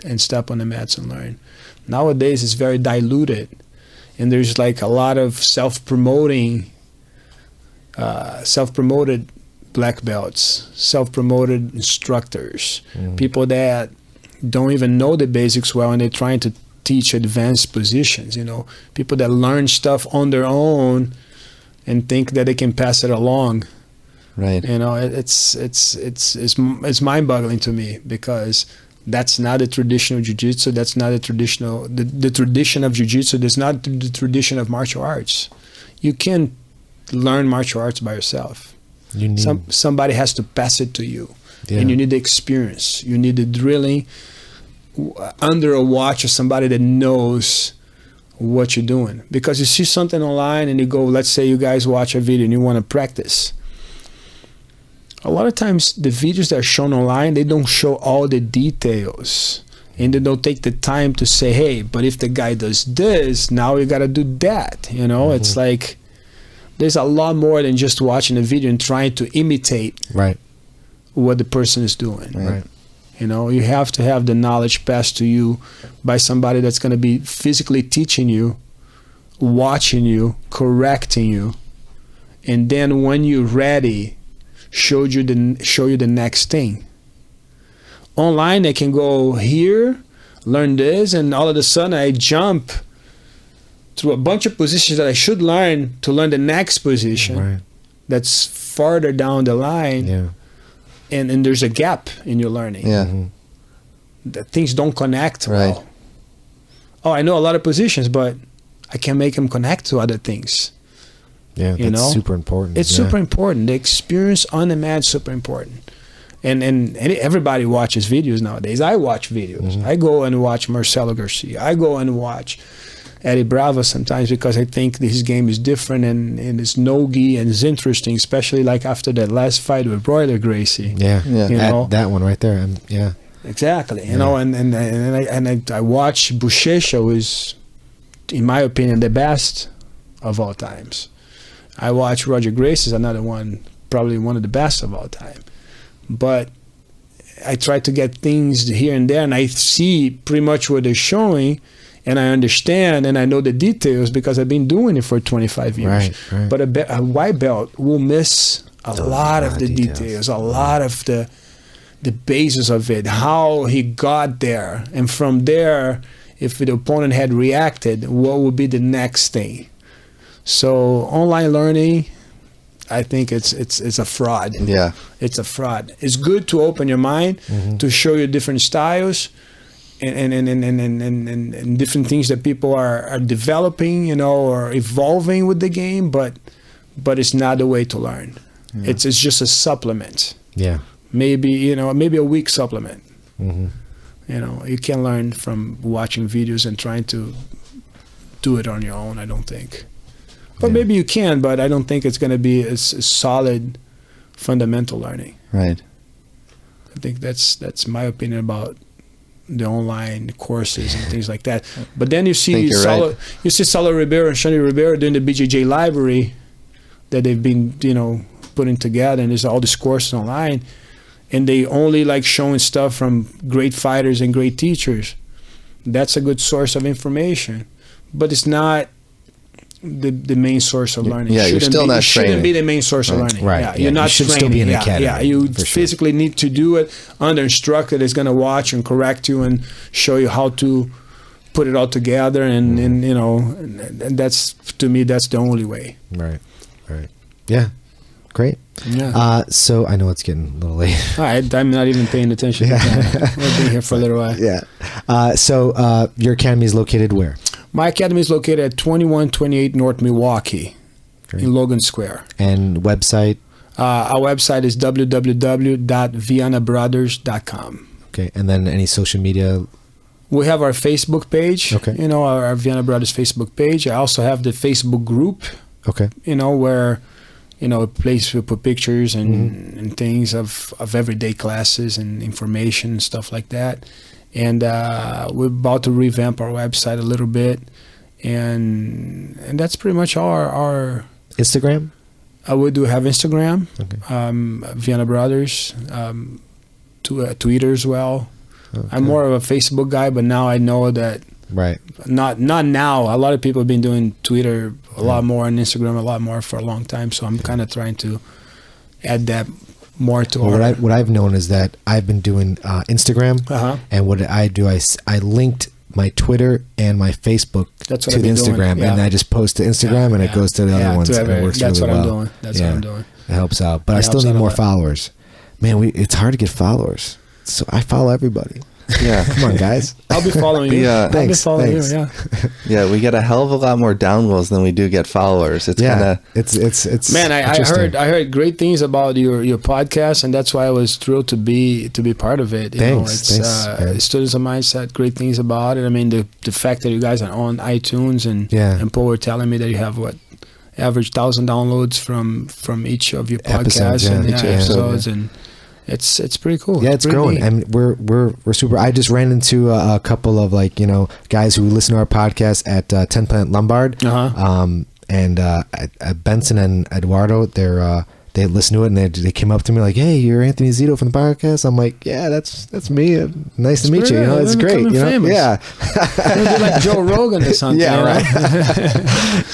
and step on the mats and learn. Nowadays, it's very diluted, and there's like a lot of self-promoted black belts, self-promoted instructors, people that don't even know the basics well, and they're trying to teach advanced positions. You know, people that learn stuff on their own and think that they can pass it along. Right. You know, it's mind-boggling to me, because that's not the traditional jiu-jitsu. That's not the traditional. The tradition of jiu-jitsu. That's not the tradition of martial arts. You can't learn martial arts by yourself. You need somebody has to pass it to you, and you need the experience. You need the drilling under a watch of somebody that knows what you're doing. Because you see something online and you go, let's say you guys watch a video and you want to practice. A lot of times the videos that are shown online, they don't show all the details, and they don't take the time to say, hey, but if the guy does this, now you got to do that. You know, it's like there's a lot more than just watching a video and trying to imitate what the person is doing. Right. You know, you have to have the knowledge passed to you by somebody that's going to be physically teaching you, watching you, correcting you, and then when you're ready, show you the next thing. Online, I can go here, learn this, and all of a sudden I jump through a bunch of positions that I should learn to learn the next position that's farther down the line, and there's a gap in your learning. That things don't connect well. Oh, I know a lot of positions, but I can't make them connect to other things. Yeah, that's super important. It's super important. The experience on the mat is super important. And everybody watches videos nowadays. I watch videos. I go and watch Marcelo Garcia. I go and watch Eddie Bravo sometimes, because I think his game is different and it's no-gi and it's interesting, especially like after that last fight with Broiler Gracie. Yeah. You know? That one right there. Exactly. You know, and I watch Buchecha, who is, in my opinion, the best of all times. I watch Roger Gracie, is another one, probably one of the best of all time. But I try to get things here and there, and I see pretty much what they're showing, and I understand, and I know the details because I've been doing it for 25 years. Right. But a white belt will miss a lot of the details, a lot of the basis of it, how he got there, and from there, if the opponent had reacted, what would be the next thing? So online learning, I think it's a fraud. Yeah, it's a fraud. It's good to open your mind, to show you different styles, and different things that people are developing, you know, or evolving with the game, but it's not the way to learn. Yeah. It's just a supplement. Yeah. Maybe a weak supplement. Mm-hmm. You know, you can learn from watching videos and trying to do it on your own, I don't think. But maybe you can, but I don't think it's going to be a solid fundamental learning. Right. I think that's my opinion about the online courses and things like that. But then you see Saulo Ribeiro and Shani Ribeiro doing the BJJ library that they've been, you know, putting together, and there's all these courses online, and they only like showing stuff from great fighters and great teachers. That's a good source of information, but it's not the main source of learning. Yeah, you're still not training. Shouldn't be the main source of learning. Right. Yeah, you're not you should training. still be in an academy. Yeah, you physically need to do it under instructor that's going to watch and correct you and show you how to put it all together, and you know, and that's, to me, that's the only way. Right. Yeah. Great. Yeah. So I know it's getting a little late. All right, I'm not even paying attention. We've been here for a little while. Yeah. So your academy is located where? My academy is located at 2128 North Milwaukee in Logan Square. And website? Our website is www.viannabrothers.com. Okay. And then any social media? We have our Facebook page. Okay. You know, our Vianna Brothers Facebook page. I also have the Facebook group. Okay. You know, where, you know, a place we put pictures and things of everyday classes and information and stuff like that. And we're about to revamp our website a little bit, and that's pretty much our Instagram. We do have Instagram, okay. Vianna Brothers, Twitter as well. Okay. I'm more of a Facebook guy, but now I know that not now. A lot of people have been doing Twitter a lot more, and Instagram a lot more for a long time. So I'm kind of trying to add that more to what I've known is that I've been doing Instagram, and what I do, I linked my Twitter and my Facebook to the Instagram, and I just post to Instagram, and it goes to the other ones. And it works that's really what well. I'm doing. That's what I'm doing. It helps out, but I still need more followers. Man, it's hard to get followers. So I follow everybody. Yeah, come on, guys. I'll be following you. Yeah, thanks. I'll be following you. Yeah. Yeah, we get a hell of a lot more downloads than we do get followers. It's kind of it's. Man, I heard great things about your podcast, and that's why I was thrilled to be part of it. Thanks. Students of mine said great things about it. I mean, the fact that you guys are on iTunes and Paul were telling me that you have average 1,000 downloads from each of your podcasts episodes and. It's pretty cool. Yeah, it's growing, neat. And we're super. I just ran into a couple of guys who listen to our podcast at 10 Planet Lombard, and Benson and Eduardo. They listen to it, and they came up to me like, "Hey, you're Anthony Zito from the podcast." I'm like, "Yeah, that's me. Nice to meet you. You know, it's great. You know, famous. Yeah, be like Joe Rogan or something. Yeah, right.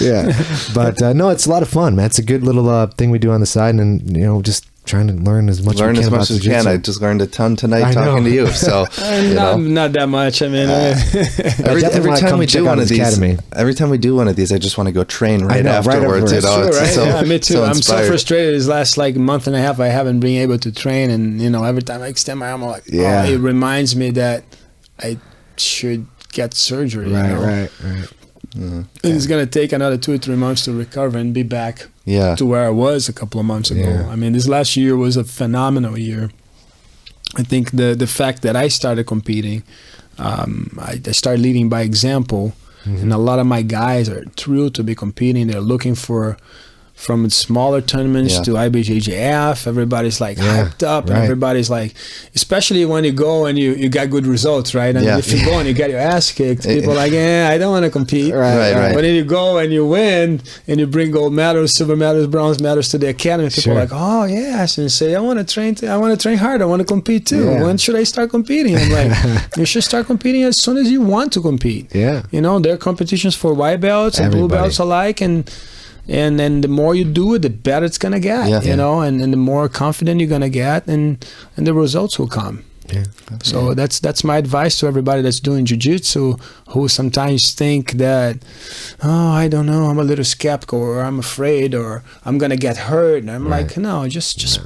Yeah, but no, it's a lot of fun, man. It's a good little thing we do on the side, and just trying to learn as much as we can. I just learned a ton tonight talking to you. So not that much. I mean, every time we do one of these, I just want to go train afterwards. That's true, right? So, me too. so I'm so frustrated. This last month and a half, I haven't been able to train, and every time I extend my arm, I'm like, it reminds me that I should get surgery. Right. Mm-hmm. It's going to take another 2 or 3 months to recover and be back to where I was a couple of months ago. Yeah. I mean, this last year was a phenomenal year. I think the fact that I started competing, I started leading by example, and a lot of my guys are thrilled to be competing. They're looking from smaller tournaments to IBJJF. Everybody's hyped up, and everybody's especially when you go and you got good results, right? And if you go and you get your ass kicked, people are like, I don't want to compete. Right. But then you go and you win, and you bring gold medals, silver medals, bronze medals to the academy. People are like, oh yes, and say, I want to train hard. I want to compete too. Yeah. When should I start competing? I'm like, you should start competing as soon as you want to compete. Yeah. There are competitions for white belts and blue belts alike, and then the more you do it, the better it's gonna get. And the more confident you're gonna get, and the results will come. Yeah. So that's my advice to everybody that's doing jiu-jitsu, who sometimes think that, I don't know, I'm a little skeptical, or I'm afraid, or I'm gonna get hurt. And I'm like, no, just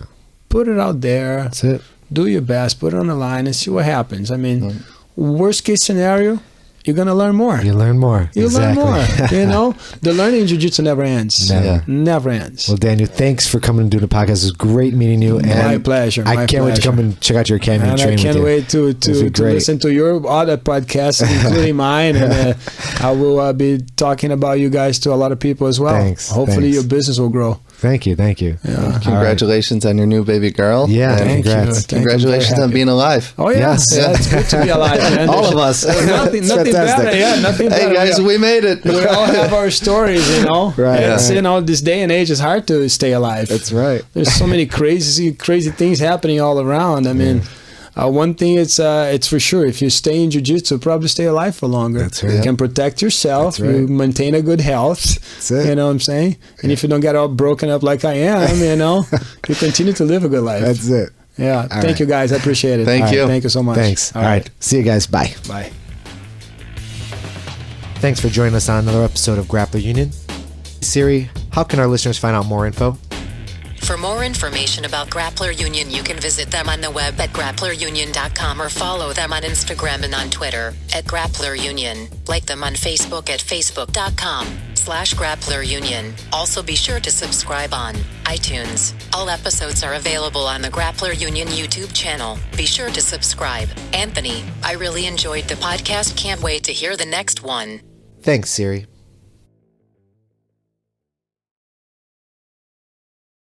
put it out there. That's it. Do your best, put it on the line, and see what happens. I mean, worst case scenario, you're gonna learn more. You learn more. You Exactly. learn more. You know, the learning in jiu-jitsu never ends. Never. Yeah. Never ends. Well, Daniel, thanks for coming and doing the podcast. It was great meeting you. My pleasure. I can't wait to come and check out your academy and And train I can't with you. wait to This would be great. listen to your other podcasts, including mine. And I will be talking about you guys to a lot of people as well. Thanks. Hopefully Thanks. your business will grow. Thank you. Yeah. Congratulations on your new baby girl. Yeah, And congrats. congratulations on being alive. Oh, yeah. Yes. Yeah, it's good to be alive, man. All of us. Nothing fantastic. better. Yeah, nothing better. Hey guys, we made it. We all have our stories, you know. Right, It's, right. you know, this day and age, it's hard to stay alive. That's right. There's so many crazy things happening all around. I mean, one thing it's for sure, if you stay in jiu-jitsu, probably stay alive for longer. That's right. You can protect yourself. That's right. You maintain a good health. That's it. You know what I'm saying? And if you don't get all broken up like I am, you know, you continue to live a good life. That's it. Yeah. Thank right. you, guys. I appreciate it. Thank All right, you. Thank you so much. Thanks. All right. See you guys. Bye. Bye. Thanks for joining us on another episode of Grappler Union. Siri, how can our listeners find out more info? For more information about Grappler Union, you can visit them on the web at grapplerunion.com or follow them on Instagram and on Twitter at Grappler Union. Like them on Facebook at facebook.com/Grappler Union. Also be sure to subscribe on iTunes. All episodes are available on the Grappler Union YouTube channel. Be sure to subscribe. Anthony, I really enjoyed the podcast. Can't wait to hear the next one. Thanks, Siri.